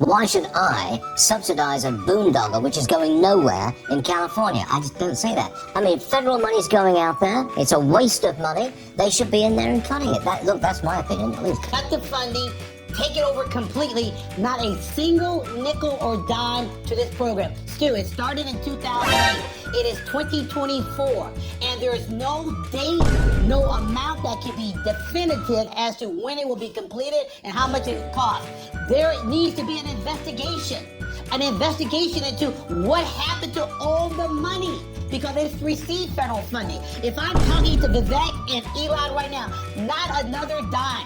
Why should I subsidize a boondoggle which is going nowhere in California? I just don't see that. I mean, federal money's going out there. It's a waste of money. They should be in there and cutting it. Look, that's my opinion. Please cut the funding. Take it over completely. Not a single nickel or dime to this program. Stu, it started in 2008. It is 2024. And there is no date, no amount that can be definitive as to when it will be completed and how much it costs. There needs to be an investigation into what happened to all the money, because it's received federal funding. If I'm talking to Vivek and Elon right now, not another dime.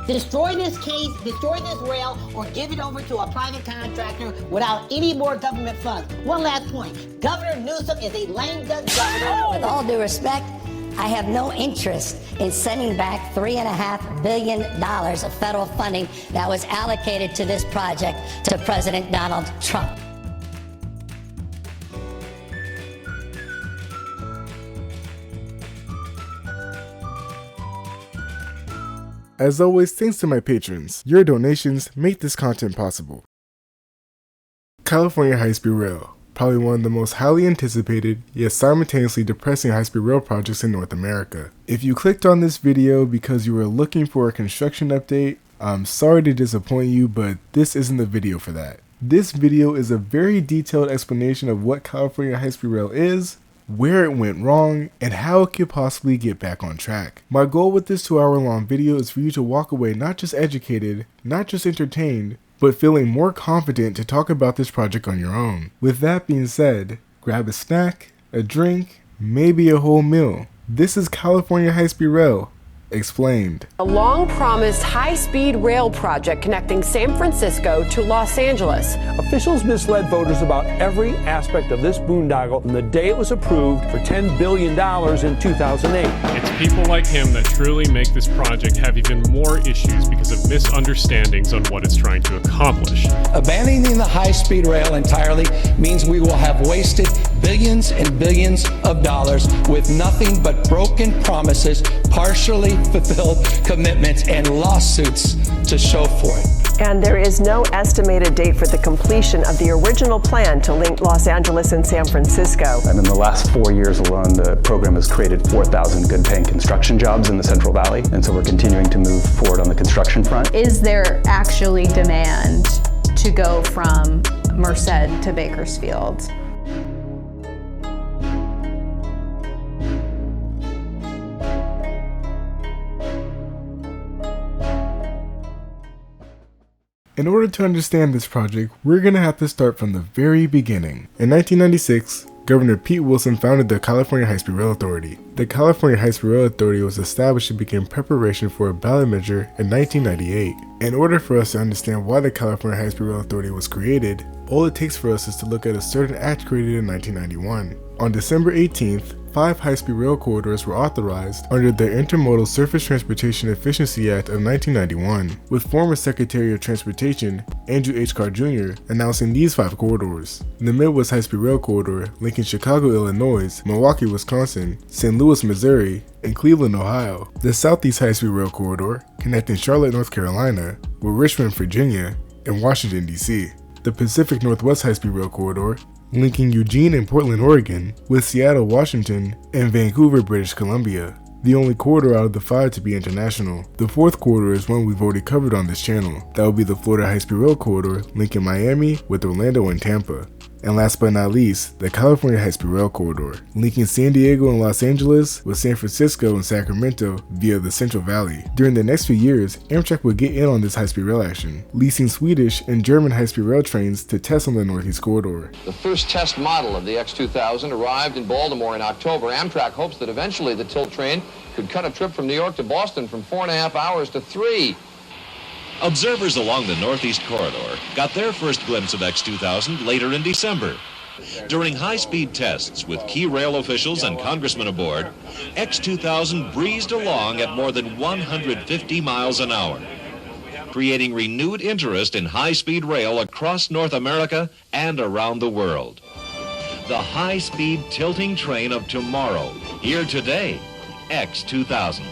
Destroy this case, destroy this rail, or give it over to a private contractor without any more government funds. One last point. Governor Newsom is a lame duck governor. With all due respect, I have no interest in sending back $3.5 billion of federal funding that was allocated to this project to President Donald Trump. As always, thanks to my patrons. Your donations make this content possible. California High-Speed Rail, probably one of the most highly anticipated, yet simultaneously depressing high-speed rail projects in North America. If you clicked on this video because you were looking for a construction update, I'm sorry to disappoint you, but this isn't the video for that. This video is a very detailed explanation of what California High-Speed Rail is, where it went wrong, and how it could possibly get back on track. My goal with this 2-hour-long video is for you to walk away not just educated, not just entertained, but feeling more confident to talk about this project on your own. With that being said, grab a snack, a drink, maybe a whole meal. This is California High-Speed Rail Explained. A long-promised high-speed rail project connecting San Francisco to Los Angeles. Officials misled voters about every aspect of this boondoggle from the day it was approved for $10 billion in 2008. It's people like him that truly make this project have even more issues because of misunderstandings on what it's trying to accomplish. Abandoning the high-speed rail entirely means we will have wasted billions and billions of dollars with nothing but broken promises, partially fulfilled commitments, and lawsuits to show for it. And there is no estimated date for the completion of the original plan to link Los Angeles and San Francisco. And in the last 4 years alone, the program has created 4,000 good-paying construction jobs in the Central Valley, and so we're continuing to move forward on the construction front. Is there actually demand to go from Merced to Bakersfield? In order to understand this project, we're going to have to start from the very beginning. In 1996, Governor Pete Wilson founded the California High-Speed Rail Authority. The California High-Speed Rail Authority was established to begin preparation for a ballot measure in 1998. In order for us to understand why the California High-Speed Rail Authority was created, all it takes for us is to look at a certain act created in 1991. On December 18th, 5 high-speed rail corridors were authorized under the Intermodal Surface Transportation Efficiency Act of 1991, with former Secretary of Transportation Andrew H. Carr Jr. announcing these 5 corridors: the Midwest High-Speed Rail Corridor linking Chicago, Illinois, Milwaukee, Wisconsin, St. Louis, Missouri, and Cleveland, Ohio; the Southeast High-Speed Rail Corridor connecting Charlotte, North Carolina, with Richmond, Virginia, and Washington, D.C., the Pacific Northwest High-Speed Rail Corridor linking Eugene and Portland, Oregon, with Seattle, Washington, and Vancouver, British Columbia, the only corridor out of the 5 to be international. The 4th corridor is one we've already covered on this channel. That would be the Florida High-Speed Rail Corridor linking Miami with Orlando and Tampa. And last but not least, the California High-Speed Rail Corridor, linking San Diego and Los Angeles with San Francisco and Sacramento via the Central Valley. During the next few years, Amtrak would get in on this high-speed rail action, leasing Swedish and German high-speed rail trains to test on the Northeast Corridor. The first test model of the X2000 arrived in Baltimore in October. Amtrak hopes that eventually the tilt train could cut a trip from New York to Boston from 4.5 hours to 3. Observers along the Northeast Corridor got their first glimpse of X2000 later in December. During high-speed tests with key rail officials and congressmen aboard, X2000 breezed along at more than 150 miles an hour, creating renewed interest in high-speed rail across North America and around the world. The high-speed tilting train of tomorrow, here today, X2000.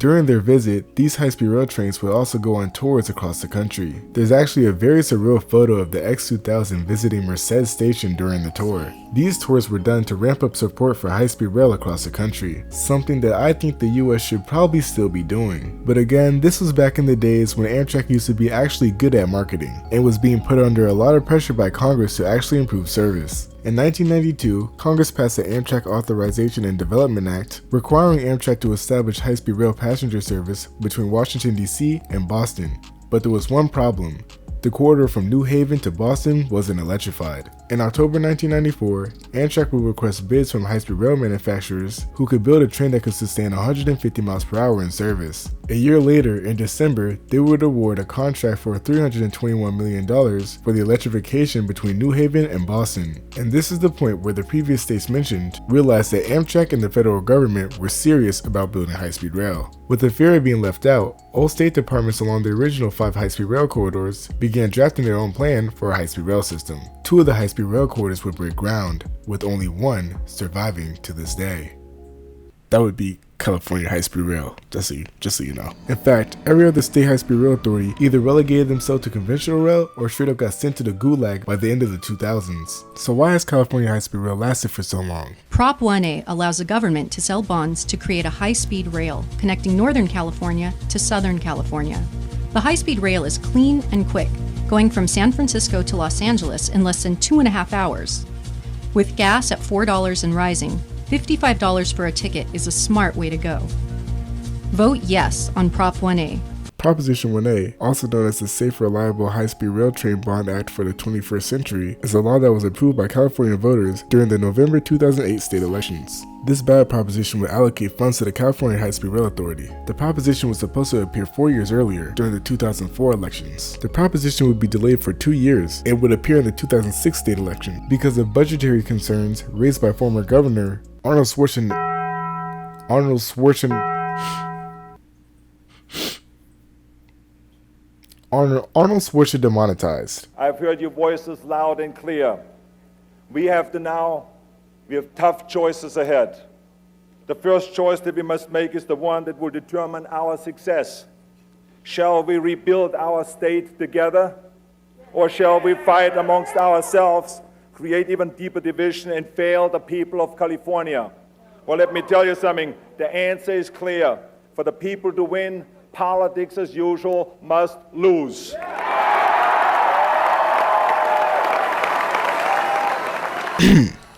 During their visit, these high-speed rail trains would also go on tours across the country. There's actually a very surreal photo of the X2000 visiting Merced station during the tour. These tours were done to ramp up support for high-speed rail across the country, something that I think the US should probably still be doing. But again, this was back in the days when Amtrak used to be actually good at marketing, and was being put under a lot of pressure by Congress to actually improve service. In 1992, Congress passed the Amtrak Authorization and Development Act, requiring Amtrak to establish high-speed rail passenger service between Washington, D.C. and Boston. But there was one problem. The corridor from New Haven to Boston wasn't electrified. In October 1994, Amtrak would request bids from high-speed rail manufacturers who could build a train that could sustain 150 miles per hour in service. A year later, in December, they would award a contract for $321 million for the electrification between New Haven and Boston. And this is the point where the previous states mentioned realized that Amtrak and the federal government were serious about building high-speed rail. With the fear of being left out, all state departments along the original 5 high-speed rail corridors began drafting their own plan for a high-speed rail system. 2 of the high-speed rail corridors would break ground, with only one surviving to this day. That would be California high-speed rail, just so you know. In fact, every other state high-speed rail authority either relegated themselves to conventional rail or straight up got sent to the gulag by the end of the 2000s. So why has California high-speed rail lasted for so long? Prop 1A allows the government to sell bonds to create a high-speed rail connecting Northern California to Southern California. The high-speed rail is clean and quick, going from San Francisco to Los Angeles in less than 2.5 hours. With gas at $4 and rising, $55 for a ticket is a smart way to go. Vote yes on Prop 1A. Proposition 1A, also known as the Safe, Reliable, High-Speed Rail Train Bond Act for the 21st Century, is a law that was approved by California voters during the November 2008 state elections. This ballot proposition would allocate funds to the California High-Speed Rail Authority. The proposition was supposed to appear 4 years earlier during the 2004 elections. The proposition would be delayed for 2 years and would appear in the 2006 state election because of budgetary concerns raised by former Governor Arnold Schwarzenegger demonetized. I've heard your voices loud and clear. We have tough choices ahead. The first choice that we must make is the one that will determine our success. Shall we rebuild our state together? Or shall we fight amongst ourselves, create even deeper division, and fail the people of California? Well, let me tell you something. The answer is clear. For the people to win, politics as usual must lose.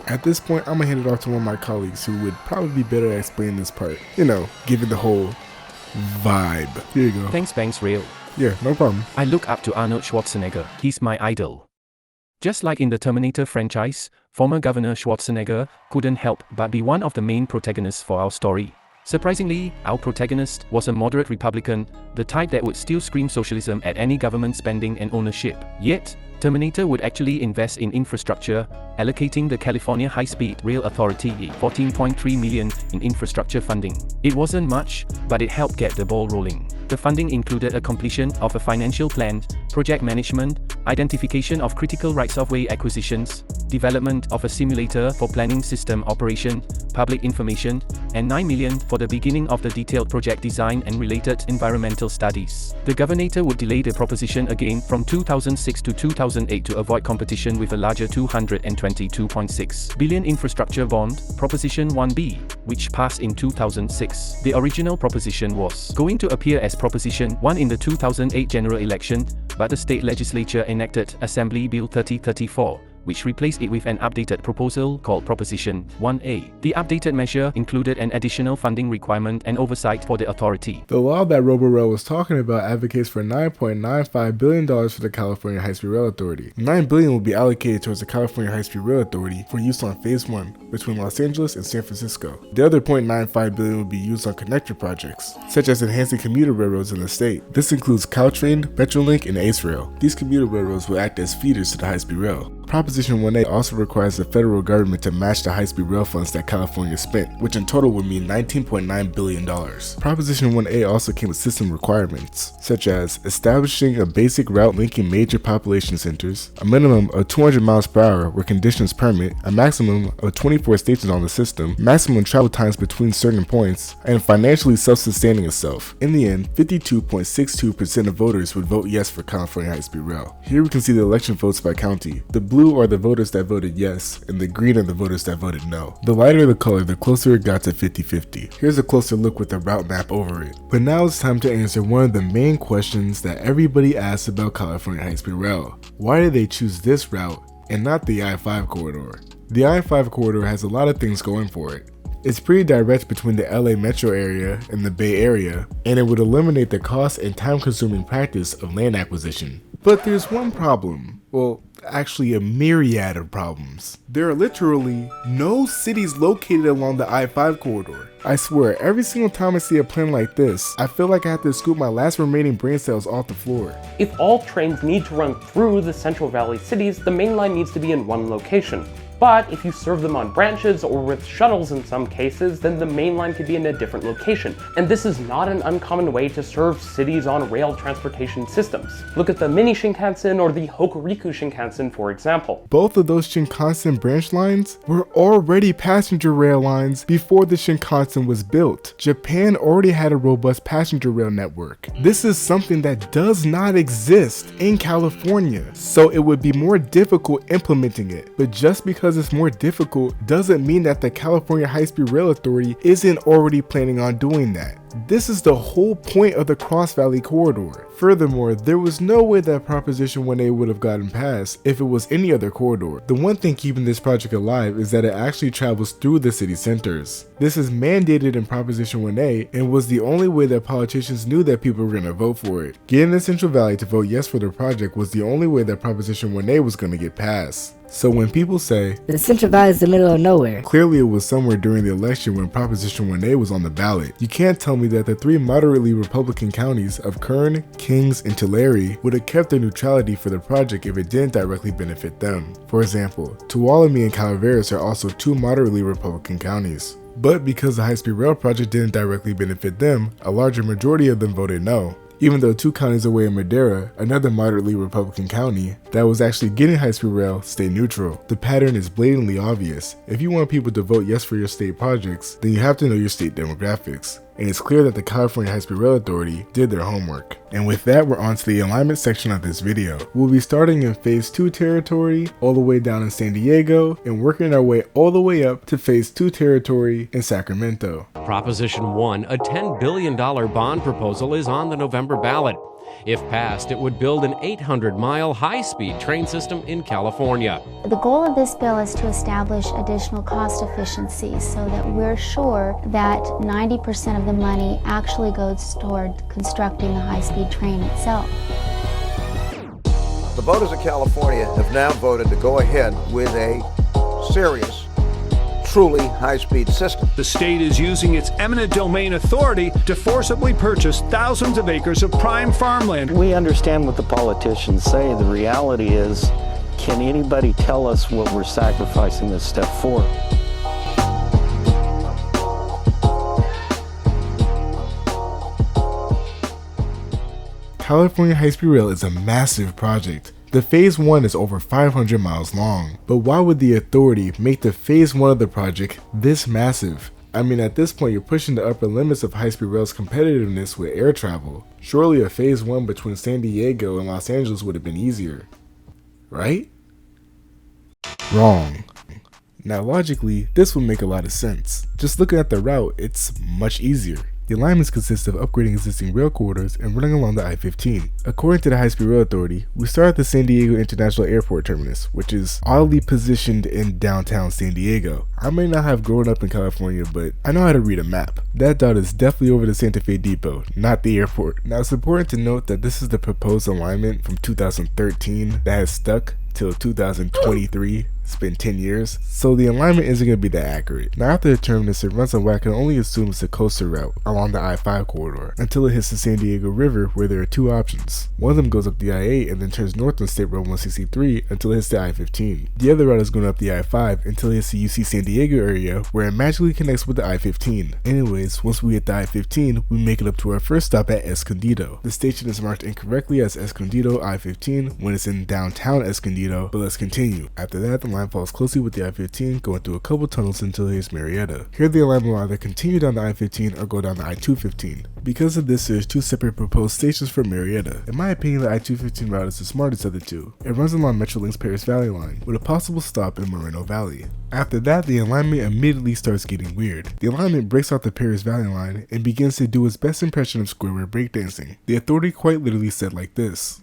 At this point, I'm gonna hand it off to one of my colleagues who would probably be better at explaining this part. You know, giving the whole vibe. Here you go. Thanks, Real. Yeah, no problem. I look up to Arnold Schwarzenegger. He's my idol. Just like in the Terminator franchise, former Governor Schwarzenegger couldn't help but be one of the main protagonists for our story. Surprisingly, our protagonist was a moderate Republican, the type that would still scream socialism at any government spending and ownership. Yet, Terminator would actually invest in infrastructure, allocating the California High-Speed Rail Authority $14.3 million in infrastructure funding. It wasn't much, but it helped get the ball rolling. The funding included a completion of a financial plan, project management, identification of critical rights-of-way acquisitions, development of a simulator for planning system operation, public information, and $9 million for the beginning of the detailed project design and related environmental studies. The governor would delay the proposition again from 2006 to 2008 to avoid competition with a larger $222.6 billion infrastructure bond, Proposition 1B, which passed in 2006. The original proposition was going to appear as Proposition 1 in the 2008 general election, but the state legislature enacted Assembly Bill 3034, which replaced it with an updated proposal called Proposition 1A. The updated measure included an additional funding requirement and oversight for the authority. The law that RoboRail was talking about advocates for $9.95 billion for the California High-Speed Rail Authority. $9 billion will be allocated towards the California High-Speed Rail Authority for use on Phase 1 between Los Angeles and San Francisco. The other $0.95 billion will be used on connector projects, such as enhancing commuter railroads in the state. This includes Caltrain, Metrolink, and ACE Rail. These commuter railroads will act as feeders to the high-speed rail. Proposition 1A also requires the federal government to match the high-speed rail funds that California spent, which in total would mean $19.9 billion. Proposition 1A also came with system requirements, such as establishing a basic route linking major population centers, a minimum of 200 miles per hour where conditions permit, a maximum of 24 stations on the system, maximum travel times between certain points, and financially self-sustaining itself. In the end, 52.62% of voters would vote yes for California high-speed rail. Here we can see the election votes by county. The blue are the voters that voted yes, and the green are the voters that voted no. The lighter the color, the closer it got to 50-50. Here's a closer look with the route map over it. But now it's time to answer one of the main questions that everybody asks about California high-speed rail. Why did they choose this route and not the I-5 corridor? The I-5 corridor has a lot of things going for it. It's pretty direct between the LA metro area and the Bay Area, and it would eliminate the cost and time-consuming practice of land acquisition. But there's one problem. Well, actually a myriad of problems. There are literally no cities located along the I-5 corridor. I swear, every single time I see a plan like this, I feel like I have to scoop my last remaining brain cells off the floor. If all trains need to run through the Central Valley cities, the main line needs to be in one location. But if you serve them on branches or with shuttles in some cases, then the main line could be in a different location. And this is not an uncommon way to serve cities on rail transportation systems. Look at the Mini Shinkansen or the Hokuriku Shinkansen, for example. Both of those Shinkansen branch lines were already passenger rail lines before the Shinkansen was built. Japan already had a robust passenger rail network. This is something that does not exist in California, so it would be more difficult implementing it. But just because it's more difficult doesn't mean that the California High-Speed Rail Authority isn't already planning on doing that. This is the whole point of the Cross Valley Corridor. Furthermore, there was no way that Proposition 1A would have gotten passed if it was any other corridor. The one thing keeping this project alive is that it actually travels through the city centers. This is mandated in Proposition 1A and was the only way that politicians knew that people were going to vote for it. Getting the Central Valley to vote yes for the project was the only way that Proposition 1A was going to get passed. So when people say, the Central Valley is the middle of nowhere, clearly it was somewhere during the election when Proposition 1A was on the ballot. You can't tell me that the three moderately Republican counties of Kern, Kings, and Tulare would have kept their neutrality for the project if it didn't directly benefit them. For example, Tuolumne and Calaveras are also two moderately Republican counties. But because the high-speed rail project didn't directly benefit them, a larger majority of them voted no. Even though 2 counties away in Madera, another moderately Republican county, that was actually getting high-speed rail, stayed neutral. The pattern is blatantly obvious. If you want people to vote yes for your state projects, then you have to know your state demographics. And it's clear that the California High-Speed Rail Authority did their homework. And with that, we're on to the alignment section of this video. We'll be starting in Phase 2 territory, all the way down in San Diego, and working our way all the way up to Phase 2 territory in Sacramento. Proposition 1, a $10 billion bond proposal, is on the November ballot. If passed, it would build an 800-mile high-speed train system in California. The goal of this bill is to establish additional cost efficiencies so that we're sure that 90% of the money actually goes toward constructing the high-speed train itself. The voters of California have now voted to go ahead with a serious, truly high-speed system. The state is using its eminent domain authority to forcibly purchase thousands of acres of prime farmland. We understand what the politicians say. The reality is, can anybody tell us what we're sacrificing this step for? California High-Speed Rail is a massive project. The Phase 1 is over 500 miles long, but why would the authority make the Phase 1 of the project this massive? I mean, at this point you're pushing the upper limits of high-speed rail's competitiveness with air travel. Surely a Phase 1 between San Diego and Los Angeles would have been easier, right? Wrong. Now logically, this would make a lot of sense. Just looking at the route, it's much easier. The alignments consist of upgrading existing rail corridors and running along the I-15. According to the High-Speed Rail Authority, we start at the San Diego International Airport Terminus, which is oddly positioned in downtown San Diego. I may not have grown up in California, but I know how to read a map. That dot is definitely over the Santa Fe Depot, not the airport. Now it's important to note that this is the proposed alignment from 2013 that has stuck till 2023. It's been 10 years, so the alignment isn't going to be that accurate. Now after determining this, it runs on what I can only assume is the coastal route along the I-5 corridor until it hits the San Diego River, where there are two options. One of them goes up the I-8 and then turns north on State Road 163 until it hits the I-15. The other route is going up the I-5 until it hits the UC San Diego area, where it magically connects with the I-15. Anyways, once we hit the I-15, we make it up to our first stop at Escondido. The station is marked incorrectly as Escondido I-15 when it's in downtown Escondido, but let's continue. After that, the line follows closely with the I-15, going through a couple tunnels until it hits Marietta. Here the alignment will either continue down the I-15 or go down the I-215. Because of this, there's two separate proposed stations for Marietta. In my opinion, the I-215 route is the smartest of the two. It runs along Metrolink's Paris Valley line, with a possible stop in Moreno Valley. After that, the alignment immediately starts getting weird. The alignment breaks off the Paris Valley line and begins to do its best impression of square breakdancing. The authority quite literally said like this.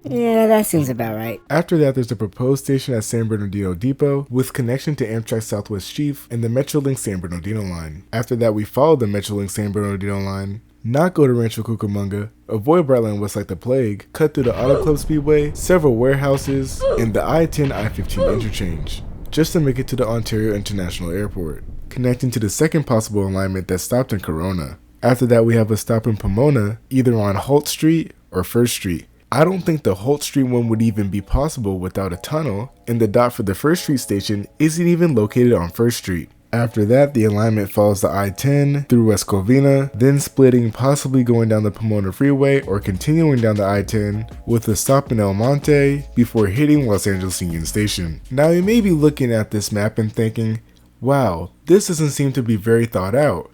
Yeah, that seems about right. After that, there's the proposed station at San Bernardino Depot with connection to Amtrak Southwest Chief and the Metrolink San Bernardino line. After that, we follow the Metrolink San Bernardino line, not go to Rancho Cucamonga, avoid BrightlineWest like the plague, cut through the Auto Club Speedway, several warehouses, and the I-10 I-15 interchange, just to make it to the Ontario International Airport, connecting to the second possible alignment that stopped in Corona. After that, we have a stop in Pomona, either on Holt Street or First Street. I don't think the Holt Street one would even be possible without a tunnel, and the dot for the First Street station isn't even located on First Street. After that, the alignment follows the I-10 through West Covina, then splitting, possibly going down the Pomona Freeway or continuing down the I-10 with a stop in El Monte before hitting Los Angeles Union Station. Now you may be looking at this map and thinking, wow, this doesn't seem to be very thought out.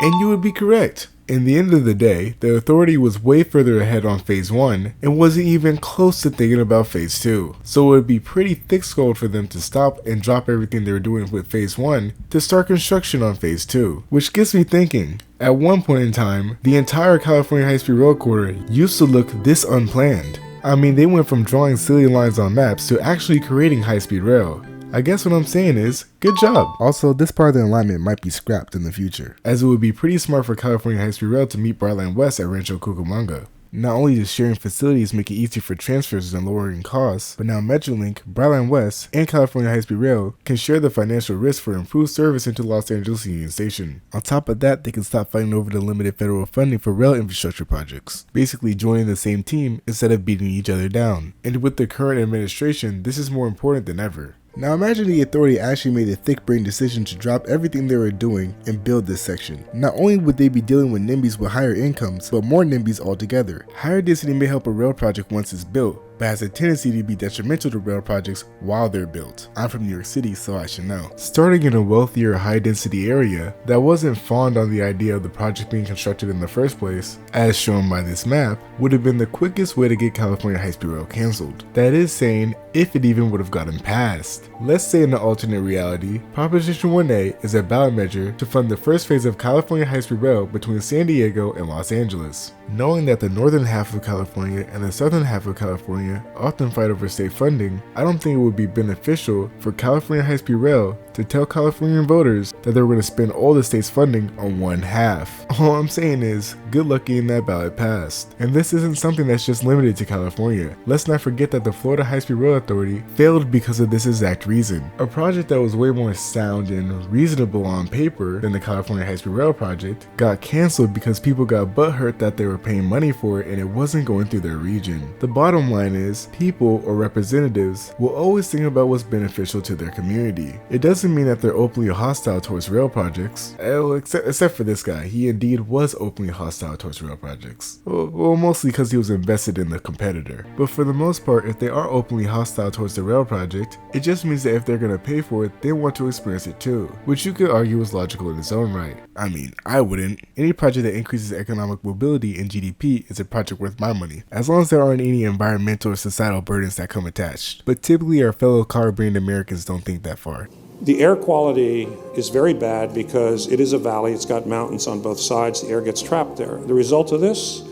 And you would be correct. In the end of the day, the authority was way further ahead on phase 1 and wasn't even close to thinking about phase 2. So it would be pretty thick-skulled for them to stop and drop everything they were doing with phase 1 to start construction on phase 2. Which gets me thinking, at one point in time, the entire California high-speed rail corridor used to look this unplanned. I mean, they went from drawing silly lines on maps to actually creating high-speed rail. I guess what I'm saying is, good job. Also, this part of the alignment might be scrapped in the future, as it would be pretty smart for California high-speed rail to meet BrightlineWest at Rancho Cucamonga. Not only does sharing facilities make it easier for transfers and lowering costs, but now Metrolink, BrightlineWest, and California high-speed rail can share the financial risk for improved service into Los Angeles Union Station. On top of that, they can stop fighting over the limited federal funding for rail infrastructure projects, basically joining the same team instead of beating each other down. And with the current administration, this is more important than ever. Now imagine the authority actually made a thick-brained decision to drop everything they were doing and build this section. Not only would they be dealing with NIMBYs with higher incomes, but more NIMBYs altogether. Higher density may help a rail project once it's built, but has a tendency to be detrimental to rail projects while they're built. I'm from New York City, so I should know. Starting in a wealthier, high-density area that wasn't fond on the idea of the project being constructed in the first place, as shown by this map, would have been the quickest way to get California high-speed rail cancelled. That is saying, if it even would have gotten passed. Let's say in an alternate reality, Proposition 1A is a ballot measure to fund the first phase of California high-speed rail between San Diego and Los Angeles. Knowing that the northern half of California and the southern half of California often fight over state funding, I don't think it would be beneficial for California high-speed rail to tell Californian voters that they were going to spend all the state's funding on one half. All I'm saying is, good luck getting that ballot passed. And this isn't something that's just limited to California. Let's not forget that the Florida High-Speed Rail Authority failed because of this exact reason. A project that was way more sound and reasonable on paper than the California High-Speed Rail project got canceled because people got butthurt that they were paying money for it and it wasn't going through their region. The bottom line is, people or representatives will always think about what's beneficial to their community. It doesn't mean that they're openly hostile towards rail projects. Except for this guy, he indeed was openly hostile towards rail projects. Well, mostly because he was invested in the competitor. But for the most part, if they are openly hostile towards the rail project, it just means that if they're gonna pay for it, they want to experience it too, which you could argue is logical in its own right. I mean, I wouldn't. Any project that increases economic mobility and GDP is a project worth my money, as long as there aren't any environmental or societal burdens that come attached. But typically our fellow car-brained Americans don't think that far. The air quality is very bad because it is a valley, it's got mountains on both sides, the air gets trapped there. The result of this,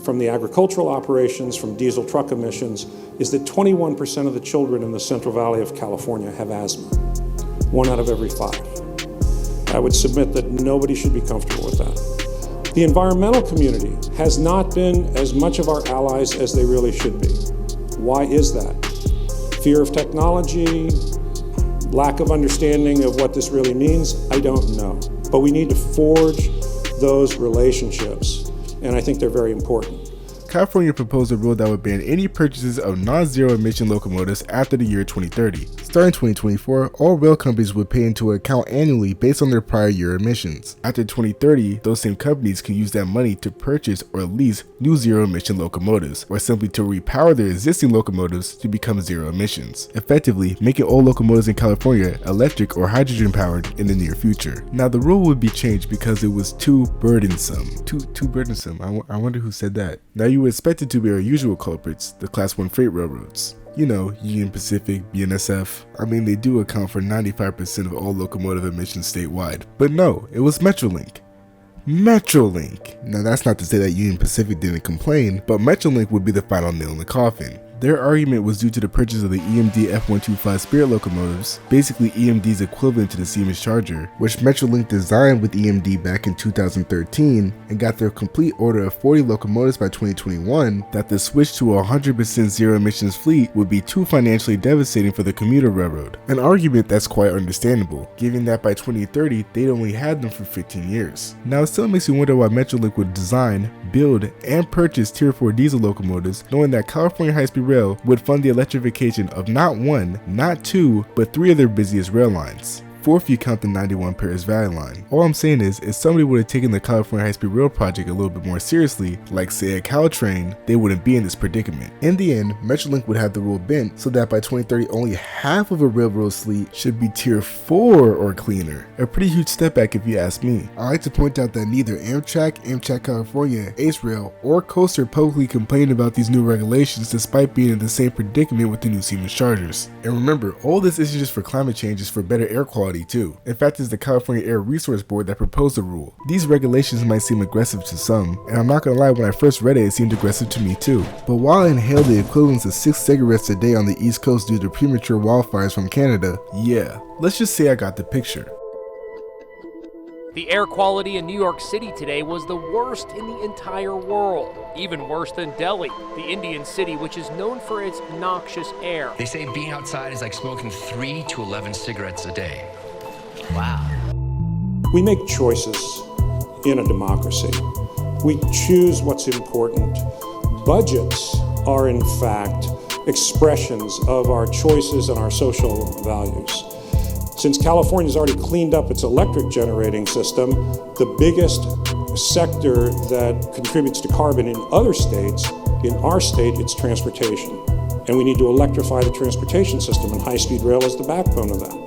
from the agricultural operations, from diesel truck emissions, is that 21% of the children in the Central Valley of California have asthma. 1 out of every 5. I would submit that nobody should be comfortable with that. The environmental community has not been as much of our allies as they really should be. Why is that? Fear of technology, lack of understanding of what this really means? I don't know. But we need to forge those relationships, and I think they're very important. California proposed a rule that would ban any purchases of non-zero emission locomotives after the year 2030. Starting 2024, all rail companies would pay into an account annually based on their prior year emissions. After 2030, those same companies can use that money to purchase or lease new zero-emission locomotives, or simply to repower their existing locomotives to become zero emissions, effectively making all locomotives in California electric or hydrogen-powered in the near future. Now, the rule would be changed because it was too burdensome. Too burdensome. I wonder who said that. Now, you would expect it to be our usual culprits, the Class 1 freight railroads. You know, Union Pacific, BNSF. I mean, they do account for 95% of all locomotive emissions statewide. But no, it was Metrolink. Metrolink! Now, that's not to say that Union Pacific didn't complain, but Metrolink would be the final nail in the coffin. Their argument was due to the purchase of the EMD F125 Spirit locomotives, basically EMD's equivalent to the Siemens Charger, which Metrolink designed with EMD back in 2013 and got their complete order of 40 locomotives by 2021, that the switch to a 100% zero emissions fleet would be too financially devastating for the commuter railroad. An argument that's quite understandable, given that by 2030 they'd only had them for 15 years. Now it still makes you wonder why Metrolink would design, build, and purchase Tier 4 diesel locomotives, knowing that California High-Speed Rail would fund the electrification of not one, not two, but three of their busiest rail lines. 4 if you count the 91 Paris Valley line. All I'm saying is, if somebody would have taken the California High-Speed Rail project a little bit more seriously, like say a Caltrain, they wouldn't be in this predicament. In the end, Metrolink would have the rule bent so that by 2030 only half of a railroad's fleet should be Tier 4 or cleaner. A pretty huge step back if you ask me. I like to point out that neither Amtrak California, Ace Rail, or CAHSRA publicly complained about these new regulations despite being in the same predicament with the new Siemens Chargers. And remember, all this isn't just for climate change, it's for better air quality too. In fact, it's the California Air Resource Board that proposed the rule. These regulations might seem aggressive to some, and I'm not gonna lie, when I first read it seemed aggressive to me too. But while I inhaled the equivalent of 6 cigarettes a day on the East Coast due to premature wildfires from Canada, yeah, let's just say I got the picture. The air quality in New York City today was the worst in the entire world, even worse than Delhi, the Indian city which is known for its noxious air. They say being outside is like smoking 3 to 11 cigarettes a day. Wow. We make choices in a democracy. We choose what's important. Budgets are in fact expressions of our choices and our social values. Since California's already cleaned up its electric generating system, the biggest sector that contributes to carbon in other states, in our state, it's transportation. And we need to electrify the transportation system, and high-speed rail is the backbone of that.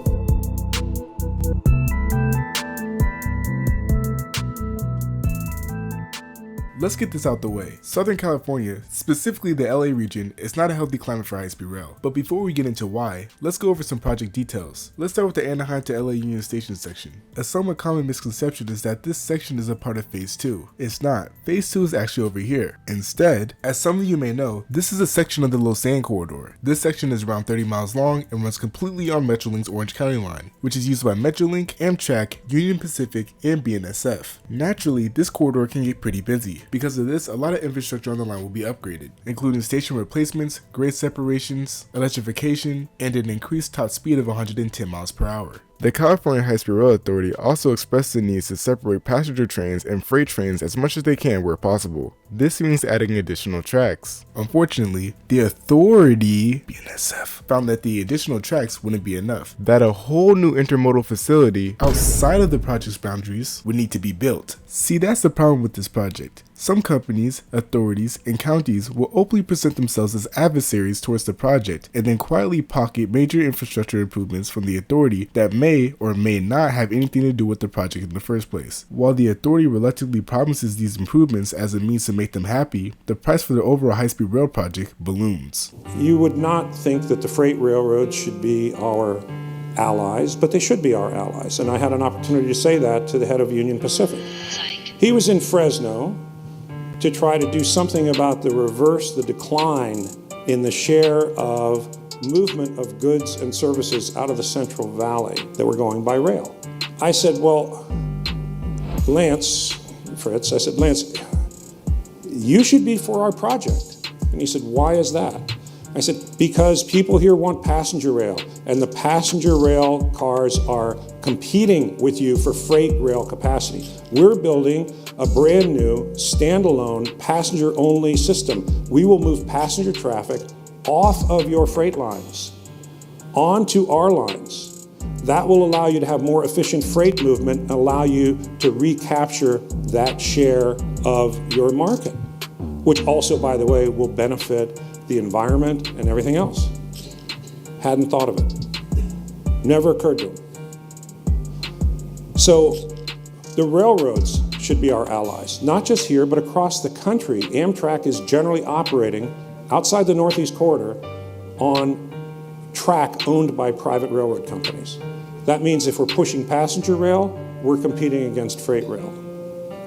Let's get this out the way. Southern California, specifically the LA region, is not a healthy climate for high-speed rail. But before we get into why, let's go over some project details. Let's start with the Anaheim to LA Union Station section. A somewhat common misconception is that this section is a part of Phase 2. It's not. Phase 2 is actually over here. Instead, as some of you may know, this is a section of the Lausanne Corridor. This section is around 30 miles long and runs completely on Metrolink's Orange County line, which is used by Metrolink, Amtrak, Union Pacific, and BNSF. Naturally, this corridor can get pretty busy. Because of this, a lot of infrastructure on the line will be upgraded, including station replacements, grade separations, electrification, and an increased top speed of 110 miles per hour. The California High-Speed Rail Authority also expressed the needs to separate passenger trains and freight trains as much as they can where possible. This means adding additional tracks. Unfortunately, the authority, BNSF, found that the additional tracks wouldn't be enough, that a whole new intermodal facility outside of the project's boundaries would need to be built. See, that's the problem with this project. Some companies, authorities, and counties will openly present themselves as adversaries towards the project and then quietly pocket major infrastructure improvements from the authority that may or may not have anything to do with the project in the first place. While the authority reluctantly promises these improvements as a means to make them happy, the price for the overall high-speed rail project balloons. You would not think that the freight railroads should be our allies, but they should be our allies. And I had an opportunity to say that to the head of Union Pacific. He was in Fresno to try to do something about the decline in the share of movement of goods and services out of the Central Valley that were going by rail. I said, well, Lance, Fritz, I said, Lance, you should be for our project. And he said, why is that? I said, because people here want passenger rail, and the passenger rail cars are competing with you for freight rail capacity. We're building a brand new, standalone, passenger-only system. We will move passenger traffic off of your freight lines onto our lines. That will allow you to have more efficient freight movement and allow you to recapture that share of your market, which also, by the way, will benefit the environment and everything else. Hadn't thought of it. Never occurred to him. So the railroads should be our allies, not just here, but across the country. Amtrak is generally operating outside the Northeast Corridor on track owned by private railroad companies. That means if we're pushing passenger rail, we're competing against freight rail.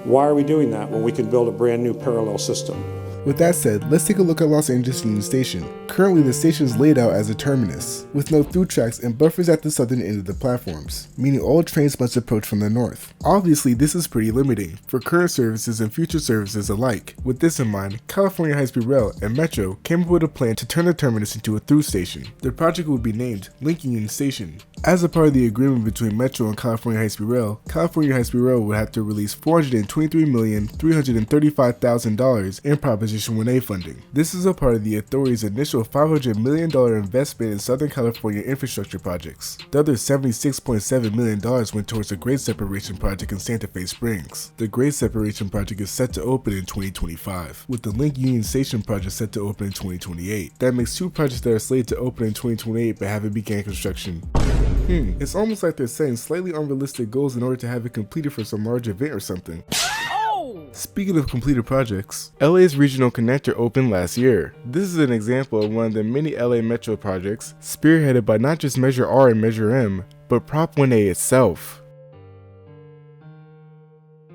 Why are we doing that when we can build a brand new parallel system? With that said, let's take a look at Los Angeles Union Station. Currently, the station is laid out as a terminus, with no through tracks and buffers at the southern end of the platforms, meaning all trains must approach from the north. Obviously, this is pretty limiting for current services and future services alike. With this in mind, California High-Speed Rail and Metro came up with a plan to turn the terminus into a through station. The project would be named Link Union Station. As a part of the agreement between Metro and California High-Speed Rail, California High-Speed Rail would have to release $423,335,000 in Proposition 1A funding. This is a part of the authority's initial $500 million investment in Southern California infrastructure projects. The other $76.7 million went towards the Grade Separation Project in Santa Fe Springs. The Grade Separation Project is set to open in 2025, with the Link Union Station project set to open in 2028. That makes two projects that are slated to open in 2028 but haven't begun construction. It's almost like they're setting slightly unrealistic goals in order to have it completed for some large event or something. Speaking of completed projects, LA's Regional Connector opened last year. This is an example of one of the many LA Metro projects spearheaded by not just Measure R and Measure M, but Prop 1A itself.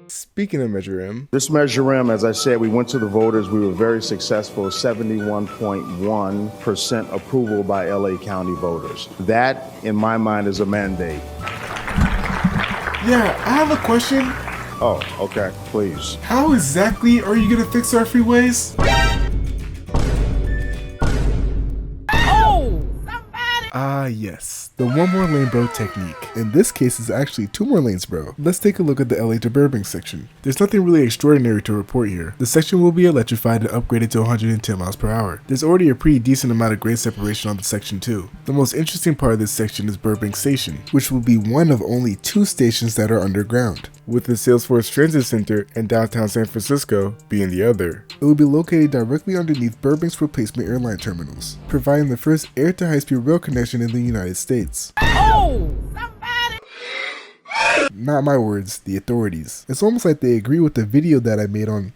Speaking of Measure M, this Measure M, as I said, we went to the voters. We were very successful, 71.1% approval by LA County voters. That, in my mind, is a mandate. Yeah, I have a question. Oh, okay, please. How exactly are you gonna fix our freeways? Yes, the one more lane bro technique. In this case, it's actually two more lanes bro. Let's take a look at the LA to Burbank section. There's nothing really extraordinary to report here. The section will be electrified and upgraded to 110 miles per hour. There's already a pretty decent amount of grade separation on the section too. The most interesting part of this section is Burbank Station, which will be one of only two stations that are underground, with the Salesforce Transit Center and downtown San Francisco being the other. It will be located directly underneath Burbank's replacement airline terminals, providing the first air to high-speed rail connection in the United States. Not my words, the authorities. It's almost like they agree with the video that I made on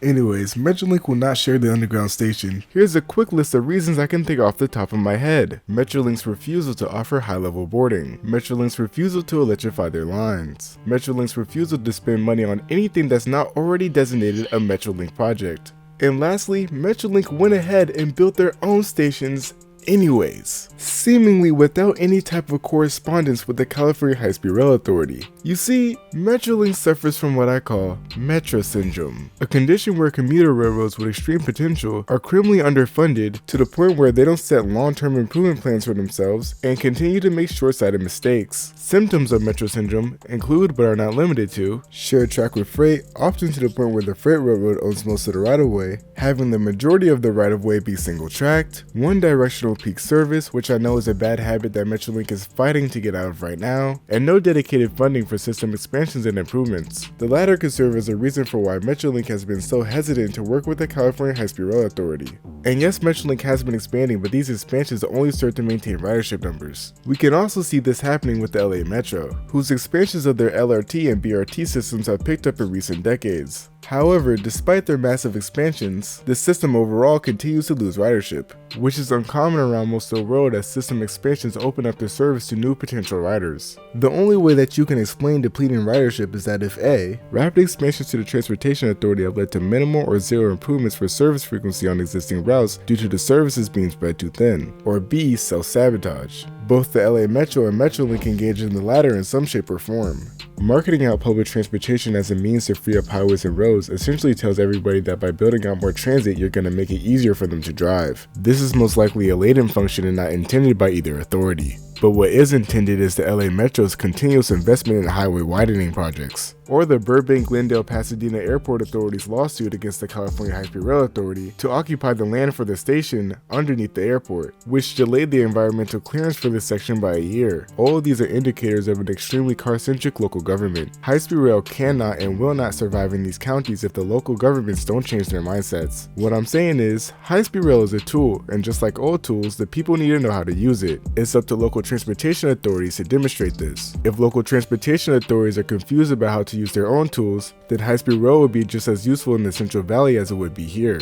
Anyways, Metrolink will not share the underground station. Here's a quick list of reasons I can think off the top of my head. Metrolink's refusal to offer high-level boarding. Metrolink's refusal to electrify their lines. Metrolink's refusal to spend money on anything that's not already designated a Metrolink project. And lastly, Metrolink went ahead and built their own stations anyways, seemingly without any type of correspondence with the California High-Speed Rail Authority. You see, Metrolink suffers from what I call Metro syndrome, a condition where commuter railroads with extreme potential are criminally underfunded to the point where they don't set long-term improvement plans for themselves and continue to make short-sighted mistakes. Symptoms of Metro syndrome include, but are not limited to, shared track with freight, often to the point where the freight railroad owns most of the right-of-way, having the majority of the right-of-way be single-tracked, one-directional peak service, which I know is a bad habit that Metrolink is fighting to get out of right now, and no dedicated funding for system expansions and improvements. The latter could serve as a reason for why Metrolink has been so hesitant to work with the California High-Speed Rail Authority. And yes, Metrolink has been expanding, but these expansions only serve to maintain ridership numbers. We can also see this happening with the LA Metro, whose expansions of their LRT and BRT systems have picked up in recent decades. However, despite their massive expansions, the system overall continues to lose ridership, which is uncommon around most of the world as system expansions open up their service to new potential riders. The only way that you can explain depleting ridership is that if A, rapid expansions to the Transportation Authority have led to minimal or zero improvements for service frequency on existing routes due to the services being spread too thin, or B, self-sabotage. Both the LA Metro and Metrolink engage in the latter in some shape or form. Marketing out public transportation as a means to free up highways and roads essentially tells everybody that by building out more transit, you're going to make it easier for them to drive. This is most likely a latent function and not intended by either authority. But what is intended is the LA Metro's continuous investment in highway widening projects, or the Burbank-Glendale-Pasadena Airport Authority's lawsuit against the California High-Speed Rail Authority to occupy the land for the station underneath the airport, which delayed the environmental clearance for this section by a year. All of these are indicators of an extremely car-centric local government. High-speed rail cannot and will not survive in these counties if the local governments don't change their mindsets. What I'm saying is, high-speed rail is a tool, and just like all tools, the people need to know how to use it. It's up to local transportation authorities to demonstrate this. If local transportation authorities are confused about how to use their own tools, then high-speed rail would be just as useful in the Central Valley as it would be here.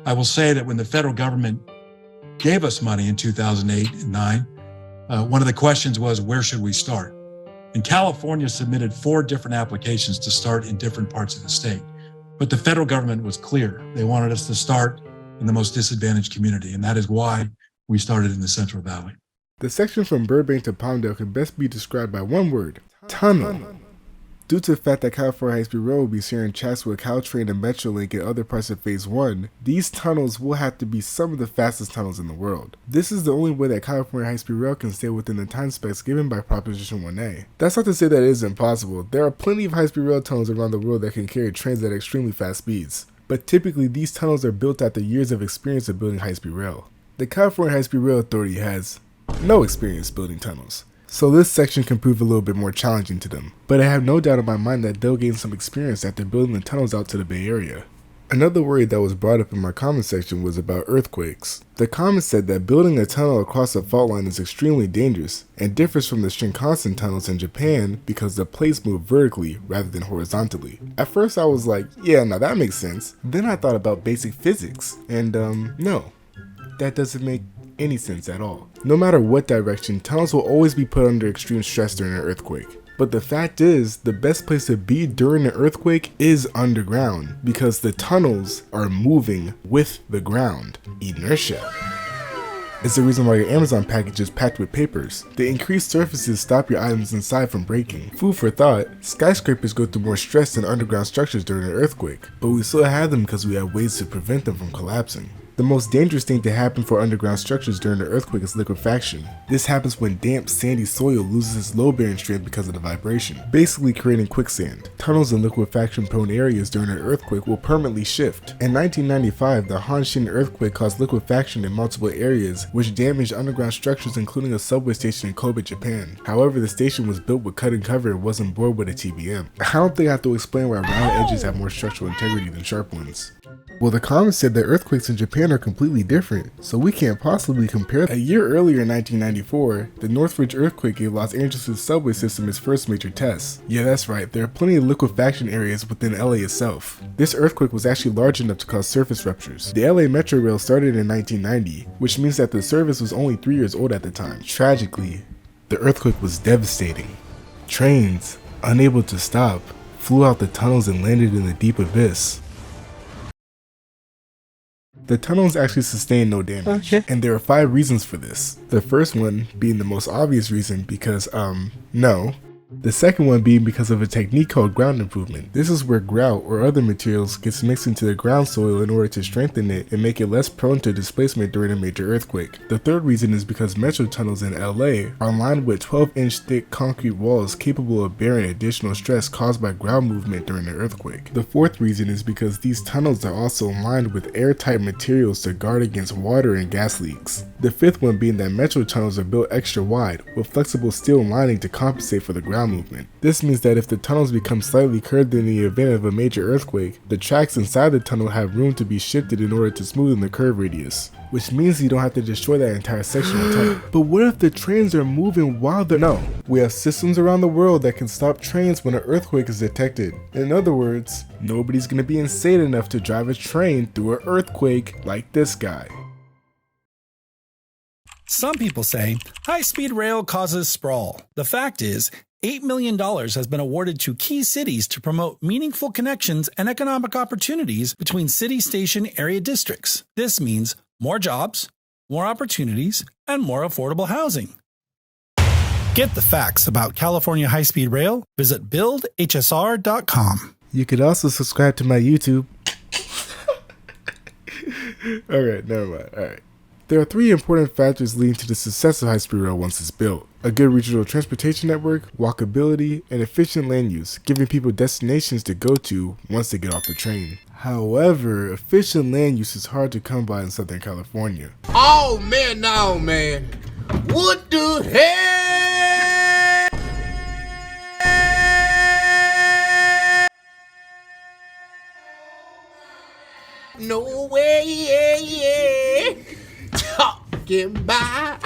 I will say that when the federal government gave us money in 2008 and 9, one of the questions was, where should we start? And California submitted 4 different applications to start in different parts of the state. But the federal government was clear. They wanted us to start in the most disadvantaged community, and that is why we started in the Central Valley. The section from Burbank to Palmdale can best be described by one word: tunnel. Due to the fact that California High-Speed Rail will be sharing chassis with Caltrain and Metrolink and other parts of Phase 1, these tunnels will have to be some of the fastest tunnels in the world. This is the only way that California High-Speed Rail can stay within the time specs given by Proposition 1A. That's not to say that it is impossible. There are plenty of high-speed rail tunnels around the world that can carry trains at extremely fast speeds, but typically these tunnels are built after years of experience of building high-speed rail. The California High-Speed Rail Authority has no experience building tunnels, so this section can prove a little bit more challenging to them, but I have no doubt in my mind that they'll gain some experience after building the tunnels out to the Bay Area. Another worry that was brought up in my comment section was about earthquakes. The comment said that building a tunnel across a fault line is extremely dangerous and differs from the Shinkansen tunnels in Japan because the plates move vertically rather than horizontally. At first I was like, yeah, now that makes sense. Then I thought about basic physics, and no, that doesn't make any sense at all. No matter what direction, tunnels will always be put under extreme stress during an earthquake. But the fact is, the best place to be during an earthquake is underground, because the tunnels are moving with the ground. Inertia is the reason why your Amazon package is packed with papers. The increased surfaces stop your items inside from breaking. Food for thought, skyscrapers go through more stress than underground structures during an earthquake, but we still have them because we have ways to prevent them from collapsing. The most dangerous thing to happen for underground structures during an earthquake is liquefaction. This happens when damp, sandy soil loses its load-bearing strength because of the vibration, basically creating quicksand. Tunnels in liquefaction-prone areas during an earthquake will permanently shift. In 1995, the Hanshin earthquake caused liquefaction in multiple areas, which damaged underground structures including a subway station in Kobe, Japan. However, the station was built with cut and cover and wasn't bored with a TBM. I don't think I have to explain why round edges have more structural integrity than sharp ones. Well, the comments said that earthquakes in Japan are completely different, so we can't possibly compare. A year earlier in 1994, the Northridge earthquake gave Los Angeles' subway system its first major test. Yeah, that's right, there are plenty of liquefaction areas within LA itself. This earthquake was actually large enough to cause surface ruptures. The LA Metro Rail started in 1990, which means that the service was only 3 years old at the time. Tragically, the earthquake was devastating. Trains, unable to stop, flew out the tunnels and landed in the deep abyss. The tunnels actually sustained no damage, and there are 5 reasons for this. The first one being the most obvious reason because, no. The second one being because of a technique called ground improvement. This is where grout or other materials gets mixed into the ground soil in order to strengthen it and make it less prone to displacement during a major earthquake. The third reason is because metro tunnels in LA are lined with 12-inch thick concrete walls capable of bearing additional stress caused by ground movement during an earthquake. The fourth reason is because these tunnels are also lined with airtight materials to guard against water and gas leaks. The fifth one being that metro tunnels are built extra wide with flexible steel lining to compensate for the ground movement. This means that if the tunnels become slightly curved in the event of a major earthquake, the tracks inside the tunnel have room to be shifted in order to smoothen the curve radius, which means you don't have to destroy that entire section of tunnel. But what if the trains are moving while they're— No, we have systems around the world that can stop trains when an earthquake is detected. In other words, nobody's gonna be insane enough to drive a train through an earthquake like this guy. Some people say high-speed rail causes sprawl. The fact is, $8 million has been awarded to key cities to promote meaningful connections and economic opportunities between city station area districts. This means more jobs, more opportunities, and more affordable housing. Get the facts about California high-speed rail. Visit buildhsr.com. You could also subscribe to my YouTube. Alright, never mind. Alright. There are 3 important factors leading to the success of high-speed rail once it's built. A good regional transportation network, walkability, and efficient land use, giving people destinations to go to once they get off the train. However, efficient land use is hard to come by in Southern California. Oh man, no man. What the hell? No way, talking by.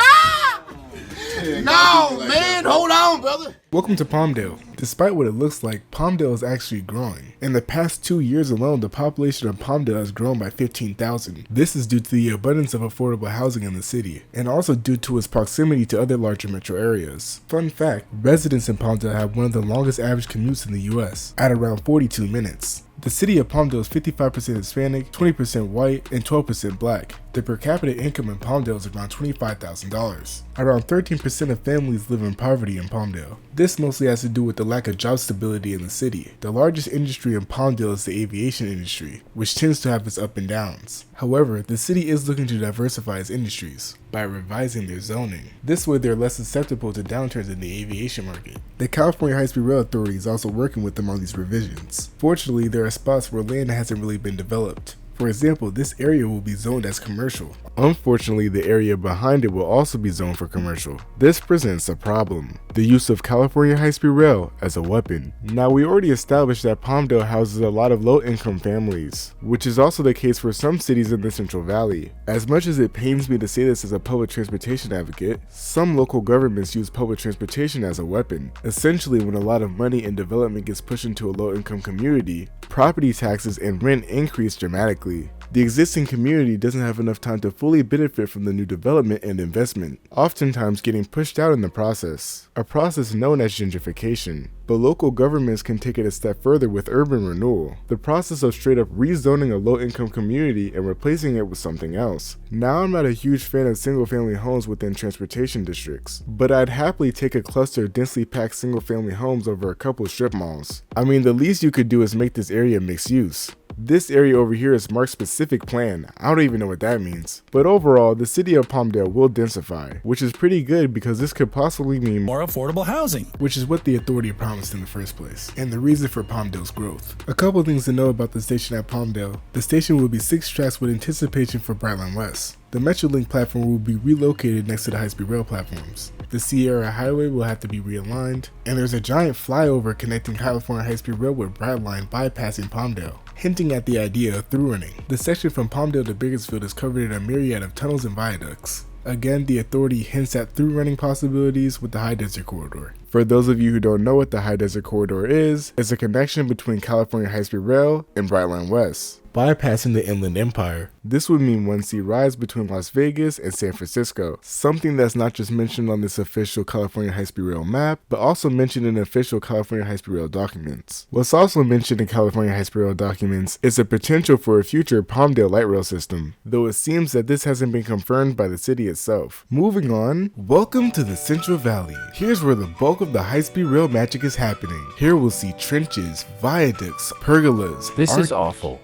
No, man, hold on, brother. Welcome to Palmdale. Despite what it looks like, Palmdale is actually growing. In the past 2 years alone, the population of Palmdale has grown by 15,000. This is due to the abundance of affordable housing in the city, and also due to its proximity to other larger metro areas. Fun fact, residents in Palmdale have one of the longest average commutes in the US, at around 42 minutes. The city of Palmdale is 55% Hispanic, 20% white, and 12% black. The per capita income in Palmdale is around $25,000. Around 13% of families live in poverty in Palmdale. This mostly has to do with the lack of job stability in the city. The largest industry in Palmdale is the aviation industry, which tends to have its ups and downs. However, the city is looking to diversify its industries by revising their zoning. This way they're less susceptible to downturns in the aviation market. The California High-Speed Rail Authority is also working with them on these revisions. Fortunately, there are spots where land hasn't really been developed. For example, this area will be zoned as commercial. Unfortunately, the area behind it will also be zoned for commercial. This presents a problem: the use of California high-speed rail as a weapon. Now, we already established that Palmdale houses a lot of low-income families, which is also the case for some cities in the Central Valley. As much as it pains me to say this as a public transportation advocate, some local governments use public transportation as a weapon. Essentially, when a lot of money and development gets pushed into a low-income community, property taxes and rent increase dramatically. The existing community doesn't have enough time to fully benefit from the new development and investment, oftentimes getting pushed out in the process, a process known as gentrification. But local governments can take it a step further with urban renewal, the process of straight up rezoning a low-income community and replacing it with something else. Now, I'm not a huge fan of single-family homes within transportation districts, but I'd happily take a cluster of densely packed single-family homes over a couple strip malls. I mean, the least you could do is make this area mixed use. This area over here is marked specific plan. I don't even know what that means. But overall, the city of Palmdale will densify, which is pretty good because this could possibly mean more affordable housing, which is what the authority promised in the first place, and the reason for Palmdale's growth. A couple things to know about the station at Palmdale. The station will be 6 tracks with anticipation for BrightlineWest. The Metrolink platform will be relocated next to the high-speed rail platforms. The CAHSRA highway will have to be realigned, and there's a giant flyover connecting California high-speed rail with Brightline bypassing Palmdale, hinting at the idea of through running. The section from Palmdale to Bakersfield is covered in a myriad of tunnels and viaducts. Again, the authority hints at through running possibilities with the High Desert Corridor. For those of you who don't know what the High Desert Corridor is, it's a connection between California high-speed rail and BrightlineWest, bypassing the Inland Empire. This would mean 1C rides between Las Vegas and San Francisco, something that's not just mentioned on this official California high-speed rail map, but also mentioned in official California high-speed rail documents. What's also mentioned in California high-speed rail documents is the potential for a future Palmdale light rail system, though it seems that this hasn't been confirmed by the city itself. Moving on, welcome to the Central Valley. Here's where the bulk of the high-speed rail magic is happening. Here we'll see trenches, viaducts, pergolas. This is awful.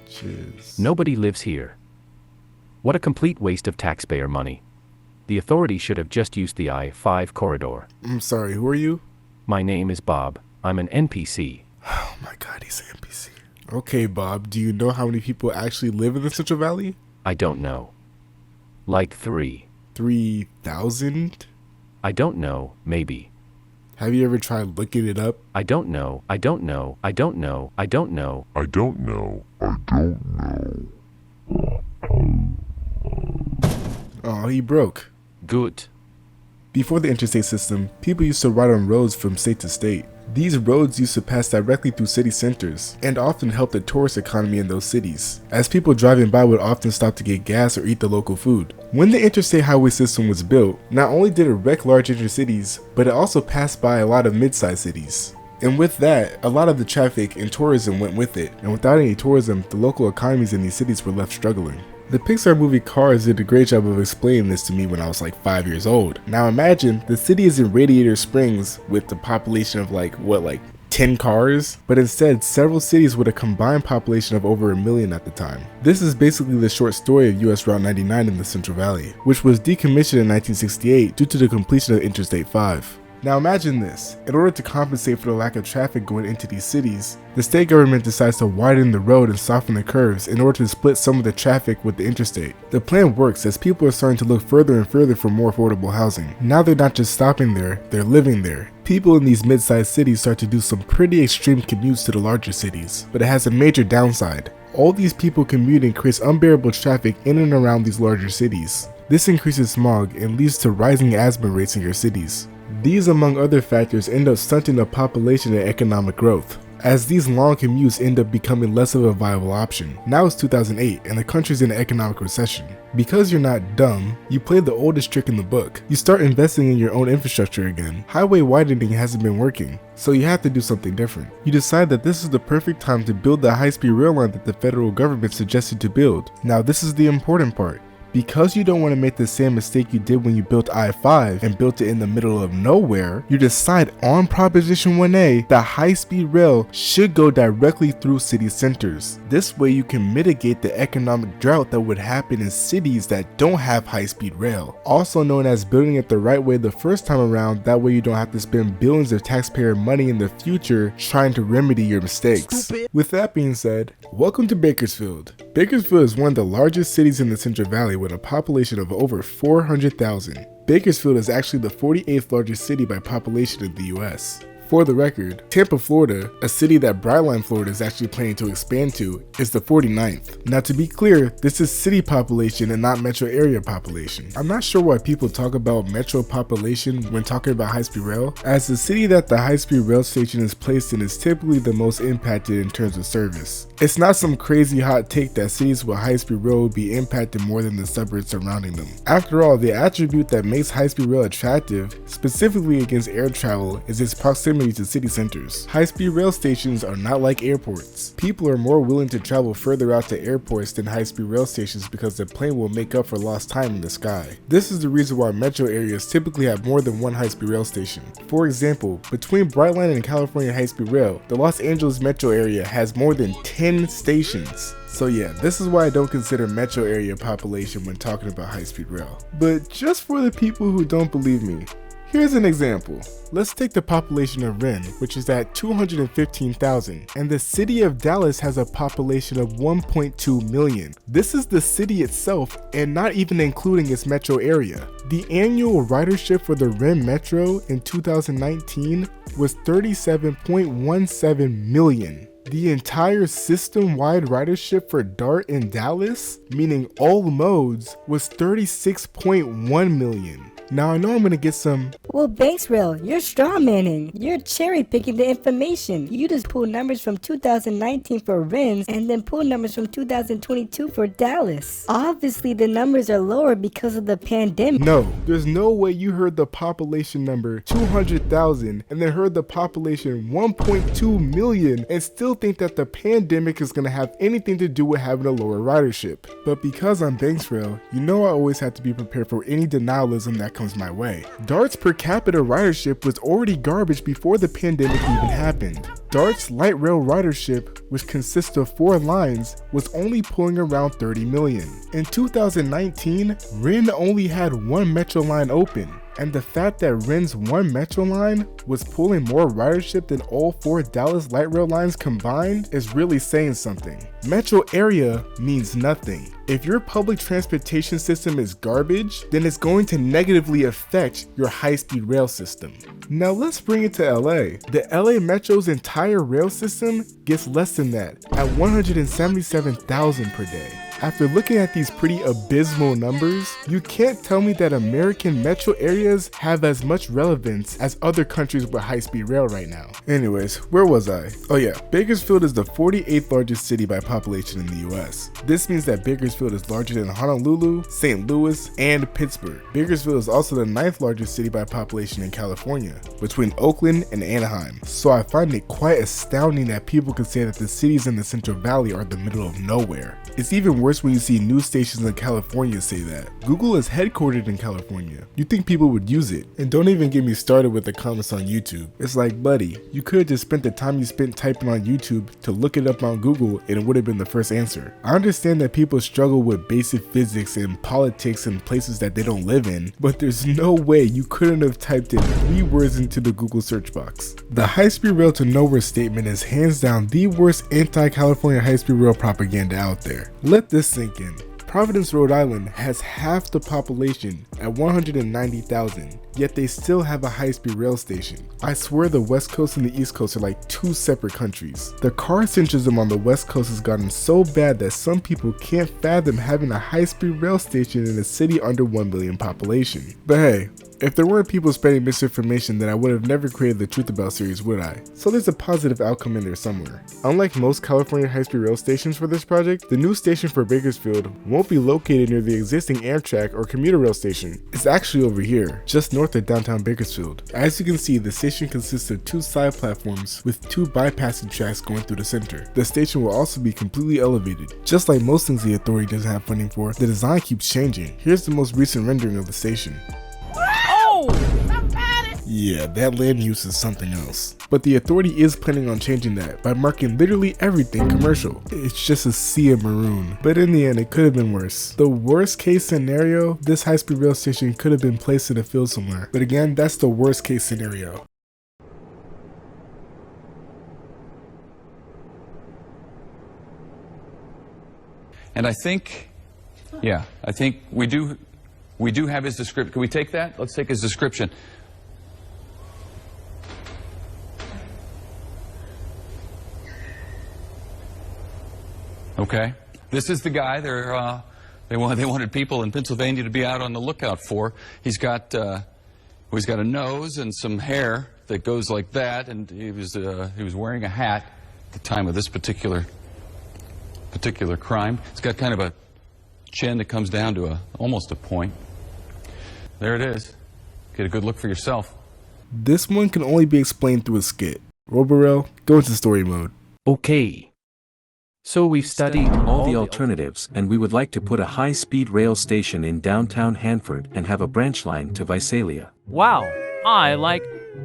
Nobody lives here. What a complete waste of taxpayer money. The authority should have just used the I-5 corridor. I'm sorry, who are you? My name is Bob. I'm an NPC. Oh my god, he's an NPC. Okay, Bob, do you know how many people actually live in the Central Valley? I don't know. Like 3,000? I don't know, maybe. Have you ever tried looking it up? I don't know. I don't know. I don't know. I don't know. I don't know. I don't know. Oh, he broke. Good. Before the interstate system, people used to ride on roads from state to state. These roads used to pass directly through city centers and often helped the tourist economy in those cities, as people driving by would often stop to get gas or eat the local food. When the interstate highway system was built, not only did it wreck large intercities, but it also passed by a lot of mid-sized cities. And with that, a lot of the traffic and tourism went with it, and without any tourism, the local economies in these cities were left struggling. The Pixar movie Cars did a great job of explaining this to me when I was like 5 years old. Now imagine the city is in Radiator Springs with the population of like 10 cars, but instead several cities with a combined population of over 1 million at the time. This is basically the short story of US Route 99 in the Central Valley, which was decommissioned in 1968 due to the completion of Interstate 5. Now imagine this, in order to compensate for the lack of traffic going into these cities, the state government decides to widen the road and soften the curves in order to split some of the traffic with the interstate. The plan works as people are starting to look further and further for more affordable housing. Now they're not just stopping there, they're living there. People in these mid-sized cities start to do some pretty extreme commutes to the larger cities, but it has a major downside. All these people commuting creates unbearable traffic in and around these larger cities. This increases smog and leads to rising asthma rates in your cities. These, among other factors, end up stunting the population and economic growth, as these long commutes end up becoming less of a viable option. Now it's 2008 and the country's in an economic recession. Because you're not dumb, you play the oldest trick in the book. You start investing in your own infrastructure again. Highway widening hasn't been working, so you have to do something different. You decide that this is the perfect time to build the high-speed rail line that the federal government suggested to build. Now this is the important part. Because you don't want to make the same mistake you did when you built I-5 and built it in the middle of nowhere, you decide on Proposition 1A that high-speed rail should go directly through city centers. This way you can mitigate the economic drought that would happen in cities that don't have high-speed rail. Also known as building it the right way the first time around, that way you don't have to spend billions of taxpayer money in the future trying to remedy your mistakes. Stupid. With that being said, welcome to Bakersfield. Bakersfield is one of the largest cities in the Central Valley with a population of over 400,000. Bakersfield is actually the 48th largest city by population in the US. For the record, Tampa, Florida, a city that Brightline, Florida is actually planning to expand to, is the 49th. Now to be clear, this is city population and not metro area population. I'm not sure why people talk about metro population when talking about high-speed rail, as the city that the high-speed rail station is placed in is typically the most impacted in terms of service. It's not some crazy hot take that cities with high-speed rail will be impacted more than the suburbs surrounding them. After all, the attribute that makes high-speed rail attractive, specifically against air travel, is its proximity to city centers. High-speed rail stations are not like airports. People are more willing to travel further out to airports than high-speed rail stations because the plane will make up for lost time in the sky. This is the reason why metro areas typically have more than one high-speed rail station. For example, between Brightline and California High-Speed Rail, the Los Angeles metro area has more than 10 stations. So yeah, this is why I don't consider metro area population when talking about high-speed rail. But just for the people who don't believe me, here's an example. Let's take the population of Ren, which is at 215,000, and the city of Dallas has a population of 1.2 million. This is the city itself and not even including its metro area. The annual ridership for the Ren Metro in 2019 was 37.17 million. The entire system-wide ridership for DART in Dallas, meaning all modes, was 36.1 million. Now I know I'm gonna get some, well, Banksrail, you're strawmanning. You're cherry picking the information. You just pull numbers from 2019 for RINs and then pull numbers from 2022 for Dallas. Obviously the numbers are lower because of the pandemic. No, there's no way you heard the population number 200,000 and then heard the population 1.2 million and still think that the pandemic is gonna have anything to do with having a lower ridership. But because I'm Banksrail, you know I always have to be prepared for any denialism that comes my way. DART's per capita ridership was already garbage before the pandemic even happened. DART's light rail ridership, which consists of 4 lines, was only pulling around 30 million. In 2019, RIN only had 1 metro line open, and the fact that RIN's 1 metro line was pulling more ridership than all 4 Dallas light rail lines combined is really saying something. Metro area means nothing. If your public transportation system is garbage, then it's going to negatively affect your high-speed rail system. Now let's bring it to LA. The LA Metro's entire rail system gets less than that, at 177,000 per day. After looking at these pretty abysmal numbers, you can't tell me that American metro areas have as much relevance as other countries with high-speed rail right now. Anyways, where was I? Oh yeah, Bakersfield is the 48th largest city by population in the US. This means that Bakersfield is larger than Honolulu, St. Louis, and Pittsburgh. Bakersfield is also the 9th largest city by population in California, between Oakland and Anaheim. So I find it quite astounding that people can say that the cities in the Central Valley are the middle of nowhere. It's even worse worse when you see news stations in California say that. Google is headquartered in California. You think people would use it? And don't even get me started with the comments on YouTube. It's like, buddy, you could have just spent the time you spent typing on YouTube to look it up on Google and it would have been the first answer. I understand that people struggle with basic physics and politics in places that they don't live in, but there's no way you couldn't have typed in 3 words into the Google search box. The high-speed rail to nowhere statement is hands down the worst anti-California high-speed rail propaganda out there. Let this sink in. Providence, Rhode Island has half the population at 190,000, yet they still have a high-speed rail station. I swear the West Coast and the East Coast are like 2 separate countries. The car centrism on the West Coast has gotten so bad that some people can't fathom having a high-speed rail station in a city under 1 million population. But hey, if there weren't people spreading misinformation, then I would have never created the Truth About series, would I? So there's a positive outcome in there somewhere. Unlike most California high-speed rail stations for this project, the new station for Bakersfield won't be located near the existing Amtrak or commuter rail station. It's actually over here, just north of downtown Bakersfield. As you can see, the station consists of 2 side platforms with 2 bypassing tracks going through the center. The station will also be completely elevated. Just like most things the authority doesn't have funding for, the design keeps changing. Here's the most recent rendering of the station. Yeah, that land use is something else. But the authority is planning on changing that by marking literally everything commercial. It's just a sea of maroon. But in the end, it could have been worse. The worst case scenario, this high-speed rail station could have been placed in a field somewhere. But again, that's the worst case scenario. And I think we do have his description. Can we take that? Let's take his description. Okay, this is the guy they wanted people in Pennsylvania to be out on the lookout for. He's got a nose and some hair that goes like that, and he was wearing a hat at the time of this particular crime. He's got kind of a chin that comes down to almost a point. There it is. Get a good look for yourself. This one can only be explained through a skit. Roborel, go into story mode. Okay. So we've studied all the alternatives, and we would like to put a high-speed rail station in downtown Hanford and have a branch line to Visalia. Wow,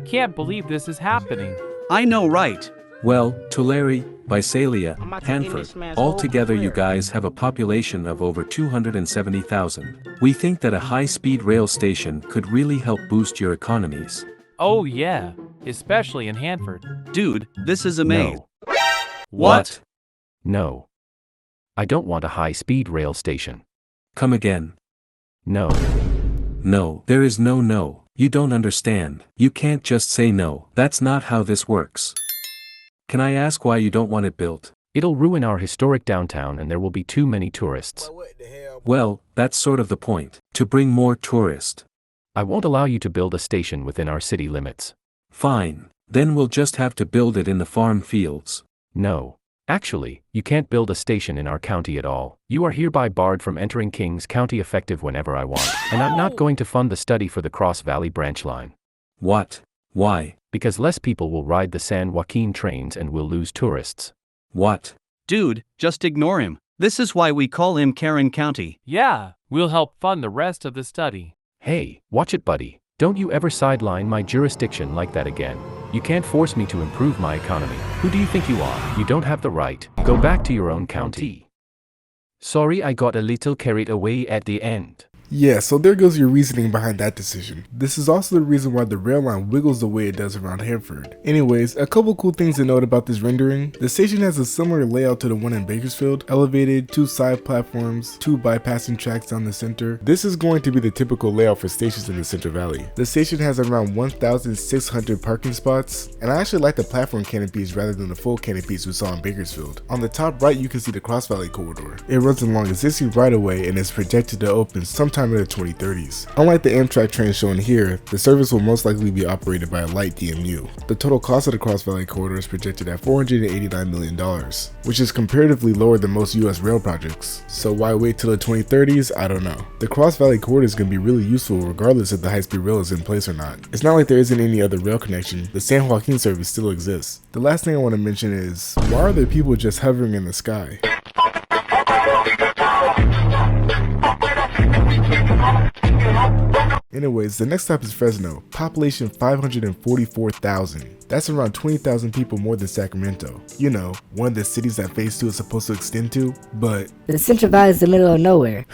can't believe this is happening. I know, right? Well, Tulare, Visalia, Hanford, altogether you guys have a population of over 270,000. We think that a high-speed rail station could really help boost your economies. Oh yeah, especially in Hanford. Dude, this is amazing. No. What? No. I don't want a high-speed rail station. Come again. No. No, there is no no. You don't understand. You can't just say no. That's not how this works. Can I ask why you don't want it built? It'll ruin our historic downtown and there will be too many tourists. Well, that's sort of the point. To bring more tourists. I won't allow you to build a station within our city limits. Fine. Then we'll just have to build it in the farm fields. No. Actually, you can't build a station in our county at all. You are hereby barred from entering Kings County effective whenever I want. And I'm not going to fund the study for the Cross Valley branch line. What? Why? Because less people will ride the San Joaquin trains and we'll lose tourists. What? Dude, just ignore him. This is why we call him Karen County. Yeah, we'll help fund the rest of the study. Hey, watch it, buddy. Don't you ever sideline my jurisdiction like that again. You can't force me to improve my economy. Who do you think you are? You don't have the right. Go back to your own county. Sorry, I got a little carried away at the end. Yeah, so there goes your reasoning behind that decision. This is also the reason why the rail line wiggles the way it does around Hanford. Anyways, a couple cool things to note about this rendering. The station has a similar layout to the one in Bakersfield. Elevated, 2 side platforms, 2 bypassing tracks down the center. This is going to be the typical layout for stations in the Central Valley. The station has around 1,600 parking spots, and I actually like the platform canopies rather than the full canopies we saw in Bakersfield. On the top right, you can see the Cross Valley Corridor. It runs along existing right-of-way and is projected to open sometime in the 2030s. Unlike the Amtrak train shown here, the service will most likely be operated by a light DMU. The total cost of the Cross Valley Corridor is projected at $489 million, which is comparatively lower than most US rail projects. So why wait till the 2030s? I don't know. The Cross Valley Corridor is going to be really useful regardless if the high-speed rail is in place or not. It's not like there isn't any other rail connection. The San Joaquin service still exists. The last thing I want to mention is, why are there people just hovering in the sky? Anyways, the next stop is Fresno, population 544,000. That's around 20,000 people more than Sacramento. You know, one of the cities that phase 2 is supposed to extend to, but the Central Valley is the middle of nowhere.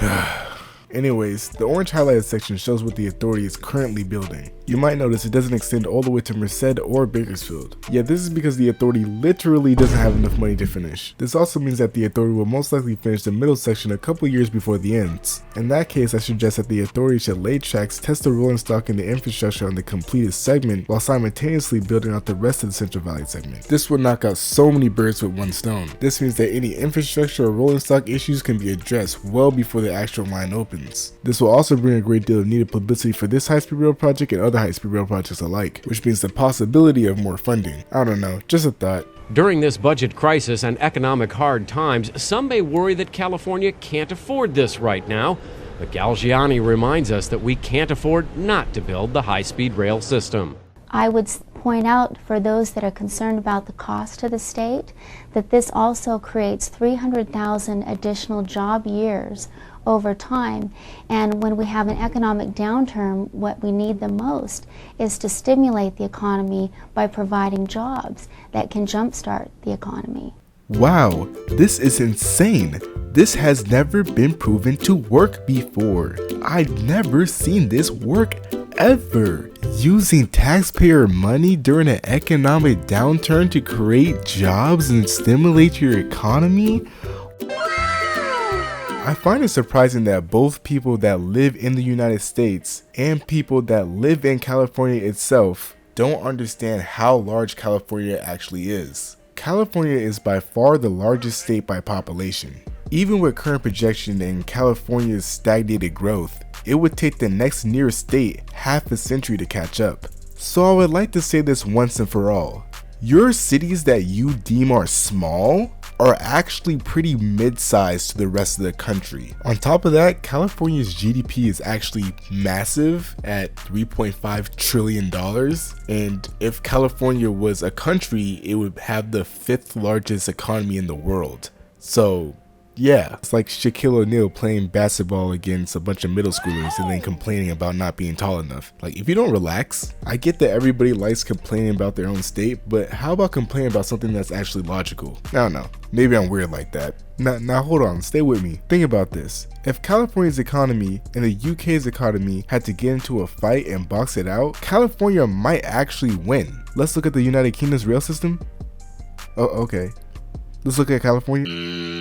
Anyways, the orange highlighted section shows what the authority is currently building. You might notice it doesn't extend all the way to Merced or Bakersfield. Yeah, this is because the authority literally doesn't have enough money to finish. This also means that the authority will most likely finish the middle section a couple years before the ends. In that case, I suggest that the authority should lay tracks, test the rolling stock and the infrastructure on the completed segment while simultaneously building out the rest of the Central Valley segment. This would knock out so many birds with one stone. This means that any infrastructure or rolling stock issues can be addressed well before the actual line opens. This will also bring a great deal of needed publicity for this high-speed rail project and other high-speed rail projects alike, which means the possibility of more funding. I don't know, just a thought. During this budget crisis and economic hard times, some may worry that California can't afford this right now. But Galgiani reminds us that we can't afford not to build the high-speed rail system. I would point out for those that are concerned about the cost to the state that this also creates 300,000 additional job years over time, and when we have an economic downturn, what we need the most is to stimulate the economy by providing jobs that can jumpstart the economy. Wow, this is insane. This has never been proven to work before. I've never seen this work ever. Using taxpayer money during an economic downturn to create jobs and stimulate your economy? I find it surprising that both people that live in the United States and people that live in California itself don't understand how large California actually is. California is by far the largest state by population. Even with current projection and California's stagnated growth, it would take the next nearest state half a century to catch up. So I would like to say this once and for all. Your cities that you deem are small are actually pretty mid-sized to the rest of the country. On top of that, California's GDP is actually massive at $3.5 trillion. And if California was a country, it would have the 5th largest economy in the world. So yeah, it's like Shaquille O'Neal playing basketball against a bunch of middle schoolers and then complaining about not being tall enough. Like, if you don't relax, I get that everybody likes complaining about their own state, but how about complaining about something that's actually logical? I don't know, maybe I'm weird like that. Now hold on, stay with me. Think about this. If California's economy and the UK's economy had to get into a fight and box it out, California might actually win. Let's look at the United Kingdom's rail system. Oh, okay. Let's look at California.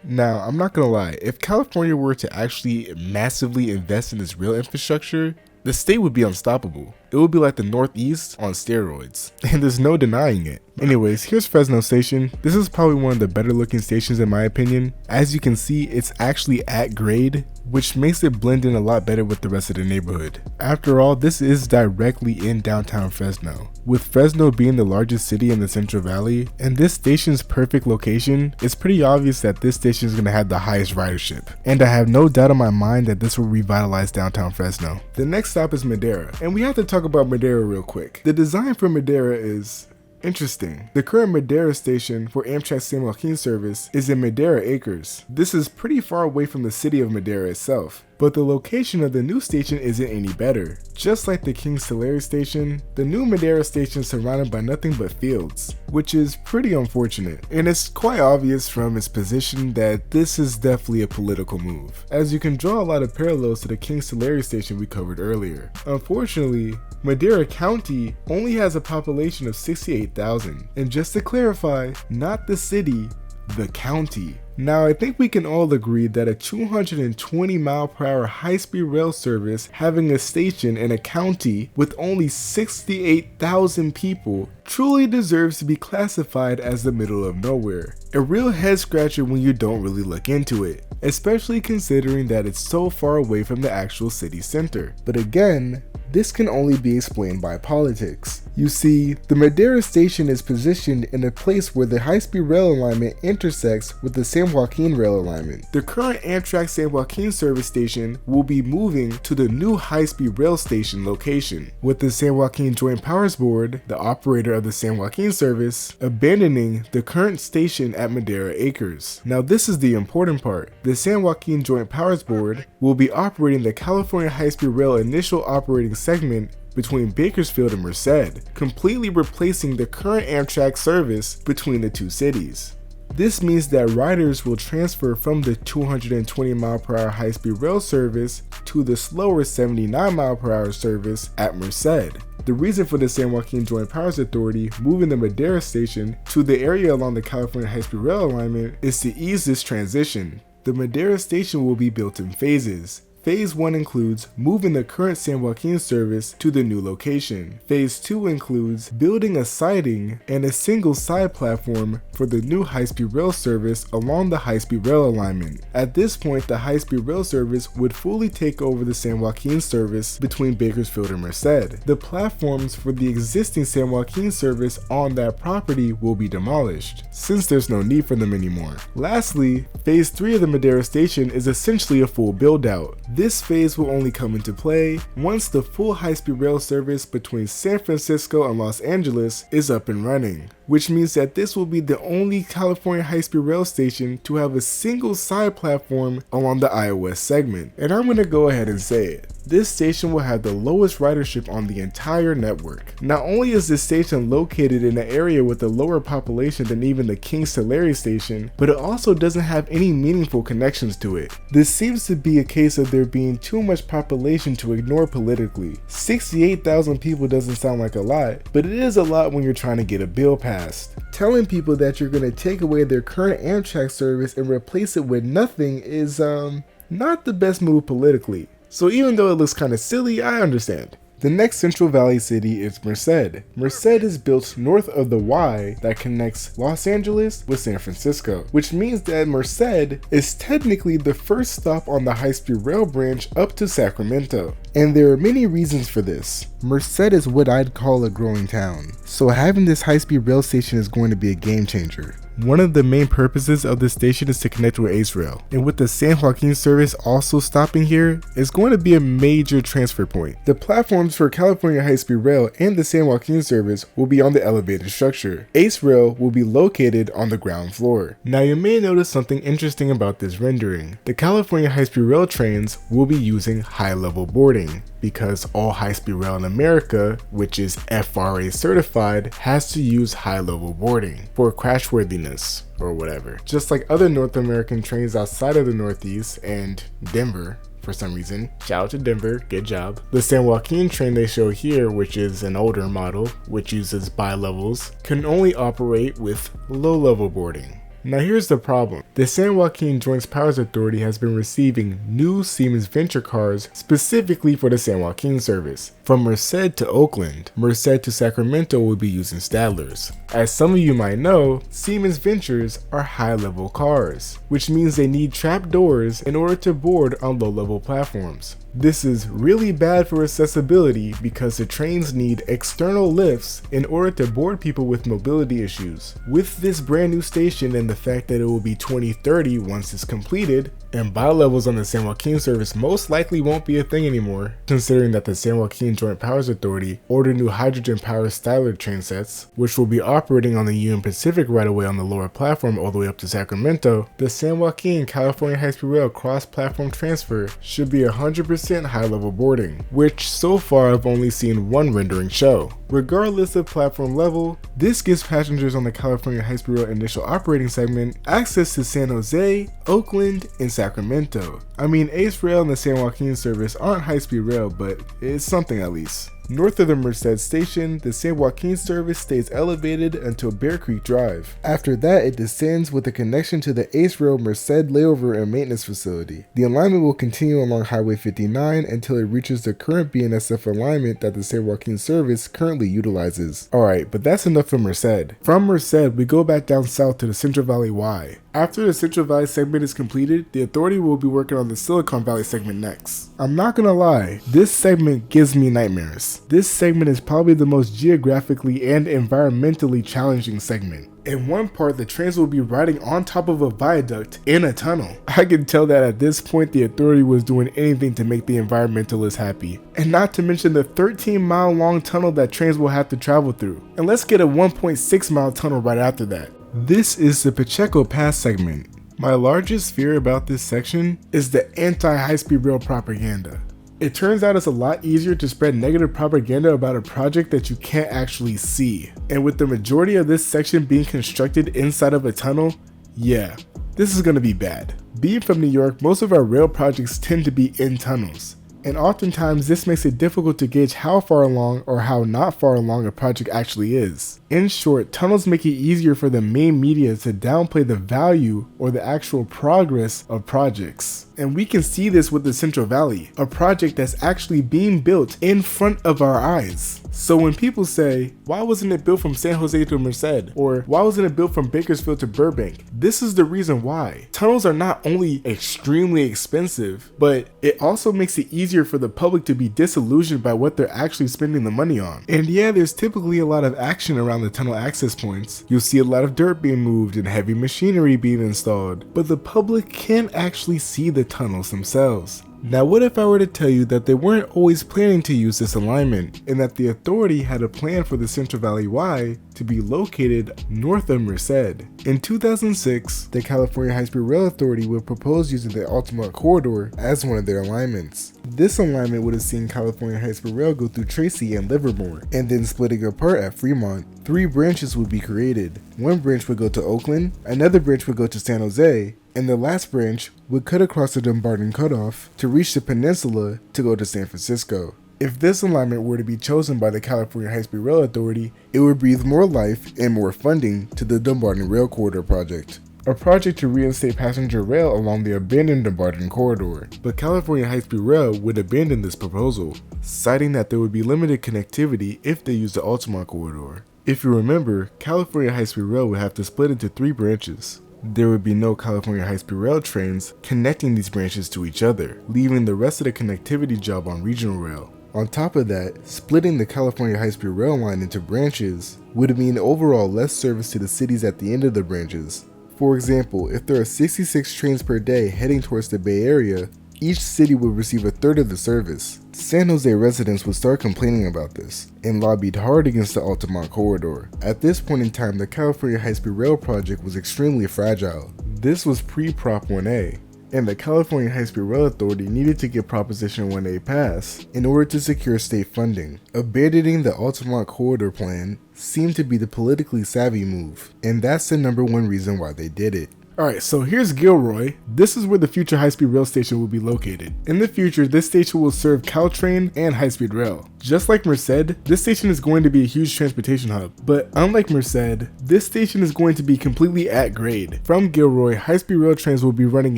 Now, I'm not gonna lie, if California were to actually massively invest in its rail infrastructure, the state would be unstoppable. It would be like the Northeast on steroids, and there's no denying it. Anyways, here's Fresno Station. This is probably one of the better looking stations in my opinion. As you can see, it's actually at grade, which makes it blend in a lot better with the rest of the neighborhood. After all, this is directly in downtown Fresno. With Fresno being the largest city in the Central Valley, and this station's perfect location, it's pretty obvious that this station is going to have the highest ridership. And I have no doubt in my mind that this will revitalize downtown Fresno. The next stop is Madera, and we have to talk about Madera real quick. The design for Madera is interesting. The current Madera station for Amtrak's San Joaquin service is in Madera Acres. This is pretty far away from the city of Madera itself, but the location of the new station isn't any better. Just like the Tulare station, the new Madera station is surrounded by nothing but fields, which is pretty unfortunate. And it's quite obvious from its position that this is definitely a political move, as you can draw a lot of parallels to the Tulare station we covered earlier. Unfortunately, Madera County only has a population of 68,000, and just to clarify, not the city, the county. Now, I think we can all agree that a 220-mile-per-hour high-speed rail service having a station in a county with only 68,000 people truly deserves to be classified as the middle of nowhere. A real head-scratcher when you don't really look into it, especially considering that it's so far away from the actual city center. But again, this can only be explained by politics. You see, the Madera station is positioned in a place where the high-speed rail alignment intersects with the San Joaquin rail alignment. The current Amtrak San Joaquin service station will be moving to the new high-speed rail station location, with the San Joaquin Joint Powers Board, the operator of the San Joaquin service, abandoning the current station at Madera Acres. Now this is the important part. The San Joaquin Joint Powers Board will be operating the California High-Speed Rail initial operating segment between Bakersfield and Merced, completely replacing the current Amtrak service between the two cities. This means that riders will transfer from the 220 mph high-speed rail service to the slower 79 mph service at Merced. The reason for the San Joaquin Joint Powers Authority moving the Madera station to the area along the California high-speed rail alignment is to ease this transition. The Madera station will be built in phases. Phase 1 includes moving the current San Joaquin service to the new location. Phase 2 includes building a siding and a single side platform for the new high-speed rail service along the high-speed rail alignment. At this point, the high-speed rail service would fully take over the San Joaquin service between Bakersfield and Merced. The platforms for the existing San Joaquin service on that property will be demolished, since there's no need for them anymore. Lastly, Phase 3 of the Madera station is essentially a full build-out. This phase will only come into play once the full high-speed rail service between San Francisco and Los Angeles is up and running, which means that this will be the only California high-speed rail station to have a single side platform along the iOS segment. And I'm going to go ahead and say it. This station will have the lowest ridership on the entire network. Not only is this station located in an area with a lower population than even the Tulare station, but it also doesn't have any meaningful connections to it. This seems to be a case of there being too much population to ignore politically. 68,000 people doesn't sound like a lot, but it is a lot when you're trying to get a bill passed. Telling people that you're going to take away their current Amtrak service and replace it with nothing is not the best move politically. So even though it looks kind of silly, I understand. The next Central Valley city is Merced. Merced is built north of the Y that connects Los Angeles with San Francisco, which means that Merced is technically the first stop on the high-speed rail branch up to Sacramento. And there are many reasons for this. Merced is what I'd call a growing town, so having this high-speed rail station is going to be a game changer. One of the main purposes of this station is to connect with ACE-Rail, and with the San Joaquin service also stopping here, it's going to be a major transfer point. The platforms for California high-speed rail and the San Joaquin service will be on the elevated structure. ACE-Rail will be located on the ground floor. Now you may notice something interesting about this rendering. The California high-speed rail trains will be using high-level boarding, because all high-speed rail in America, which is FRA certified, has to use high-level boarding for crashworthiness or whatever. Just like other North American trains outside of the Northeast and Denver, for some reason. Shout out to Denver, good job. The San Joaquin train they show here, which is an older model, which uses bi-levels, can only operate with low-level boarding. Now here's the problem. The San Joaquin Joint Powers Authority has been receiving new Siemens Venture cars specifically for the San Joaquin service. From Merced to Oakland, Merced to Sacramento will be using Stadlers. As some of you might know, Siemens Ventures are high-level cars, which means they need trap doors in order to board on low-level platforms. This is really bad for accessibility because the trains need external lifts in order to board people with mobility issues. With this brand new station and the fact that it will be 2030 once it's completed, and bi-levels on the San Joaquin service most likely won't be a thing anymore, considering that the San Joaquin Joint Powers Authority ordered new hydrogen-powered Stadler train sets, which will be operating on the Union Pacific right away on the lower platform all the way up to Sacramento. The San Joaquin California High-Speed Rail cross-platform transfer should be 100% high-level boarding, which so far I've only seen one rendering show. Regardless of platform level, this gives passengers on the California High-Speed Rail initial operating segment access to San Jose, Oakland, and Sacramento. I mean, ACE-Rail and the San Joaquin service aren't high-speed rail, but it's something at least. North of the Merced station, the San Joaquin service stays elevated until Bear Creek Drive. After that, it descends with a connection to the ACE-Rail Merced layover and maintenance facility. The alignment will continue along Highway 59 until it reaches the current BNSF alignment that the San Joaquin service currently utilizes. Alright, but that's enough for Merced. From Merced, we go back down south to the Central Valley Y. After the Central Valley segment is completed, the authority will be working on the Silicon Valley segment next. I'm not gonna lie, this segment gives me nightmares. This segment is probably the most geographically and environmentally challenging segment. In one part, the trains will be riding on top of a viaduct in a tunnel. I can tell that at this point the authority was doing anything to make the environmentalists happy. And not to mention the 13-mile long tunnel that trains will have to travel through. And let's get a 1.6-mile tunnel right after that. This is the Pacheco Pass segment. My largest fear about this section is the anti-high-speed rail propaganda. It turns out it's a lot easier to spread negative propaganda about a project that you can't actually see. And with the majority of this section being constructed inside of a tunnel, yeah, this is gonna be bad. Being from New York, most of our rail projects tend to be in tunnels. And oftentimes this makes it difficult to gauge how far along or how not far along a project actually is. In short, tunnels make it easier for the main media to downplay the value or the actual progress of projects. And we can see this with the Central Valley, a project that's actually being built in front of our eyes. So when people say, why wasn't it built from San Jose to Merced? Or why wasn't it built from Bakersfield to Burbank? This is the reason why. Tunnels are not only extremely expensive, but it also makes it easier for the public to be disillusioned by what they're actually spending the money on. And yeah, there's typically a lot of action around the tunnel access points. You'll see a lot of dirt being moved and heavy machinery being installed, but the public can't actually see the tunnels themselves. Now what if I were to tell you that they weren't always planning to use this alignment, and that the authority had a plan for the Central Valley Y to be located north of Merced? In 2006, the California High-Speed Rail Authority would propose using the Altamont Corridor as one of their alignments. This alignment would have seen California High-Speed Rail go through Tracy and Livermore, and then splitting apart at Fremont. 3 branches would be created. One branch would go to Oakland, another branch would go to San Jose, and the last branch would cut across the Dumbarton Cutoff to reach the peninsula to go to San Francisco. If this alignment were to be chosen by the California High-Speed Rail Authority, it would breathe more life and more funding to the Dumbarton Rail Corridor project, a project to reinstate passenger rail along the abandoned Dumbarton Corridor. But California High-Speed Rail would abandon this proposal, citing that there would be limited connectivity if they used the Altamont Corridor. If you remember, California High-Speed Rail would have to split into 3 branches. There would be no California high-speed rail trains connecting these branches to each other, leaving the rest of the connectivity job on regional rail. On top of that, splitting the California high-speed rail line into branches would mean overall less service to the cities at the end of the branches. For example, if there are 66 trains per day heading towards the Bay Area, each city would receive a third of the service. San Jose residents would start complaining about this, and lobbied hard against the Altamont Corridor. At this point in time, the California High-Speed Rail project was extremely fragile. This was pre-Prop 1A, and the California High-Speed Rail Authority needed to get Proposition 1A passed in order to secure state funding. Abandoning the Altamont Corridor plan seemed to be the politically savvy move, and that's the #1 reason why they did it. Alright, so here's Gilroy. This is where the future high-speed rail station will be located. In the future, this station will serve Caltrain and high-speed rail. Just like Merced, this station is going to be a huge transportation hub. But unlike Merced, this station is going to be completely at grade. From Gilroy, high-speed rail trains will be running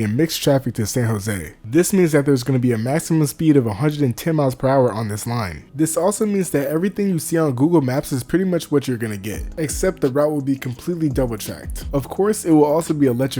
in mixed traffic to San Jose. This means that there's going to be a maximum speed of 110 miles per hour on this line. This also means that everything you see on Google Maps is pretty much what you're going to get, except the route will be completely double-tracked. Of course, it will also be electrified.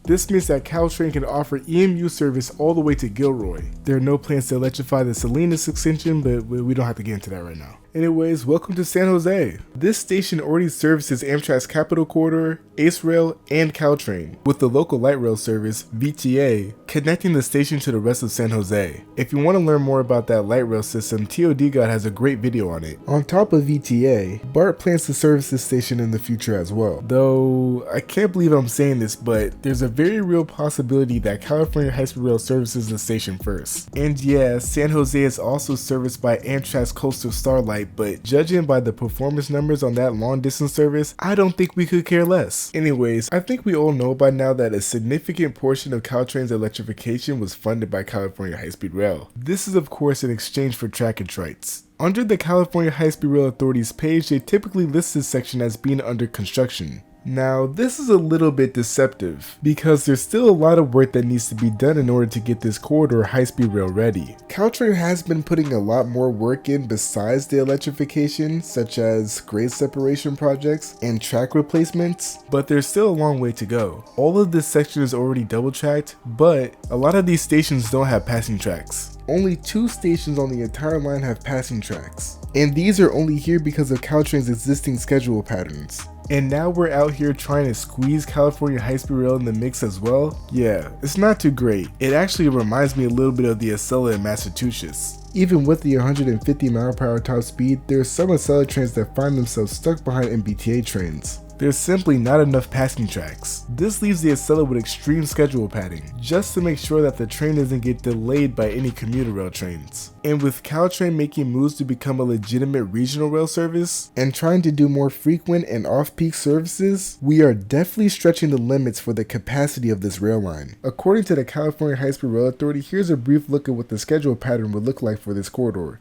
This means that Caltrain can offer EMU service all the way to Gilroy. There are no plans to electrify the Salinas extension, but we don't have to get into that right now. Anyways, welcome to San Jose. This station already services Amtrak's Capital Corridor, Ace Rail, and Caltrain, with the local light rail service, VTA, connecting the station to the rest of San Jose. If you want to learn more about that light rail system, TOD God has a great video on it. On top of VTA, BART plans to service this station in the future as well. Though, I can't believe I'm saying this, but there's a very real possibility that California High-Speed Rail services the station first. And yeah, San Jose is also serviced by Amtrak's Coastal Starlight, but judging by the performance numbers on that long distance service, I don't think we could care less. Anyways, I think we all know by now that a significant portion of Caltrain's electrification was funded by California High-Speed Rail. This is of course in exchange for trackage rights. Under the California High-Speed Rail Authority's page, they typically list this section as being under construction. Now, this is a little bit deceptive because there's still a lot of work that needs to be done in order to get this corridor high-speed rail ready. Caltrain has been putting a lot more work in besides the electrification, such as grade separation projects and track replacements, but there's still a long way to go. All of this section is already double-tracked, but a lot of these stations don't have passing tracks. Only 2 stations on the entire line have passing tracks, and these are only here because of Caltrain's existing schedule patterns. And now we're out here trying to squeeze California high-speed rail in the mix as well? Yeah, it's not too great. It actually reminds me a little bit of the Acela in Massachusetts. Even with the 150 mph top speed, there are some Acela trains that find themselves stuck behind MBTA trains. there's simply not enough passing tracks. This leaves the Acela with extreme schedule padding, just to make sure that the train doesn't get delayed by any commuter rail trains. And with Caltrain making moves to become a legitimate regional rail service, and trying to do more frequent and off-peak services, we are definitely stretching the limits for the capacity of this rail line. According to the California High-Speed Rail Authority, here's a brief look at what the schedule pattern would look like for this corridor.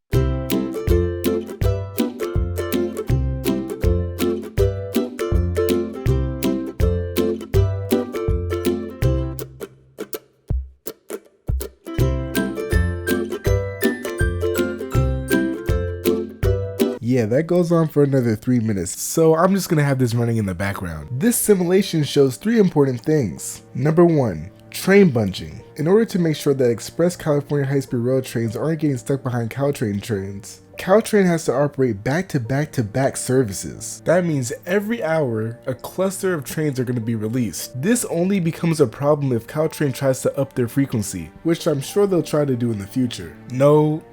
Yeah, that goes on for another 3 minutes, so I'm just gonna have this running in the background. This simulation shows 3 important things. Number 1, train bunching. In order to make sure that express California high-speed rail trains aren't getting stuck behind Caltrain trains, Caltrain has to operate back-to-back-to-back services. That means every hour, a cluster of trains are going to be released. This only becomes a problem if Caltrain tries to up their frequency, which I'm sure they'll try to do in the future. No.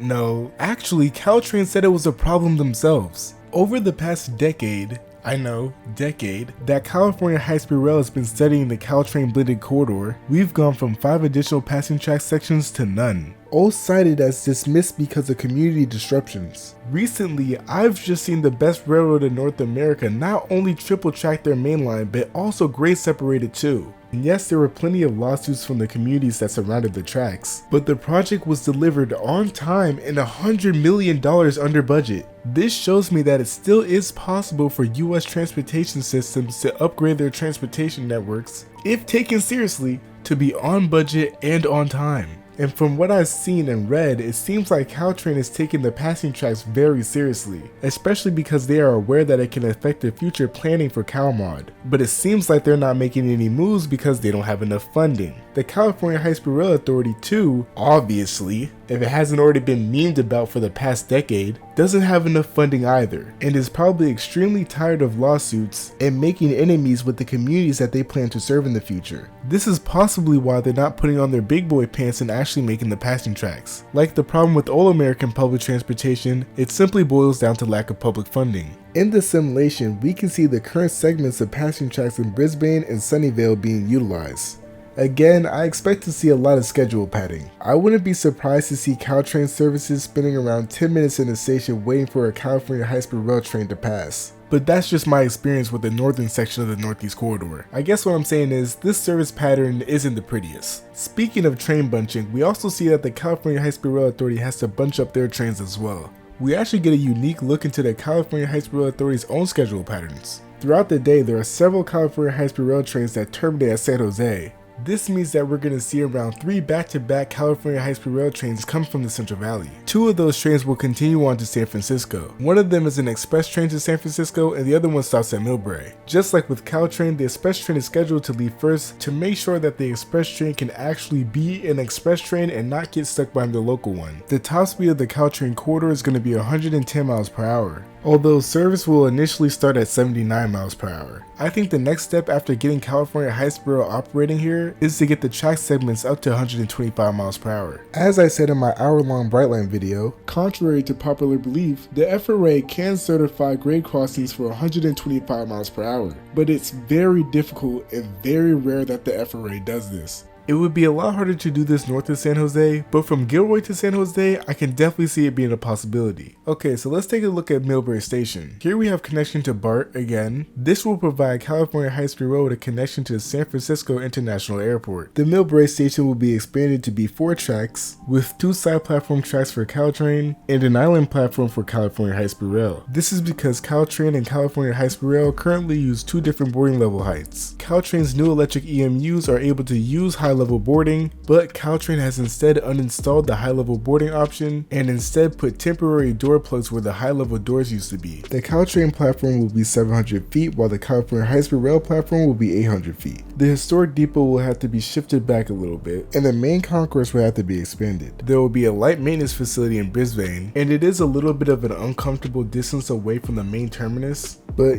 Actually, Caltrain said it was a problem themselves. Over the past decade, that California High-Speed Rail has been studying the Caltrain blended corridor, we've gone from 5 additional passing track sections to none, all cited as dismissed because of community disruptions. Recently, I've just seen the best railroad in North America not only triple track their main line, but also grade separate it too. And yes, there were plenty of lawsuits from the communities that surrounded the tracks, but the project was delivered on time and $100 million under budget. This shows me that it still is possible for US transportation systems to upgrade their transportation networks, if taken seriously, to be on budget and on time. And from what I've seen and read, it seems like Caltrain is taking the passing tracks very seriously, especially because they are aware that it can affect their future planning for CalMod. But it seems like they're not making any moves because they don't have enough funding. The California High-Speed Rail Authority too, obviously, if it hasn't already been memed about for the past decade, doesn't have enough funding either, and is probably extremely tired of lawsuits and making enemies with the communities that they plan to serve in the future. This is possibly why they're not putting on their big boy pants and actually making the passing tracks. Like the problem with all American public transportation, it simply boils down to lack of public funding. In the simulation, we can see the current segments of passing tracks in Brisbane and Sunnyvale being utilized. Again, I expect to see a lot of schedule padding. I wouldn't be surprised to see Caltrain services spending around 10 minutes in the station waiting for a California high-speed rail train to pass. But that's just my experience with the northern section of the Northeast Corridor. I guess what I'm saying is, this service pattern isn't the prettiest. Speaking of train bunching, we also see that the California High-Speed Rail Authority has to bunch up their trains as well. We actually get a unique look into the California High-Speed Rail Authority's own schedule patterns. Throughout the day, there are several California high-speed rail trains that terminate at San Jose. This means that we're going to see around 3 back-to-back California high-speed rail trains come from the Central Valley. 2 of those trains will continue on to San Francisco. One of them is an express train to San Francisco and the other one stops at Millbrae. Just like with Caltrain, the express train is scheduled to leave first to make sure that the express train can actually be an express train and not get stuck behind the local one. The top speed of the Caltrain Corridor is going to be 110 miles per hour. Although service will initially start at 79 miles per hour. I think the next step after getting California High-Speed Rail operating here is to get the track segments up to 125 miles per hour. As I said in my hour-long Brightline video, contrary to popular belief, the FRA can certify grade crossings for 125 miles per hour, but it's very difficult and very rare that the FRA does this. It would be a lot harder to do this north of San Jose, but from Gilroy to San Jose, I can definitely see it being a possibility. Okay, so let's take a look at Millbrae Station. Here we have connection to BART again. This will provide California High-Speed Rail with a connection to San Francisco International Airport. The Millbrae Station will be expanded to be 4 tracks, with 2 side platform tracks for Caltrain and an island platform for California High-Speed Rail. This is because Caltrain and California High-Speed Rail currently use 2 different boarding level heights. Caltrain's new electric EMUs are able to use high-level boarding, but Caltrain has instead uninstalled the high-level boarding option and instead put temporary door plugs where the high-level doors used to be. The Caltrain platform will be 700 feet, while the California High-Speed Rail platform will be 800 feet. The historic depot will have to be shifted back a little bit, and the main concourse will have to be expanded. There will be a light maintenance facility in Brisbane, and it is a little bit of an uncomfortable distance away from the main terminus, but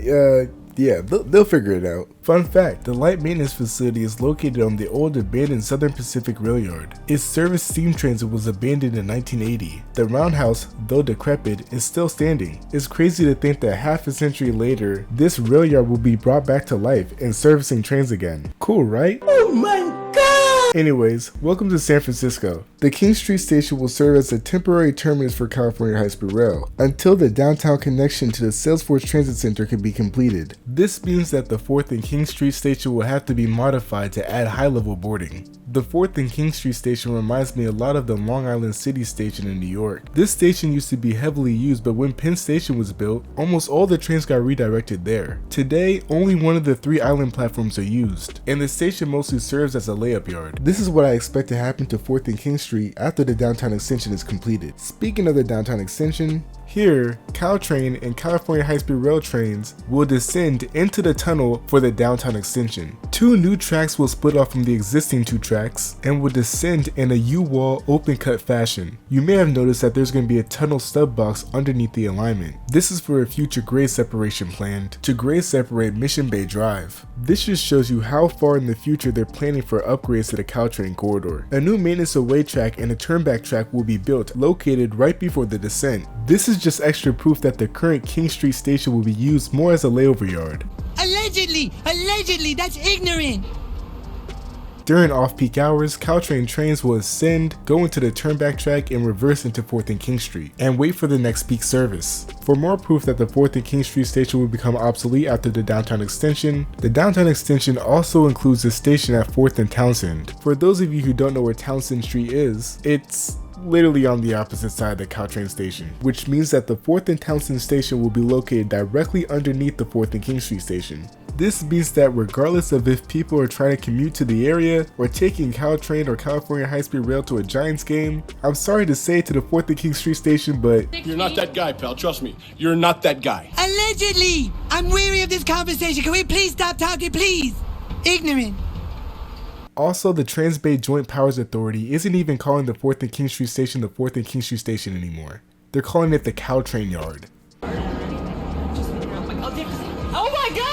Yeah, they'll figure it out. Fun fact, the light maintenance facility is located on the old abandoned Southern Pacific Rail Yard. It serviced steam trains and was abandoned in 1980. The roundhouse, though decrepit, is still standing. It's crazy to think that half a century later, this rail yard will be brought back to life and servicing trains again. Cool, right? Oh my god! Anyways, welcome to San Francisco. The King Street Station will serve as a temporary terminus for California High-Speed Rail until the downtown connection to the Salesforce Transit Center can be completed. This means that the 4th and King Street Station will have to be modified to add high-level boarding. The 4th and King Street Station reminds me a lot of the Long Island City Station in New York. This station used to be heavily used, but when Penn Station was built, almost all the trains got redirected there. Today, only one of the 3 island platforms are used, and the station mostly serves as a layup yard. This is what I expect to happen to 4th and King Street after the downtown extension is completed. Speaking of the downtown extension, here, Caltrain and California High-Speed Rail trains will descend into the tunnel for the downtown extension. 2 new tracks will split off from the existing 2 tracks and will descend in a U-wall open cut fashion. You may have noticed that there's going to be a tunnel stub box underneath the alignment. This is for a future grade separation planned to grade separate Mission Bay Drive. This just shows you how far in the future they're planning for upgrades to the Caltrain Corridor. A new maintenance away track and a turnback track will be built located right before the descent. This is just extra proof that the current King Street Station will be used more as a layover yard. Allegedly, that's ignorant. During off-peak hours, Caltrain trains will ascend, go into the turnback track, and reverse into 4th and King Street, and wait for the next peak service. For more proof that the 4th and King Street Station will become obsolete after the downtown extension, the downtown extension also includes a station at 4th and Townsend. For those of you who don't know where Townsend Street is, it's literally on the opposite side of the Caltrain station, which means that the 4th and Townsend station will be located directly underneath the 4th and King Street station. This means that regardless of if people are trying to commute to the area or taking Caltrain or California High-Speed Rail to a Giants game, I'm sorry to say to the 4th and King Street station, but you're not that guy, pal. Trust me, you're not that guy. Allegedly! I'm weary of this conversation. Can we please stop talking, please? Ignorant. Also, the Trans-Bay Joint Powers Authority isn't even calling the 4th and King Street Station the 4th and King Street Station anymore. They're calling it the Caltrain Yard. Oh my god!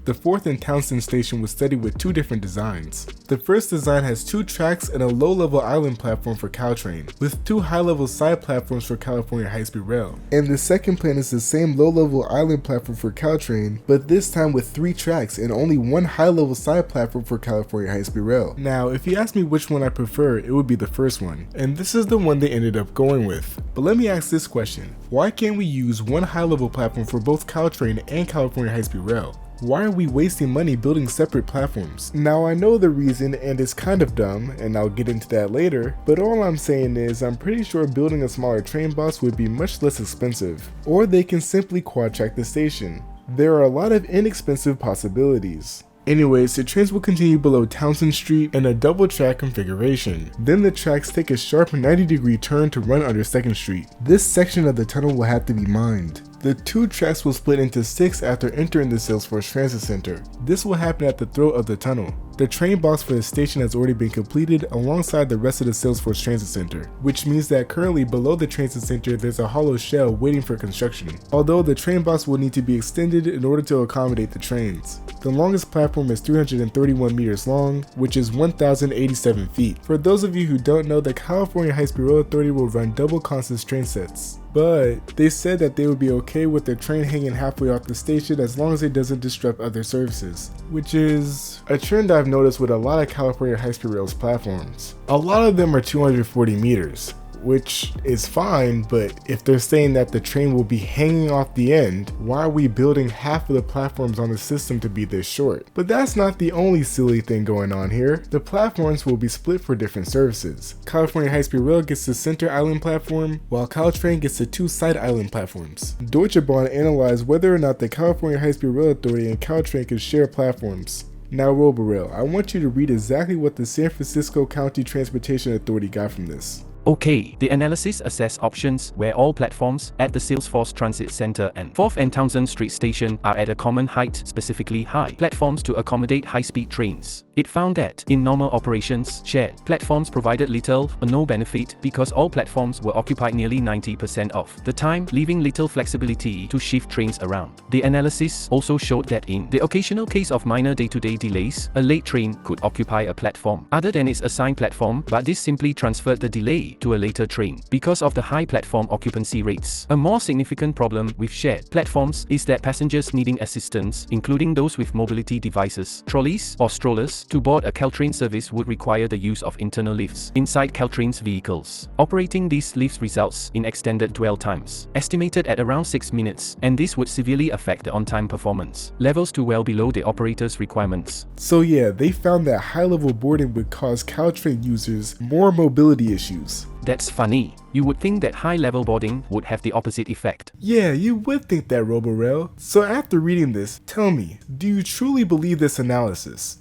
The 4th and Townsend station was studied with 2 different designs. The first design has 2 tracks and a low-level island platform for Caltrain, with 2 high-level side platforms for California High-Speed Rail. And the second plan is the same low-level island platform for Caltrain, but this time with 3 tracks and only 1 high-level side platform for California High-Speed Rail. Now, if you ask me which one I prefer, it would be the first one, and this is the one they ended up going with. But let me ask this question: why can't we use 1 high-level platform for both Caltrain and California High-Speed Rail? Why are we wasting money building separate platforms? Now, I know the reason, and it's kind of dumb, and I'll get into that later, but all I'm saying is I'm pretty sure building a smaller train box would be much less expensive. Or they can simply quad track the station. There are a lot of inexpensive possibilities. Anyways, the trains will continue below Townsend Street in a double track configuration. Then the tracks take a sharp 90-degree turn to run under 2nd Street. This section of the tunnel will have to be mined. The 2 tracks will split into 6 after entering the Salesforce Transit Center. This will happen at the throat of the tunnel. The train box for the station has already been completed alongside the rest of the Salesforce Transit Center, which means that currently below the Transit Center there's a hollow shell waiting for construction, although the train box will need to be extended in order to accommodate the trains. The longest platform is 331 meters long, which is 1,087 feet. For those of you who don't know, the California High-Speed Rail Authority will run double constant train sets. But they said that they would be okay with their train hanging halfway off the station as long as it doesn't disrupt other services, which is a trend I've noticed with a lot of California High-Speed Rail's platforms. A lot of them are 240 meters, which is fine, but if they're saying that the train will be hanging off the end, why are we building half of the platforms on the system to be this short? But that's not the only silly thing going on here. The platforms will be split for different services. California High-Speed Rail gets the center island platform, while Caltrain gets the 2 side island platforms. Deutsche Bahn analyzed whether or not the California High-Speed Rail Authority and Caltrain could share platforms. Now, RoboRail, I want you to read exactly what the San Francisco County Transportation Authority got from this. Okay, the analysis assess options where all platforms at the Salesforce Transit Center and 4th and Townsend Street Station are at a common height, specifically high platforms to accommodate high-speed trains. It found that, in normal operations, shared platforms provided little or no benefit because all platforms were occupied nearly 90% of the time, leaving little flexibility to shift trains around. The analysis also showed that in the occasional case of minor day-to-day delays, a late train could occupy a platform other than its assigned platform, but this simply transferred the delay to a later train because of the high platform occupancy rates. A more significant problem with shared platforms is that passengers needing assistance, including those with mobility devices, trolleys, or strollers, to board a Caltrain service would require the use of internal lifts inside Caltrain's vehicles. Operating these lifts results in extended dwell times, estimated at around 6 minutes, and this would severely affect the on-time performance levels to well below the operator's requirements. So yeah, they found that high-level boarding would cause Caltrain users more mobility issues. That's funny. You would think that high-level boarding would have the opposite effect. Yeah, you would think that, RoboRail. So after reading this, tell me, do you truly believe this analysis?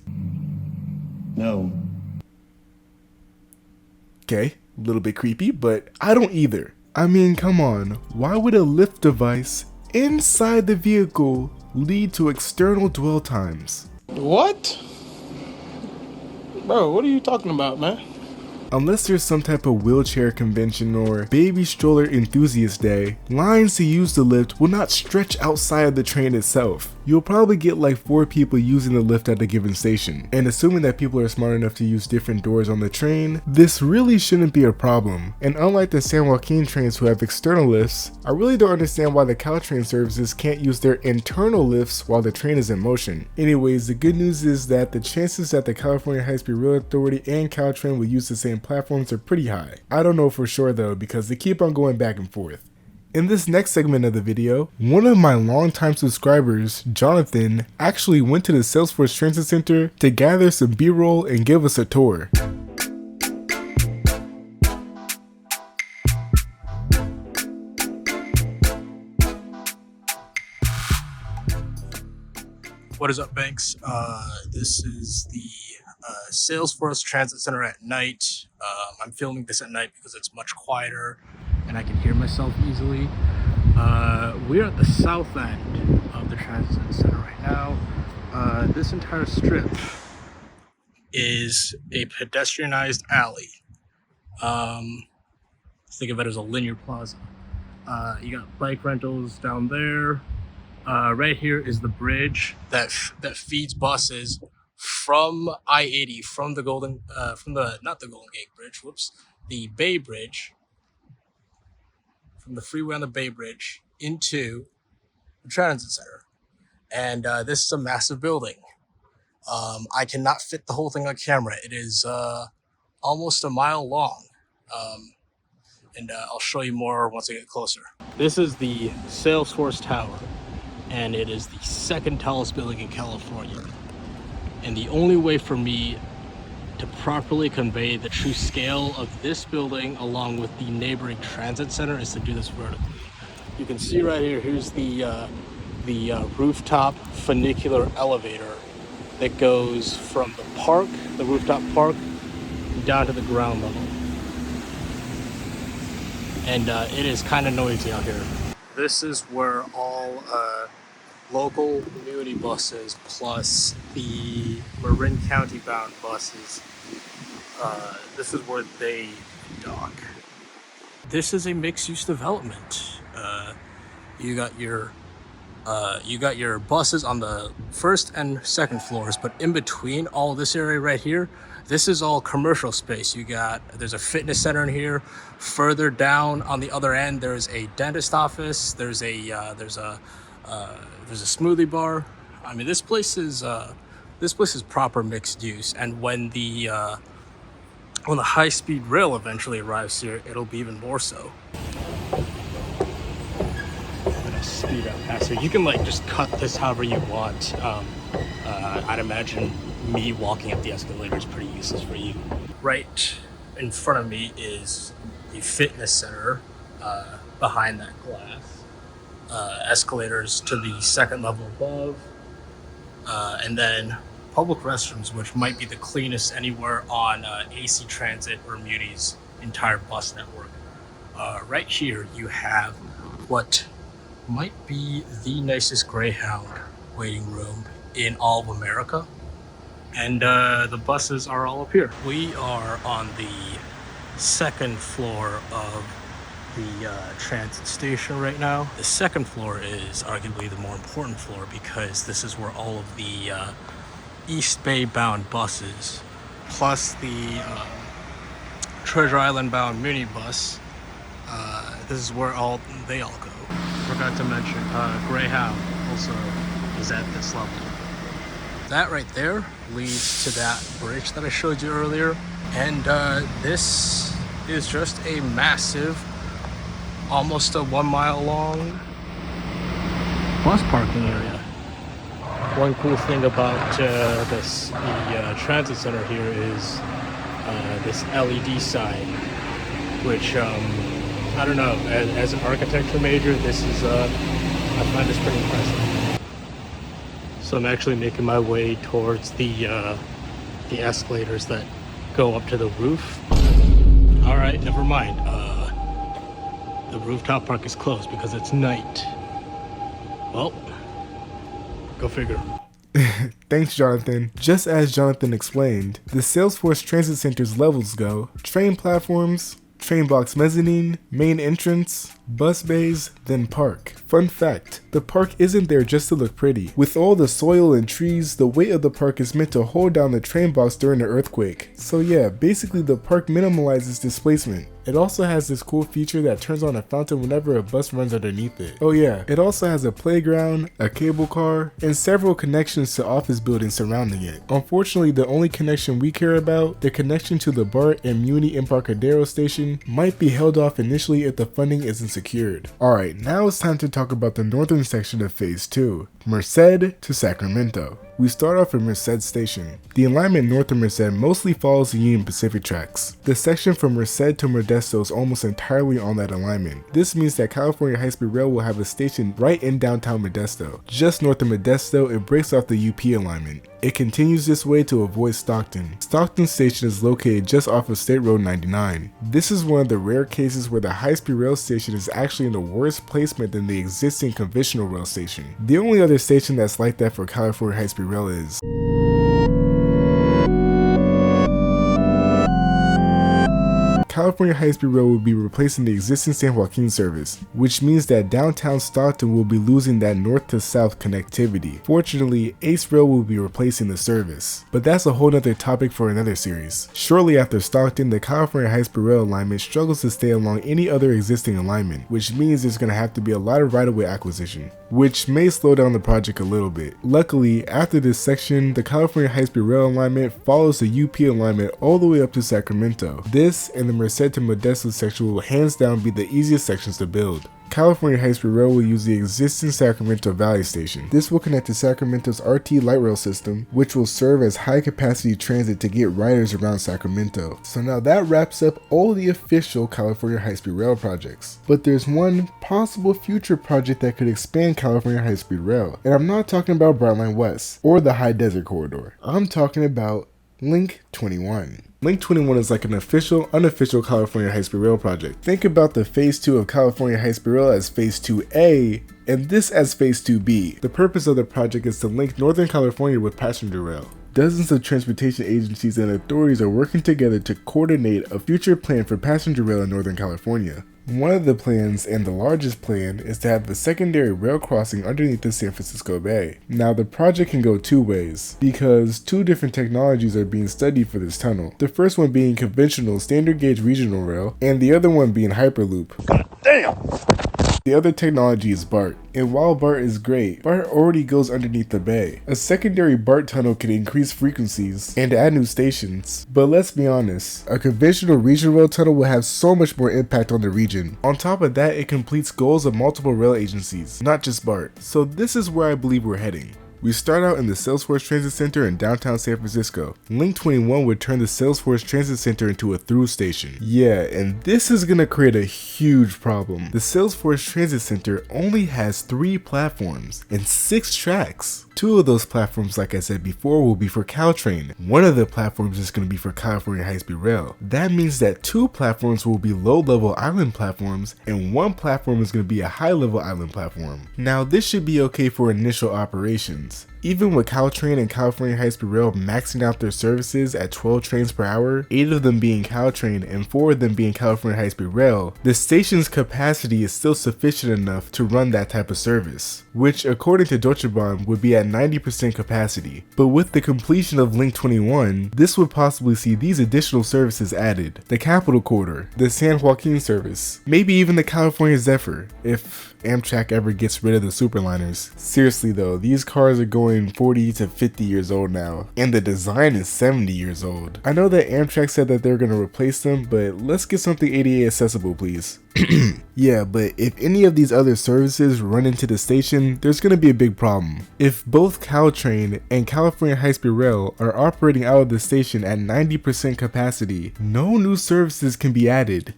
No. Okay, a little bit creepy, but I don't either. I mean, come on, why would a lift device inside the vehicle lead to external dwell times? What? Bro, what are you talking about, man? Unless there's some type of wheelchair convention or baby stroller enthusiast day, lines to use the lift will not stretch outside of the train itself. You'll probably get like 4 people using the lift at a given station, and assuming that people are smart enough to use different doors on the train, this really shouldn't be a problem. And unlike the San Joaquin trains who have external lifts, I really don't understand why the Caltrain services can't use their internal lifts while the train is in motion. Anyways, the good news is that the chances that the California High-Speed Rail Authority and Caltrain will use the same platforms are pretty high. I don't know for sure though, because they keep on going back and forth. In this next segment of the video, one of my longtime subscribers, Jonathan, actually went to the Salesforce Transit Center to gather some B-roll and give us a tour. What is up, Banks? This is the Salesforce Transit Center at night. I'm filming this at night because it's much quieter and I can hear myself easily. We're at the south end of the Transit Center right now. This entire strip is a pedestrianized alley. Think of it as a linear plaza. You got bike rentals down there. Right here is the bridge that feeds buses from I-80, from the not the Golden Gate Bridge, the Bay Bridge, from the freeway on the Bay Bridge into the Transit Center. And this is a massive building. I cannot fit the whole thing on camera. It is almost a mile long. And I'll show you more once I get closer. This is the Salesforce Tower, and it is the second tallest building in California. And the only way for me to properly convey the true scale of this building along with the neighboring transit center is to do this vertically. You can see right here, here's the rooftop funicular elevator that goes from the park, the rooftop park, down to the ground level. And it is kind of noisy out here. This is where all local community buses plus the Marin County bound buses, this is where they dock. This is a mixed-use development. You got your buses on the first and second floors, but in between all this area right here, this is all commercial space. There's a fitness center in here. Further down on the other end, there's a dentist office. There's a smoothie bar. I mean, this place is proper mixed use. And when the high-speed rail eventually arrives here, it'll be even more so. I'm gonna speed up past here. You can just cut this however you want. I'd imagine me walking up the escalator is pretty useless for you. Right in front of me is the fitness center behind that glass. Escalators to the second level above, and then public restrooms, which might be the cleanest anywhere on AC Transit or Muni's entire bus network. Right here you have what might be the nicest Greyhound waiting room in all of America. And the buses are all up here. We are on the second floor of the transit station right now. The second floor is arguably the more important floor because this is where all of the East Bay bound buses, plus the Treasure Island bound minibus, this is where they all go. Forgot to mention, Greyhound also is at this level. That right there leads to that bridge that I showed you earlier. And this is just a massive, almost a 1 mile long bus parking area. One cool thing about the transit center here is this LED sign, which I don't know, as an architecture major, this is I find this pretty impressive. So I'm actually making my way towards the escalators that go up to the roof. All right, never mind. The rooftop park is closed because it's night. Well, go figure. Thanks, Jonathan. Just as Jonathan explained, the Salesforce Transit Center's levels go train platforms, train blocks mezzanine, main entrance, bus bays, then park. Fun fact, the park isn't there just to look pretty. With all the soil and trees, the weight of the park is meant to hold down the train blocks during an earthquake. So yeah, basically the park minimalizes displacement. It also has this cool feature that turns on a fountain whenever a bus runs underneath it. Oh yeah, it also has a playground, a cable car, and several connections to office buildings surrounding it. Unfortunately, the only connection we care about, the connection to the BART and Muni Embarcadero station, might be held off initially if the funding isn't secured. Alright, now it's time to talk about the northern section of Phase 2, Merced to Sacramento. We start off at Merced Station. The alignment north of Merced mostly follows the Union Pacific tracks. The section from Merced to Modesto is almost entirely on that alignment. This means that California High-Speed Rail will have a station right in downtown Modesto. Just north of Modesto, it breaks off the UP alignment. It continues this way to avoid Stockton. Stockton Station is located just off of State Road 99. This is one of the rare cases where the high-speed rail station is actually in a worse placement than the existing conventional rail station. The only other station that's like that for California High-Speed Rail is California High-Speed Rail will be replacing the existing San Joaquin service, which means that downtown Stockton will be losing that north to south connectivity. Fortunately, Ace Rail will be replacing the service, but that's a whole nother topic for another series. Shortly after Stockton, the California High-Speed Rail alignment struggles to stay along any other existing alignment, which means there's going to have to be a lot of right-of-way acquisition, which may slow down the project a little bit. Luckily, after this section, the California High-Speed Rail alignment follows the UP alignment all the way up to Sacramento. This and the Merced to Modesto section will hands down be the easiest sections to build. California High-Speed Rail will use the existing Sacramento Valley Station. This will connect to Sacramento's RT light rail system, which will serve as high-capacity transit to get riders around Sacramento. So now that wraps up all the official California High-Speed Rail projects. But there's one possible future project that could expand California High-Speed Rail. And I'm not talking about BrightlineWest or the High Desert Corridor. I'm talking about Link 21. Link 21 is like an official, unofficial California High-Speed Rail project. Think about the Phase 2 of California High-Speed Rail as Phase 2A, and this as Phase 2B. The purpose of the project is to link Northern California with passenger rail. Dozens of transportation agencies and authorities are working together to coordinate a future plan for passenger rail in Northern California. One of the plans, and the largest plan, is to have a secondary rail crossing underneath the San Francisco Bay. Now the project can go two ways, because two different technologies are being studied for this tunnel. The first one being conventional standard gauge regional rail, and the other one being Hyperloop. God damn! The other technology is BART, and while BART is great, BART already goes underneath the bay. A secondary BART tunnel can increase frequencies and add new stations, but let's be honest, a conventional regional rail tunnel will have so much more impact on the region. On top of that, it completes goals of multiple rail agencies, not just BART. So this is where I believe we're heading. We start out in the Salesforce Transit Center in downtown San Francisco. Link 21 would turn the Salesforce Transit Center into a through station. Yeah, and this is gonna create a huge problem. The Salesforce Transit Center only has 3 platforms and 6 tracks. 2 of those platforms, like I said before, will be for Caltrain. One of the platforms is going to be for California High-Speed Rail. That means that 2 platforms will be low-level island platforms, and 1 platform is going to be a high-level island platform. Now, this should be okay for initial operations. Even with Caltrain and California High-Speed Rail maxing out their services at 12 trains per hour, 8 of them being Caltrain and 4 of them being California High-Speed Rail, the station's capacity is still sufficient enough to run that type of service, which according to Deutsche Bahn would be at 90% capacity. But with the completion of Link 21, this would possibly see these additional services added: the Capital Corridor, the San Joaquin service, maybe even the California Zephyr, if Amtrak ever gets rid of the superliners. Seriously though, these cars are going 40 to 50 years old now, and the design is 70 years old. I know that Amtrak said that they're going to replace them, but let's get something ADA accessible, please. Yeah, but if any of these other services run into the station, there's going to be a big problem. If both Caltrain and California High-Speed Rail are operating out of the station at 90% capacity, no new services can be added.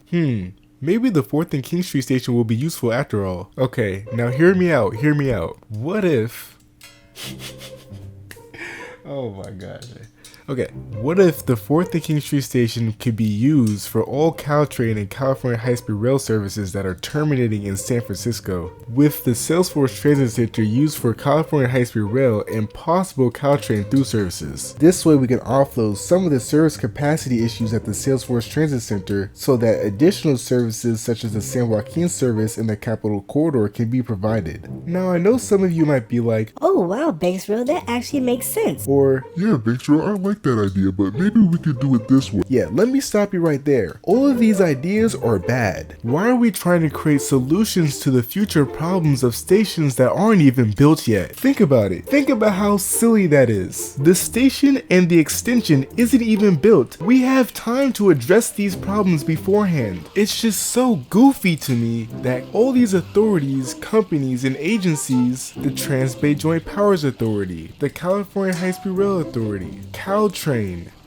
Maybe the 4th and King Street station will be useful after all. Okay, now hear me out. What if... Oh my god. Okay, what if the 4th and King Street station could be used for all Caltrain and California High-Speed Rail services that are terminating in San Francisco, with the Salesforce Transit Center used for California High-Speed Rail and possible Caltrain through services? This way we can offload some of the service capacity issues at the Salesforce Transit Center so that additional services such as the San Joaquin service and the Capital Corridor can be provided. Now I know some of you might be like, oh wow, Bakersfield, that actually makes sense. Or, yeah, Bakersfield, I like that idea, but maybe we could do it this way. Yeah, let me stop you right there. All of these ideas are bad. Why are we trying to create solutions to the future problems of stations that aren't even built yet? Think about it. Think about how silly that is. The station and the extension isn't even built. We have time to address these problems beforehand. It's just so goofy to me that all these authorities, companies, and agencies, the Trans-Bay Joint Powers Authority, the California High-Speed Rail Authority, Caltrain,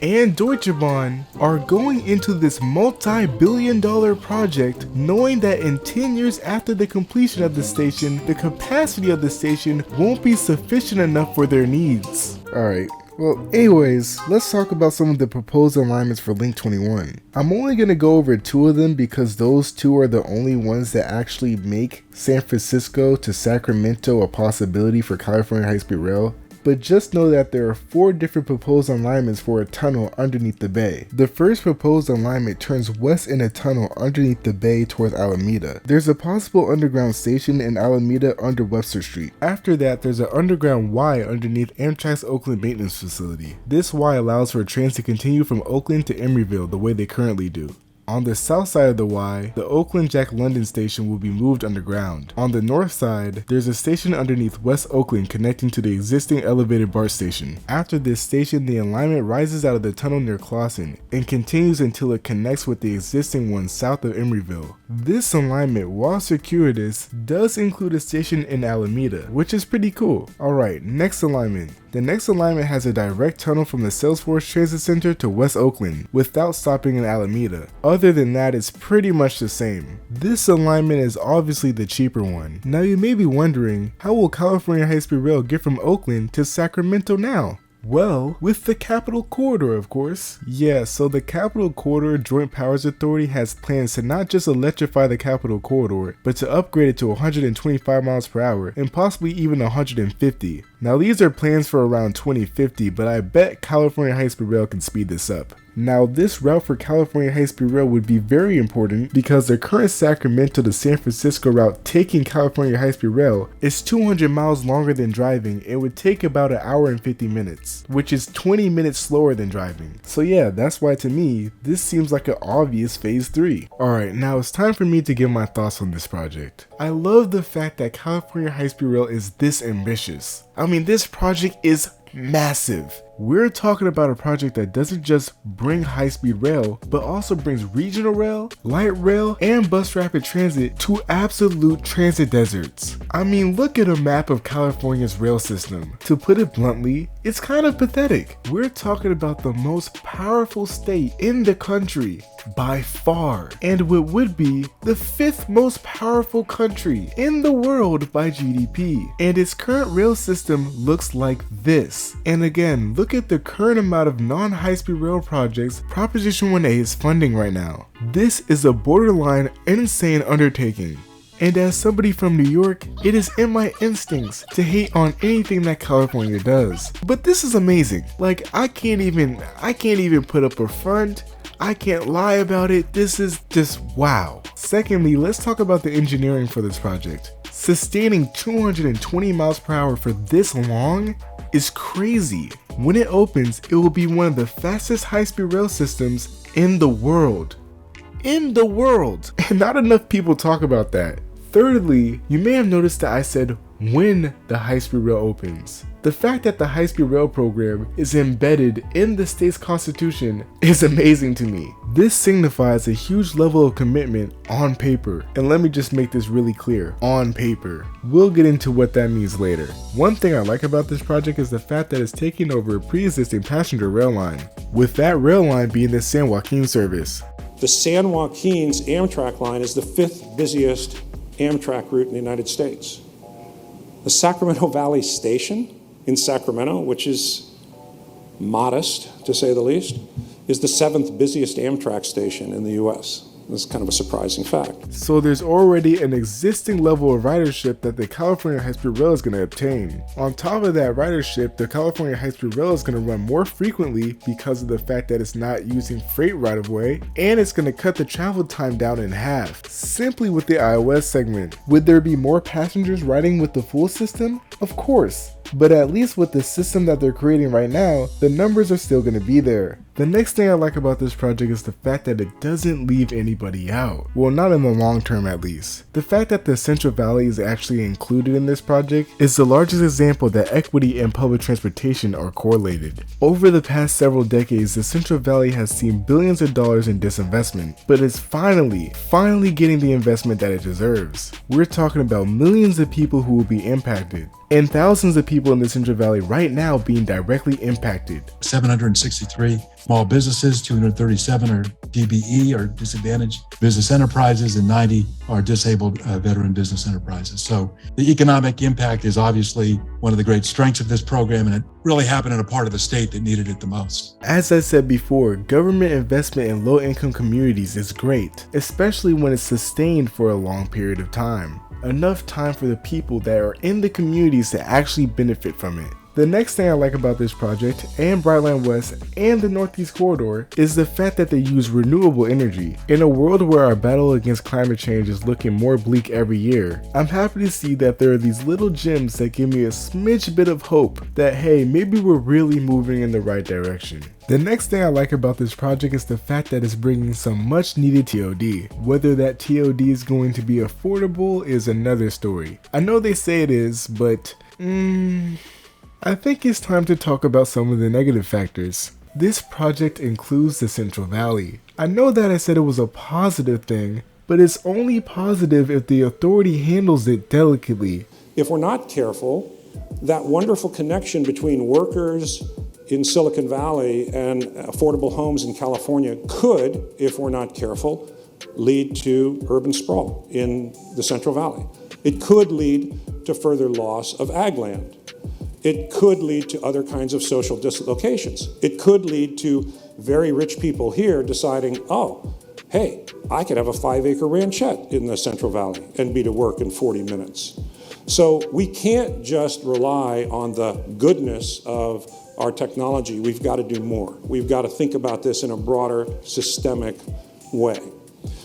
and Deutsche Bahn are going into this multi-billion-dollar project knowing that in 10 years after the completion of the station, the capacity of the station won't be sufficient enough for their needs. Alright. Well, anyways, let's talk about some of the proposed alignments for Link 21. I'm only going to go over 2 of them because those 2 are the only ones that actually make San Francisco to Sacramento a possibility for California High-Speed Rail. But just know that there are 4 different proposed alignments for a tunnel underneath the bay. The first proposed alignment turns west in a tunnel underneath the bay towards Alameda. There's a possible underground station in Alameda under Webster Street. After that, there's an underground Y underneath Amtrak's Oakland maintenance facility. This Y allows for trains to continue from Oakland to Emeryville the way they currently do. On the south side of the Y, the Oakland Jack London station will be moved underground. On the north side, there's a station underneath West Oakland connecting to the existing elevated BART station. After this station, the alignment rises out of the tunnel near Clawson and continues until it connects with the existing one south of Emeryville. This alignment, while circuitous, does include a station in Alameda, which is pretty cool. Alright, next alignment. The next alignment has a direct tunnel from the Salesforce Transit Center to West Oakland without stopping in Alameda. Other than that, it's pretty much the same. This alignment is obviously the cheaper one. Now you may be wondering, how will California High-Speed Rail get from Oakland to Sacramento now? Well, with the Capital Corridor, of course. Yeah, so the Capital Corridor Joint Powers Authority has plans to not just electrify the Capital Corridor, but to upgrade it to 125 miles per hour and possibly even 150. Now these are plans for around 2050, but I bet California High-Speed Rail can speed this up. Now this route for California High-Speed Rail would be very important because the current Sacramento to San Francisco route taking California High-Speed Rail is 200 miles longer than driving and would take about an hour and 50 minutes, which is 20 minutes slower than driving. So yeah, that's why to me, this seems like an obvious phase 3. Alright, now it's time for me to give my thoughts on this project. I love the fact that California High-Speed Rail is this ambitious. I mean, this project is massive. We're talking about a project that doesn't just bring high-speed rail, but also brings regional rail, light rail, and bus rapid transit to absolute transit deserts. I mean, look at a map of California's rail system. To put it bluntly, it's kind of pathetic. We're talking about the most powerful state in the country by far, and what would be the 5th most powerful country in the world by GDP. And its current rail system looks like this. And again, look at the current amount of non-high-speed rail projects Proposition 1A is funding right now. This is a borderline insane undertaking. And as somebody from New York, it is in my instincts to hate on anything that California does. But this is amazing. Like, I can't even put up a front. I can't lie about it. This is just wow. Secondly, let's talk about the engineering for this project. Sustaining 220 miles per hour for this long is crazy. When it opens, it will be one of the fastest high-speed rail systems in the world. And not enough people talk about that. Thirdly, you may have noticed that I said when the high-speed rail opens. The fact that the high-speed rail program is embedded in the state's constitution is amazing to me. This signifies a huge level of commitment on paper. And let me just make this really clear, on paper. We'll get into what that means later. One thing I like about this project is the fact that it's taking over a pre-existing passenger rail line, with that rail line being the San Joaquin service. The San Joaquin's Amtrak line is the 5th busiest Amtrak route in the United States. The Sacramento Valley Station in Sacramento, which is modest to say the least, is the 7th busiest Amtrak station in the US. That's kind of a surprising fact. So there's already an existing level of ridership that the California High-Speed Rail is going to obtain. On top of that ridership, the California High-Speed Rail is going to run more frequently because of the fact that it's not using freight right-of-way, and it's going to cut the travel time down in half, simply with the iOS segment. Would there be more passengers riding with the full system? Of course. But at least with the system that they're creating right now, the numbers are still going to be there. The next thing I like about this project is the fact that it doesn't leave anybody out. Well, not in the long term at least. The fact that the Central Valley is actually included in this project is the largest example that equity and public transportation are correlated. Over the past several decades, the Central Valley has seen billions of dollars in disinvestment, but is finally getting the investment that it deserves. We're talking about millions of people who will be impacted, and thousands of people in the Central Valley right now being directly impacted. 763 small businesses, 237 are DBE or disadvantaged business enterprises, and 90 are disabled veteran business enterprises. So the economic impact is obviously one of the great strengths of this program, and it really happened in a part of the state that needed it the most. As I said before, government investment in low-income communities is great, especially when it's sustained for a long period of time. Enough time for the people that are in the communities to actually benefit from it. The next thing I like about this project, and BrightlineWest, and the Northeast Corridor, is the fact that they use renewable energy. In a world where our battle against climate change is looking more bleak every year, I'm happy to see that there are these little gems that give me a smidge bit of hope that, hey, maybe we're really moving in the right direction. The next thing I like about this project is the fact that it's bringing some much needed TOD. Whether that TOD is going to be affordable is another story. I know they say it is, but I think it's time to talk about some of the negative factors. This project includes the Central Valley. I know that I said it was a positive thing, but it's only positive if the authority handles it delicately. If we're not careful, that wonderful connection between workers in Silicon Valley and affordable homes in California could, if we're not careful, lead to urban sprawl in the Central Valley. It could lead to further loss of ag land. It could lead to other kinds of social dislocations. It could lead to very rich people here deciding, oh, hey, I could have a 5-acre ranchette in the Central Valley and be to work in 40 minutes. So we can't just rely on the goodness of our technology. We've got to do more. We've got to think about this in a broader, systemic way.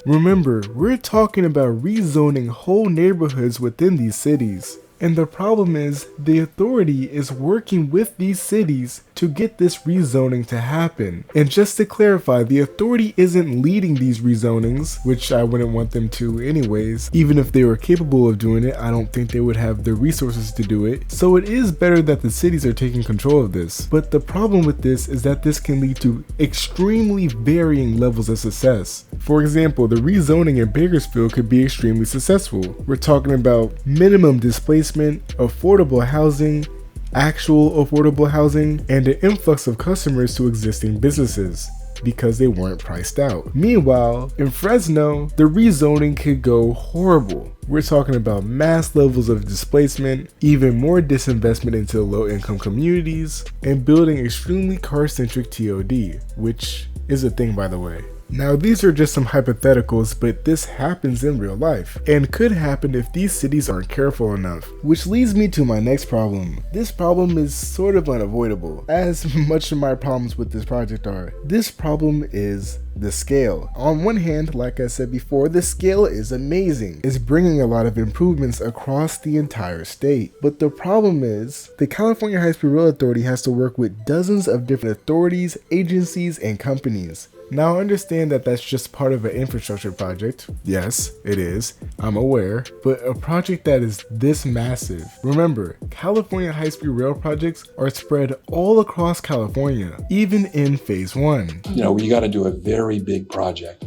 Remember, we're talking about rezoning whole neighborhoods within these cities. And the problem is, the authority is working with these cities to get this rezoning to happen. And just to clarify, the authority isn't leading these rezonings, which I wouldn't want them to anyways. Even if they were capable of doing it, I don't think they would have the resources to do it. So it is better that the cities are taking control of this. But the problem with this is that this can lead to extremely varying levels of success. For example, the rezoning in Bakersfield could be extremely successful. We're talking about minimum displacement, affordable housing, actual affordable housing, and an influx of customers to existing businesses because they weren't priced out. Meanwhile, in Fresno, the rezoning could go horrible. We're talking about mass levels of displacement, even more disinvestment into low-income communities, and building extremely car-centric TOD, which is a thing by the way. Now these are just some hypotheticals, but this happens in real life, and could happen if these cities aren't careful enough. Which leads me to my next problem. This problem is sort of unavoidable, as much of my problems with this project are. This problem is the scale. On one hand, like I said before, the scale is amazing. It's bringing a lot of improvements across the entire state. But the problem is, the California High-Speed Rail Authority has to work with dozens of different authorities, agencies, and companies. Now I understand that that's just part of an infrastructure project. Yes, it is. I'm aware. But a project that is this massive. Remember, California high-speed rail projects are spread all across California, even in phase 1. You know, you got to do a very big project.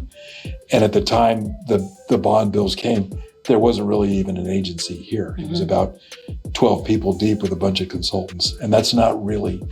And at the time the bond bills came, there wasn't really even an agency here. It was about 12 people deep with a bunch of consultants. And that's not really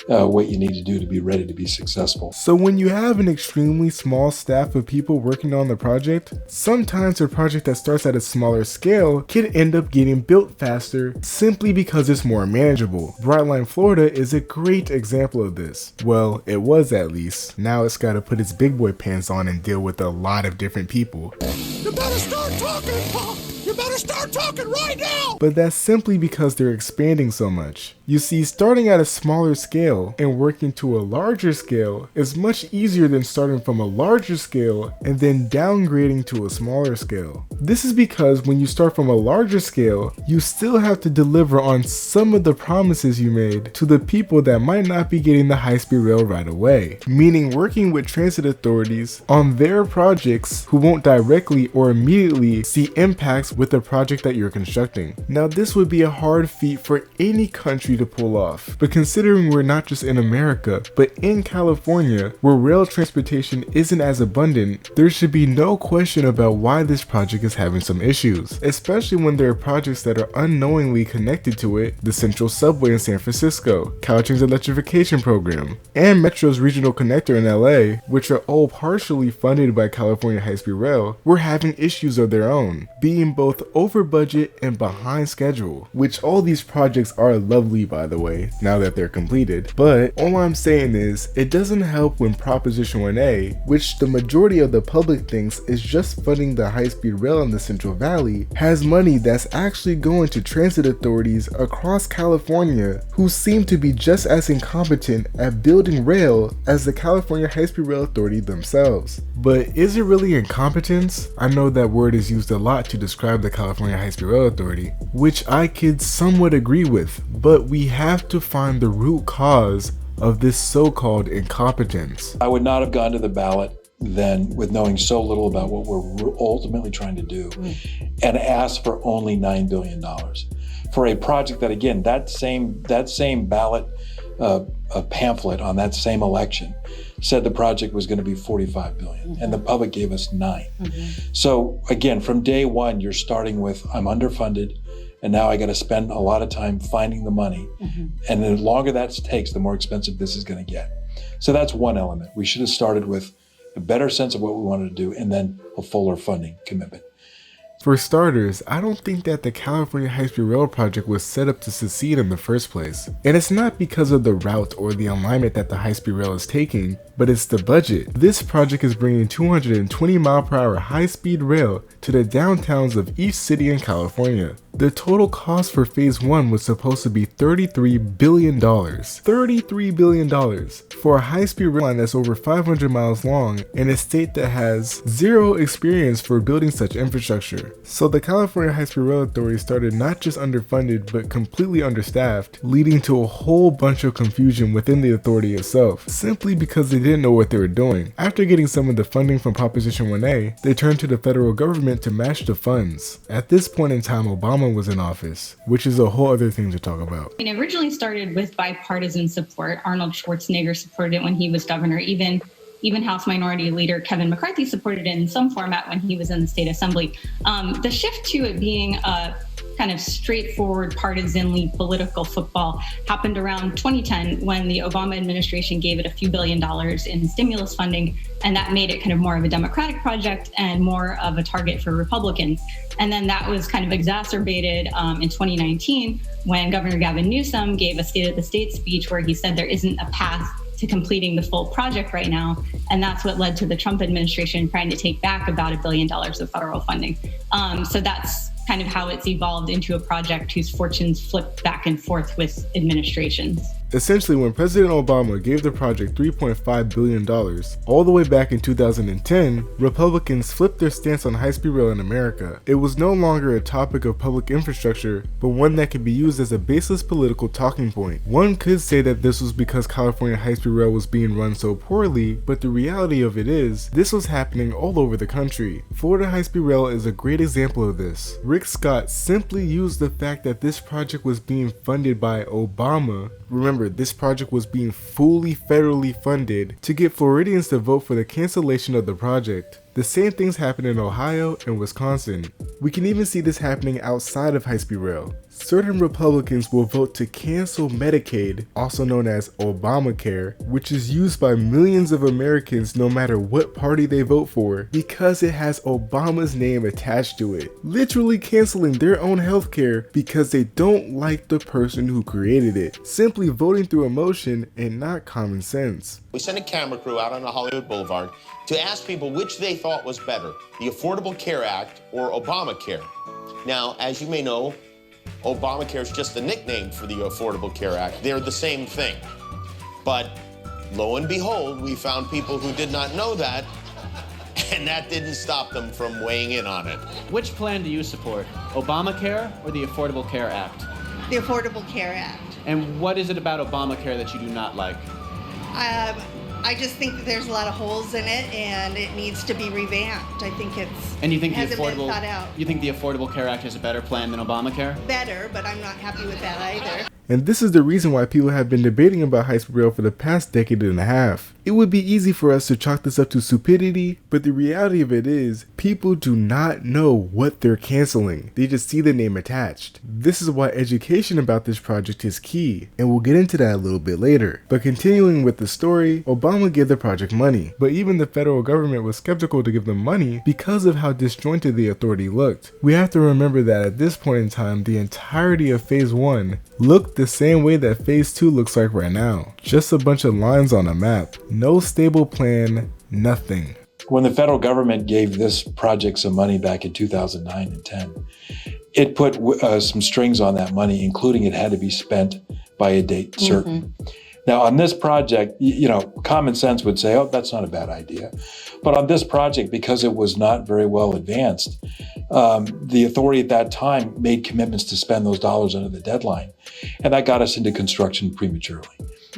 what you need to do to be ready to be successful. So when you have an extremely small staff of people working on the project, sometimes a project that starts at a smaller scale can end up getting built faster simply because it's more manageable. Brightline, Florida is a great example of this. Well, it was at least. Now it's got to put its big boy pants on and deal with a lot of different people. You better start talking, Pop! You better start talking right now! But that's simply because they're expanding so much. You see, starting at a smaller scale and working to a larger scale is much easier than starting from a larger scale and then downgrading to a smaller scale. This is because when you start from a larger scale, you still have to deliver on some of the promises you made to the people that might not be getting the high-speed rail right away, meaning working with transit authorities on their projects who won't directly or immediately see impacts with the project that you're constructing. Now this would be a hard feat for any country to pull off, but considering we're not just in America, but in California, where rail transportation isn't as abundant, there should be no question about why this project is having some issues, especially when there are projects that are unknowingly connected to it, the Central Subway in San Francisco, Caltrain's electrification program, and Metro's regional connector in LA, which are all partially funded by California High-Speed Rail, were having issues of their own, being both over budget and behind schedule, which all these projects are lovely by the way, now that they're completed. But all I'm saying is, it doesn't help when Proposition 1A, which the majority of the public thinks is just funding the high-speed rail in the Central Valley, has money that's actually going to transit authorities across California who seem to be just as incompetent at building rail as the California High-Speed Rail Authority themselves. But is it really incompetence? I know that word is used a lot to describe the California High-Speed Rail Authority, which I could somewhat agree with, but we have to find the root cause of this so-called incompetence. I would not have gone to the ballot then with knowing so little about what we're ultimately trying to do and asked for only $9 billion for a project that, again, that same ballot pamphlet on that same election said the project was going to be $45 billion, and the public gave us $9. So again, from day one, you're starting with, I'm underfunded, and now I got to spend a lot of time finding the money. And the longer that takes, the more expensive this is going to get. So that's one element. We should have started with a better sense of what we wanted to do and then a fuller funding commitment. For starters, I don't think that the California High-Speed Rail project was set up to succeed in the first place. And it's not because of the route or the alignment that the high-speed rail is taking, but it's the budget. This project is bringing 220 mile/hour high-speed rail to the downtowns of each city in California. The total cost for phase 1 was supposed to be $33 billion. $33 billion for a high-speed rail line that's over 500 miles long in a state that has zero experience for building such infrastructure. So the California High-Speed Rail Authority started not just underfunded but completely understaffed, leading to a whole bunch of confusion within the authority itself, simply because they didn't know what they were doing. After getting some of the funding from Proposition 1A, they turned to the federal government to match the funds. At this point in time, Obama was in office, which is a whole other thing to talk about. It originally started with bipartisan support. Arnold Schwarzenegger supported it when he was governor. Even House Minority Leader Kevin McCarthy supported it in some format when he was in the state assembly. The shift to it being a kind of straightforward, partisanly political football happened around 2010 when the Obama administration gave it a few $1 billion in stimulus funding, and that made it kind of more of a Democratic project and more of a target for Republicans. And then that was kind of exacerbated in 2019 when Governor Gavin Newsom gave a State of the State speech where he said there isn't a path to completing the full project right now. And that's what led to the Trump administration trying to take back about $1 billion of federal funding. So that's kind of how it's evolved into a project whose fortunes flip back and forth with administrations. Essentially, when President Obama gave the project $3.5 billion, all the way back in 2010, Republicans flipped their stance on high-speed rail in America. It was no longer a topic of public infrastructure, but one that could be used as a baseless political talking point. One could say that this was because California high-speed rail was being run so poorly, but the reality of it is, this was happening all over the country. Florida high-speed rail is a great example of this. Rick Scott simply used the fact that this project was being funded by Obama. Remember, this project was being fully federally funded to get Floridians to vote for the cancellation of the project. The same things happen in Ohio and Wisconsin. We can even see this happening outside of high-speed rail. Certain Republicans will vote to cancel Medicaid, also known as Obamacare, which is used by millions of Americans no matter what party they vote for, because it has Obama's name attached to it, literally canceling their own healthcare because they don't like the person who created it, simply voting through emotion and not common sense. We sent a camera crew out on Hollywood Boulevard to ask people which they thought was better, the Affordable Care Act or Obamacare. Now, as you may know, Obamacare is just a nickname for the Affordable Care Act. They're the same thing. But lo and behold, we found people who did not know that, and that didn't stop them from weighing in on it. Which plan do you support, Obamacare or the Affordable Care Act? The Affordable Care Act. And what is it about Obamacare that you do not like? I just think that there's a lot of holes in it, and it needs to be revamped. I think hasn't been thought out. You think the Affordable Care Act is a better plan than Obamacare? Better, but I'm not happy with that either. And this is the reason why people have been debating about high-speed rail for the past decade and a half. It would be easy for us to chalk this up to stupidity, but the reality of it is, people do not know what they're canceling. They just see the name attached. This is why education about this project is key, and we'll get into that a little bit later. But continuing with the story, Obama gave the project money, but even the federal government was skeptical to give them money because of how disjointed the authority looked. We have to remember that at this point in time, the entirety of Phase 1 looked the same way that Phase 2 looks like right now. Just a bunch of lines on a map. No stable plan, nothing. When the federal government gave this project some money back in 2009 and 10, it put some strings on that money, including it had to be spent by a date certain. Now on this project, common sense would say, oh, that's not a bad idea. But on this project, because it was not very well advanced, the authority at that time made commitments to spend those dollars under the deadline. And that got us into construction prematurely.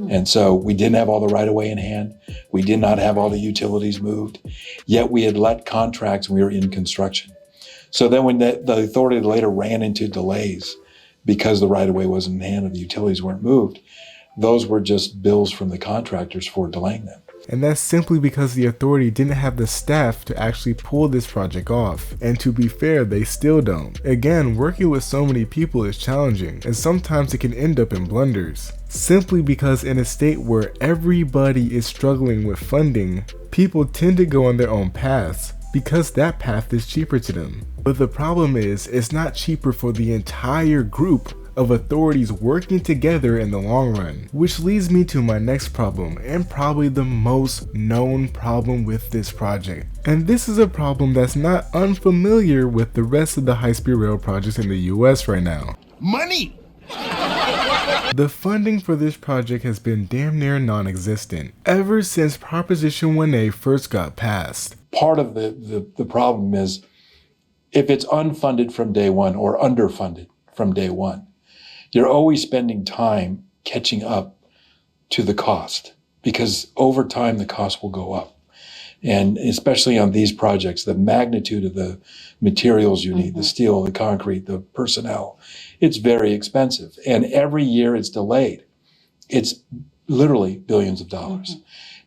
And so we didn't have all the right-of-way in hand. We did not have all the utilities moved. Yet we had let contracts and we were in construction. So then when the authority later ran into delays because the right-of-way wasn't in hand and the utilities weren't moved, those were just bills from the contractors for delaying them. And that's simply because the authority didn't have the staff to actually pull this project off. And to be fair, they still don't. Again, working with so many people is challenging, and sometimes it can end up in blunders. Simply because in a state where everybody is struggling with funding, people tend to go on their own paths because that path is cheaper to them. But the problem is, it's not cheaper for the entire group of authorities working together in the long run. Which leads me to my next problem, and probably the most known problem with this project. And this is a problem that's not unfamiliar with the rest of the high-speed rail projects in the US right now. Money! The funding for this project has been damn near non-existent ever since Proposition 1A first got passed. Part of the problem is if it's unfunded from day one or underfunded from day one, you're always spending time catching up to the cost because over time the cost will go up. And especially on these projects, the magnitude of the materials you need, the steel, the concrete, the personnel, it's very expensive. And every year it's delayed. It's literally billions of dollars.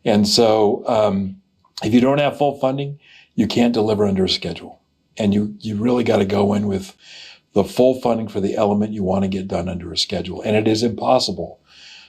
And so if you don't have full funding, you can't deliver under a schedule. And you really got to go in with the full funding for the element you want to get done under a schedule. And it is impossible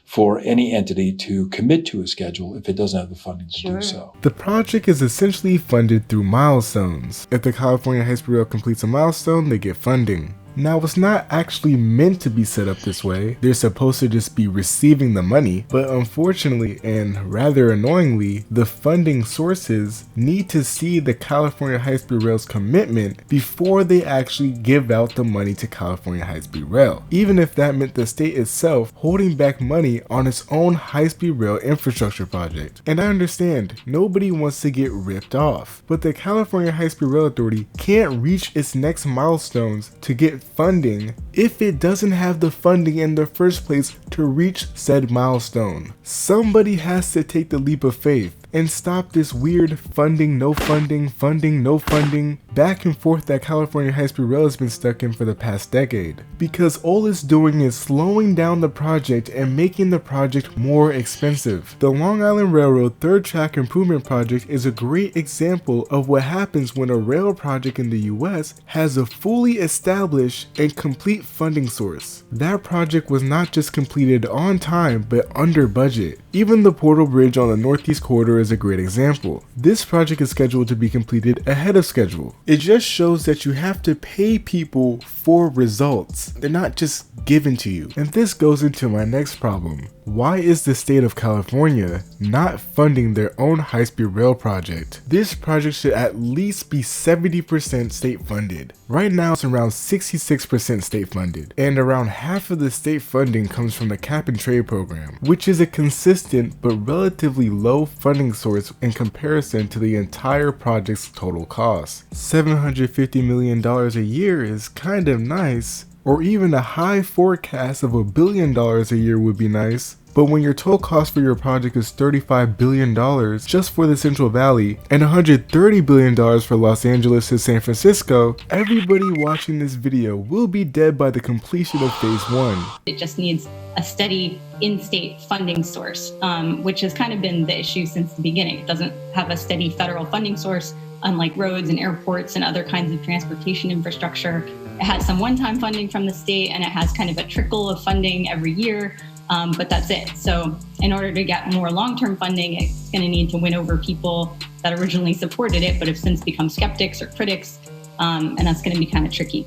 for any entity to commit to a schedule if it doesn't have the funding to do so. The project is essentially funded through milestones. If the California high-speed rail completes a milestone, they get funding. Now, it's not actually meant to be set up this way. They're supposed to just be receiving the money, but unfortunately and rather annoyingly, the funding sources need to see the California High-Speed Rail's commitment before they actually give out the money to California High-Speed Rail, even if that meant the state itself holding back money on its own high-speed rail infrastructure project. And I understand, nobody wants to get ripped off, but the California High-Speed Rail Authority can't reach its next milestones to get funding if it doesn't have the funding in the first place to reach said milestone. Somebody has to take the leap of faith and stop this weird funding, no funding, funding, no funding, back and forth that California High-Speed Rail has been stuck in for the past decade. Because all it's doing is slowing down the project and making the project more expensive. The Long Island Railroad Third Track Improvement Project is a great example of what happens when a rail project in the US has a fully established and complete funding source. That project was not just completed on time, but under budget. Even the Portal Bridge on the Northeast Corridor is a great example. This project is scheduled to be completed ahead of schedule. It just shows that you have to pay people for results. They're not just given to you. And this goes into my next problem. Why is the state of California not funding their own high-speed rail project? This project should at least be 70% state funded. Right now it's around 66% state funded, and around half of the state funding comes from the cap and trade program, which is a consistent but relatively low funding source in comparison to the entire project's total cost. $750 million a year is kind of nice, or even a high forecast of $1 billion a year would be nice. But when your total cost for your project is $35 billion just for the Central Valley and $130 billion for Los Angeles to San Francisco, everybody watching this video will be dead by the completion of phase 1. It just needs a steady in-state funding source, which has kind of been the issue since the beginning. It doesn't have a steady federal funding source, unlike roads and airports and other kinds of transportation infrastructure. It has some one-time funding from the state, and it has kind of a trickle of funding every year. But that's it. So in order to get more long-term funding, it's going to need to win over people that originally supported it, but have since become skeptics or critics. And that's going to be kind of tricky.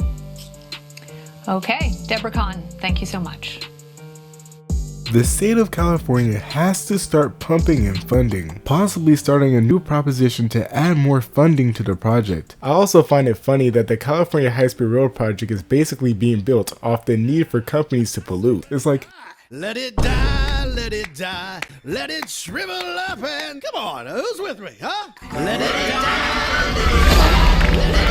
Okay, Deborah Kahn, thank you so much. The state of California has to start pumping in funding, possibly starting a new proposition to add more funding to the project. I also find it funny that the California High-Speed Rail project is basically being built off the need for companies to pollute. It's like, let it die, let it die, let it shrivel up and come on, who's with me, huh? Let it die, let it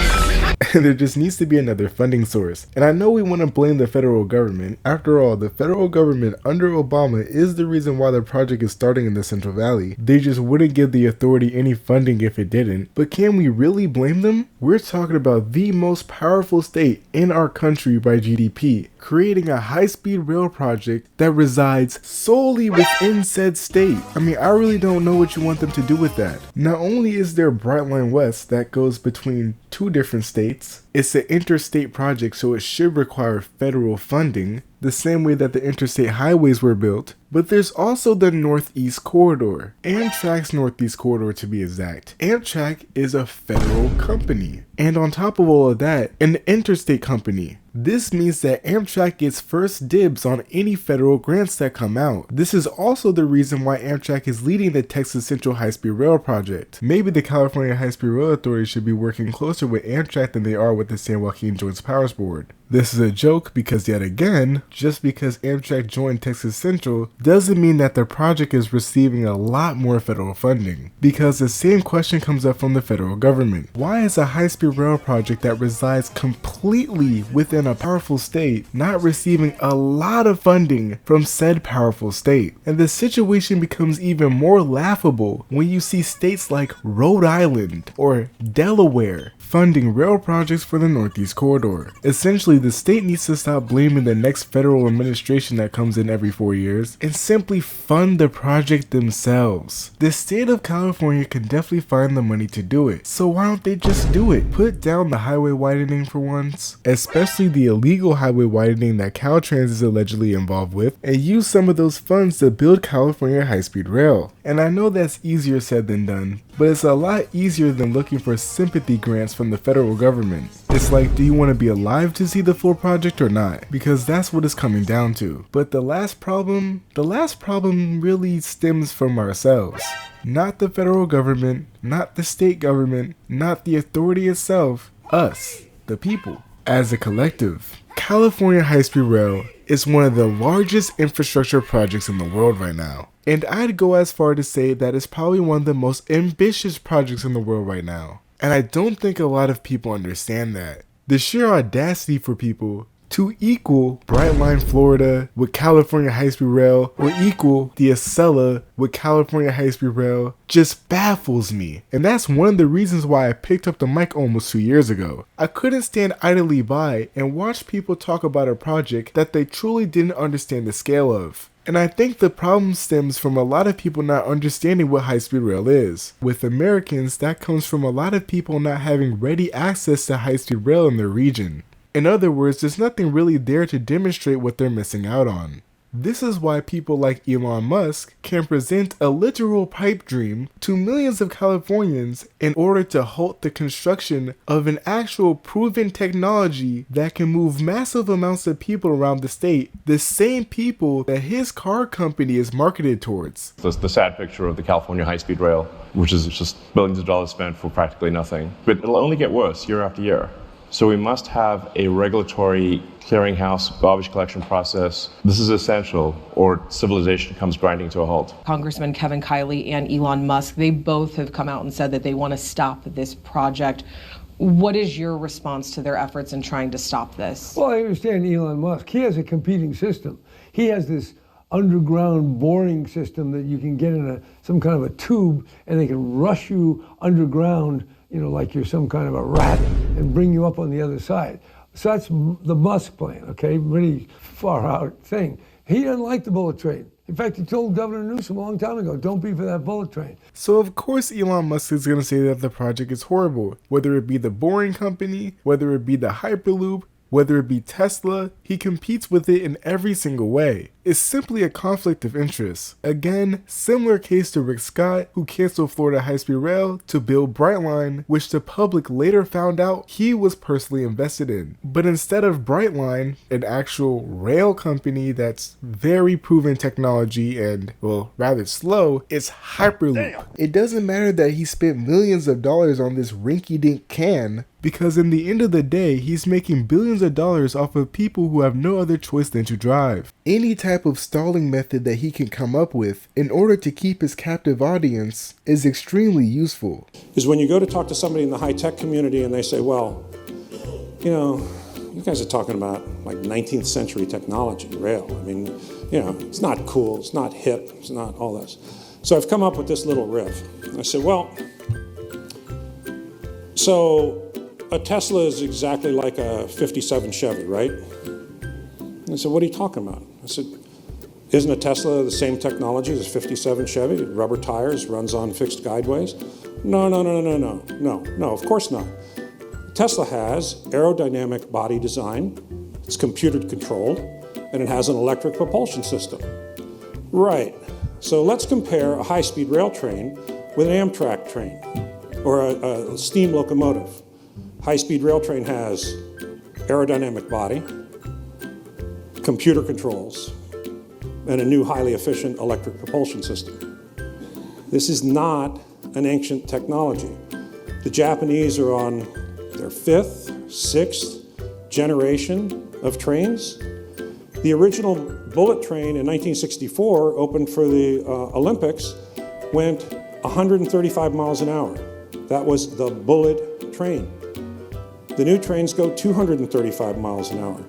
there just needs to be another funding source. And I know we want to blame the federal government. After all, the federal government under Obama is the reason why the project is starting in the Central Valley. They just wouldn't give the authority any funding if it didn't. But can we really blame them? We're talking about the most powerful state in our country by GDP, creating a high-speed rail project that resides solely within said state. I mean, I really don't know what you want them to do with that. Not only is there BrightlineWest that goes between two different states, it's an interstate project, so it should require federal funding, the same way that the interstate highways were built. But there's also the Northeast Corridor, Amtrak's Northeast Corridor to be exact. Amtrak is a federal company, and on top of all of that, an interstate company. This means that Amtrak gets first dibs on any federal grants that come out. This is also the reason why Amtrak is leading the Texas Central High-Speed Rail project. Maybe the California High-Speed Rail Authority should be working closer with Amtrak than they are with the San Joaquin Joint Powers Board. This is a joke because yet again, just because Amtrak joined Texas Central doesn't mean that the project is receiving a lot more federal funding. Because the same question comes up from the federal government. Why is a high-speed rail project that resides completely within a powerful state not receiving a lot of funding from said powerful state? And the situation becomes even more laughable when you see states like Rhode Island or Delaware funding rail projects for the Northeast Corridor. Essentially, the state needs to stop blaming the next federal administration that comes in every 4 years and simply fund the project themselves. The state of California can definitely find the money to do it, so why don't they just do it? Put down the highway widening for once, especially the illegal highway widening that Caltrain is allegedly involved with, and use some of those funds to build California high-speed rail. And I know that's easier said than done, but it's a lot easier than looking for sympathy grants from the federal government. It's like, do you want to be alive to see the full project or not? Because that's what it's coming down to. But the last problem really stems from ourselves. Not the federal government, not the state government, not the authority itself, us, the people. As a collective, California High-Speed Rail is one of the largest infrastructure projects in the world right now. And I'd go as far to say that it's probably one of the most ambitious projects in the world right now. And I don't think a lot of people understand that. The sheer audacity for people to equal Brightline Florida with California High-Speed Rail or equal the Acela with California High-Speed Rail just baffles me. And that's one of the reasons why I picked up the mic almost 2 years ago. I couldn't stand idly by and watch people talk about a project that they truly didn't understand the scale of. And I think the problem stems from a lot of people not understanding what high-speed rail is. With Americans, that comes from a lot of people not having ready access to high-speed rail in their region. In other words, there's nothing really there to demonstrate what they're missing out on. This is why people like Elon Musk can present a literal pipe dream to millions of Californians in order to halt the construction of an actual proven technology that can move massive amounts of people around the state, the same people that his car company is marketed towards. The sad picture of the California high-speed rail, which is just billions of dollars spent for practically nothing. But it'll only get worse year after year. So we must have a regulatory clearinghouse garbage collection process. This is essential, or civilization comes grinding to a halt. Congressman Kevin Kiley and Elon Musk, they both have come out and said that they want to stop this project. What is your response to their efforts in trying to stop this? Well, I understand Elon Musk. He has a competing system. He has this underground boring system that you can get in some kind of a tube, and they can rush you underground, you know, like you're some kind of a rat, and bring you up on the other side. So that's the Musk plan, okay? Really far out thing. He doesn't like the bullet train. In fact, he told Governor Newsom a long time ago, don't be for that bullet train. So of course Elon Musk is going to say that the project is horrible. Whether it be the Boring Company, whether it be the Hyperloop, whether it be Tesla, he competes with it in every single way. It's simply a conflict of interest. Again, similar case to Rick Scott, who canceled Florida High-Speed Rail to build Brightline, which the public later found out he was personally invested in. But instead of Brightline, an actual rail company that's very proven technology and, well, rather slow, it's Hyperloop. Damn. It doesn't matter that he spent millions of dollars on this rinky-dink can, because in the end of the day, he's making billions of dollars off of people who have no other choice than to drive. Any type of stalling method that he can come up with in order to keep his captive audience is extremely useful. Is when you go to talk to somebody in the high-tech community and they say, well, you know, you guys are talking about like 19th century technology, rail. I mean, you know, it's not cool, it's not hip, it's not all this. So I've come up with this little riff. I said, well, so a Tesla is exactly like a 57 Chevy, right? And I said, what are you talking about? I said, isn't a Tesla the same technology as a 57 Chevy? Rubber tires, runs on fixed guideways? No, of course not. Tesla has aerodynamic body design, it's computer controlled, and it has an electric propulsion system. Right, so let's compare a high-speed rail train with an Amtrak train or a steam locomotive. High-speed rail train has aerodynamic body, computer controls, and a new highly efficient electric propulsion system. This is not an ancient technology. The Japanese are on their 5th, 6th generation of trains. The original bullet train in 1964, opened for the Olympics, went 135 miles an hour. That was the bullet train. The new trains go 235 miles an hour.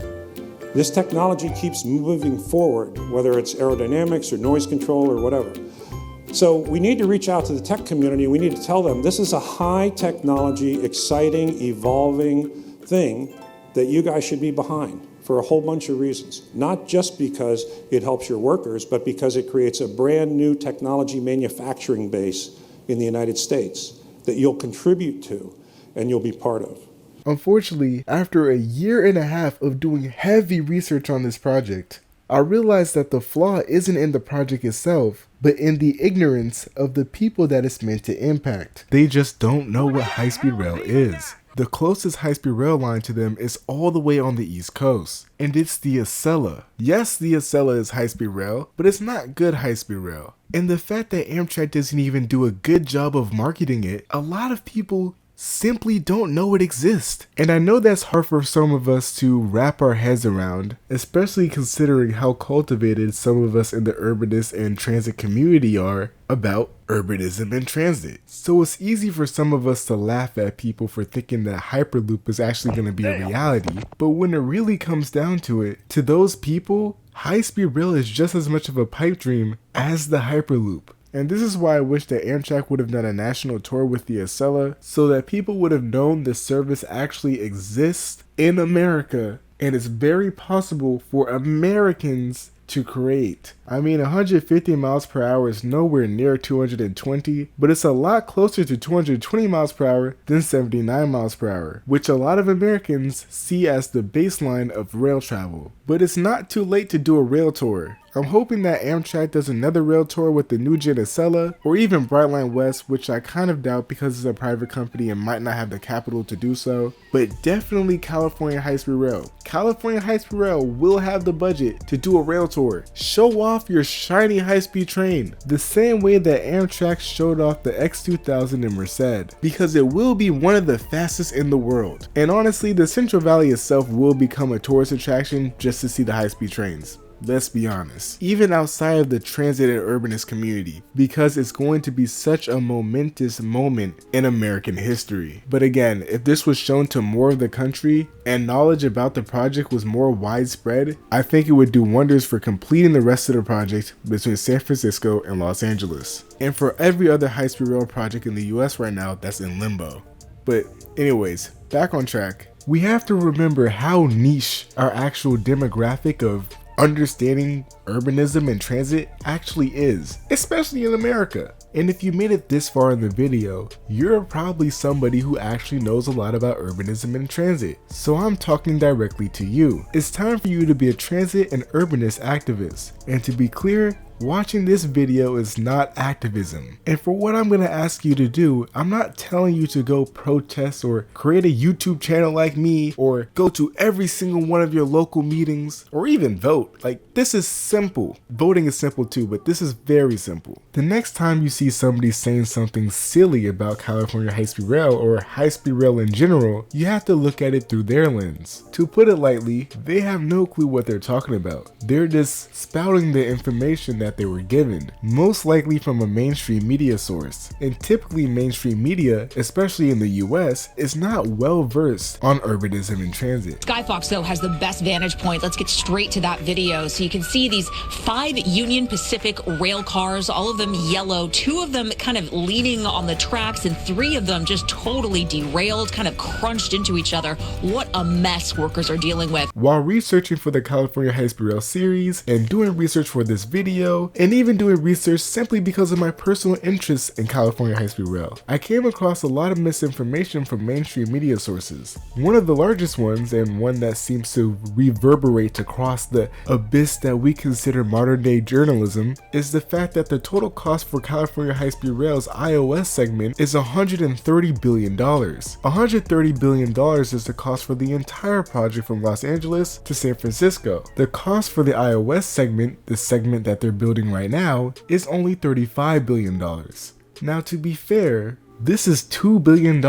This technology keeps moving forward, whether it's aerodynamics or noise control or whatever. So we need to reach out to the tech community. We need to tell them this is a high technology, exciting, evolving thing that you guys should be behind for a whole bunch of reasons. Not just because it helps your workers, but because it creates a brand new technology manufacturing base in the United States that you'll contribute to and you'll be part of. Unfortunately, after a year and a half of doing heavy research on this project, I realized that the flaw isn't in the project itself, but in the ignorance of the people that it's meant to impact. They just don't know what high-speed rail is. The closest high-speed rail line to them is all the way on the East Coast, and it's the Acela. Yes, the Acela is high-speed rail, but it's not good high-speed rail. And the fact that Amtrak doesn't even do a good job of marketing it, a lot of people simply don't know it exists. And I know that's hard for some of us to wrap our heads around, especially considering how cultivated some of us in the urbanist and transit community are about urbanism and transit. So it's easy for some of us to laugh at people for thinking that Hyperloop is actually going to be a reality, but when it really comes down to it, to those people, high-speed rail is just as much of a pipe dream as the Hyperloop. And this is why I wish that Amtrak would have done a national tour with the Acela so that people would have known the service actually exists in America and it's very possible for Americans to create. I mean, 150 miles per hour is nowhere near 220, but it's a lot closer to 220 miles per hour than 79 miles per hour, which a lot of Americans see as the baseline of rail travel. But it's not too late to do a rail tour. I'm hoping that Amtrak does another rail tour with the new Gen Acela, or even BrightlineWest, which I kind of doubt because it's a private company and might not have the capital to do so, but definitely California High-Speed Rail. California High-Speed Rail will have the budget to do a rail tour. Show off your shiny high-speed train, the same way that Amtrak showed off the X2000 in Merced, because it will be one of the fastest in the world. And honestly, the Central Valley itself will become a tourist attraction just to see the high-speed trains. Let's be honest, even outside of the transit and urbanist community, because it's going to be such a momentous moment in American history. But again, if this was shown to more of the country and knowledge about the project was more widespread, I think it would do wonders for completing the rest of the project between San Francisco and Los Angeles, and for every other high-speed rail project in the US right now that's in limbo. But anyways, back on track. We have to remember how niche our actual demographic of understanding urbanism and transit actually is, especially in America. And if you made it this far in the video, you're probably somebody who actually knows a lot about urbanism and transit. So I'm talking directly to you. It's time for you to be a transit and urbanist activist. And to be clear, watching this video is not activism. And for what I'm going to ask you to do, I'm not telling you to go protest or create a YouTube channel like me or go to every single one of your local meetings or even vote. Like, this is simple. Voting is simple too, but this is very simple. The next time you see somebody saying something silly about California high-speed rail or high-speed rail in general, you have to look at it through their lens. To put it lightly, they have no clue what they're talking about. They're just spouting the information that they were given, most likely from a mainstream media source. And typically mainstream media, especially in the US, is not well versed on urbanism and transit. Skyfox though has the best vantage point. Let's get straight to that video. So you can see these 5 Union Pacific rail cars, all of them yellow, 2 of them kind of leaning on the tracks and 3 of them just totally derailed, kind of crunched into each other. What a mess workers are dealing with. While researching for the California High-Speed Rail series and doing research for this video, and even doing research simply because of my personal interest in California high-speed rail, I came across a lot of misinformation from mainstream media sources. One of the largest ones, and one that seems to reverberate across the abyss that we consider modern day journalism, is the fact that the total cost for California high-speed rail's iOS segment is $130 billion. $130 billion is the cost for the entire project from Los Angeles to San Francisco. The cost for the iOS segment, the segment that they're building right now, is only $35 billion. Now, to be fair, this is $2 billion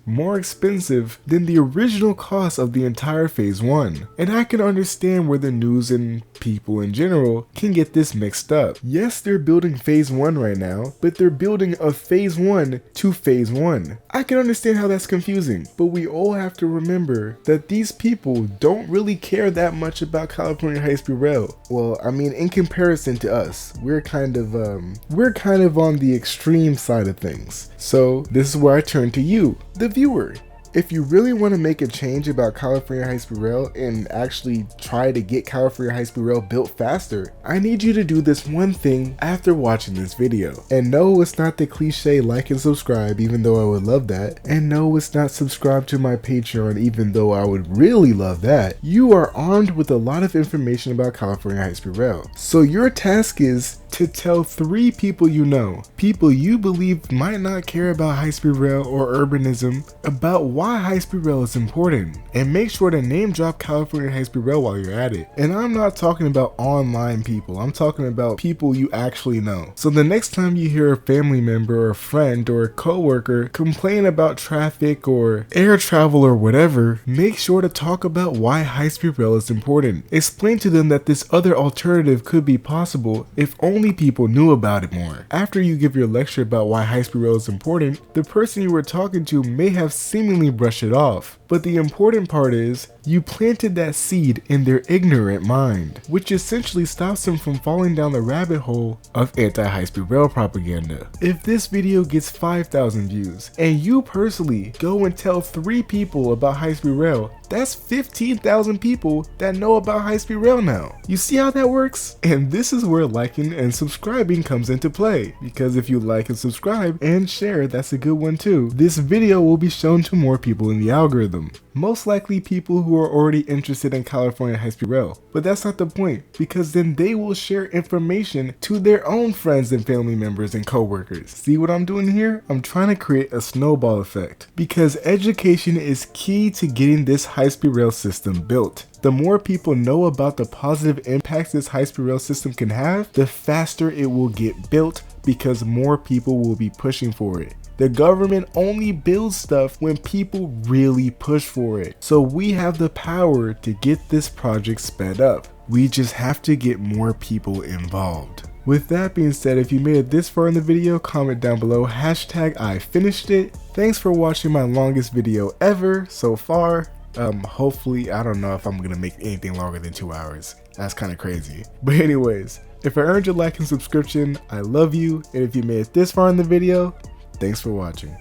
more expensive than the original cost of the entire Phase 1. And I can understand where the news and people in general can get this mixed up. Yes, they're building Phase 1 right now, but they're building a Phase 1 to Phase 1. I can understand how that's confusing, but we all have to remember that these people don't really care that much about California high-speed rail. Well, I mean, in comparison to us, we're kind of on the extreme side of things. So this is where I turn to you, the viewer. If you really want to make a change about California high-speed rail and actually try to get California high-speed rail built faster, I need you to do this one thing after watching this video. And no, it's not the cliche like and subscribe, even though I would love that. And no, it's not subscribe to my Patreon, even though I would really love that. You are armed with a lot of information about California high-speed rail. So your task is to tell 3 people you know, people you believe might not care about high-speed rail or urbanism, about why high-speed rail is important, and make sure to name drop California high-speed rail while you're at it. And I'm not talking about online people, I'm talking about people you actually know. So the next time you hear a family member or a friend or a coworker complain about traffic or air travel or whatever, make sure to talk about why high-speed rail is important. Explain to them that this other alternative could be possible if only people knew about it more. After you give your lecture about why high-speed rail is important, the person you were talking to may have seemingly brushed it off. But the important part is, you planted that seed in their ignorant mind, which essentially stops them from falling down the rabbit hole of anti-high-speed rail propaganda. If this video gets 5,000 views, and you personally go and tell 3 people about high-speed rail, that's 15,000 people that know about high-speed rail now. You see how that works? And this is where liking and subscribing comes into play, because if you like and subscribe and share, that's a good one too. This video will be shown to more people in the algorithm. Most likely people who are already interested in California high-speed rail. But that's not the point, because then they will share information to their own friends and family members and coworkers. See what I'm doing here? I'm trying to create a snowball effect, because education is key to getting this high-speed rail system built. The more people know about the positive impacts this high-speed rail system can have, the faster it will get built, because more people will be pushing for it. The government only builds stuff when people really push for it. So we have the power to get this project sped up. We just have to get more people involved. With that being said, if you made it this far in the video, comment down below #IFinishedIt. Thanks for watching my longest video ever so far. Hopefully, I don't know if I'm gonna make anything longer than 2 hours. That's kind of crazy. But anyways, if I earned your like and subscription, I love you. And if you made it this far in the video, thanks for watching.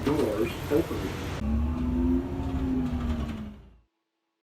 Doors open.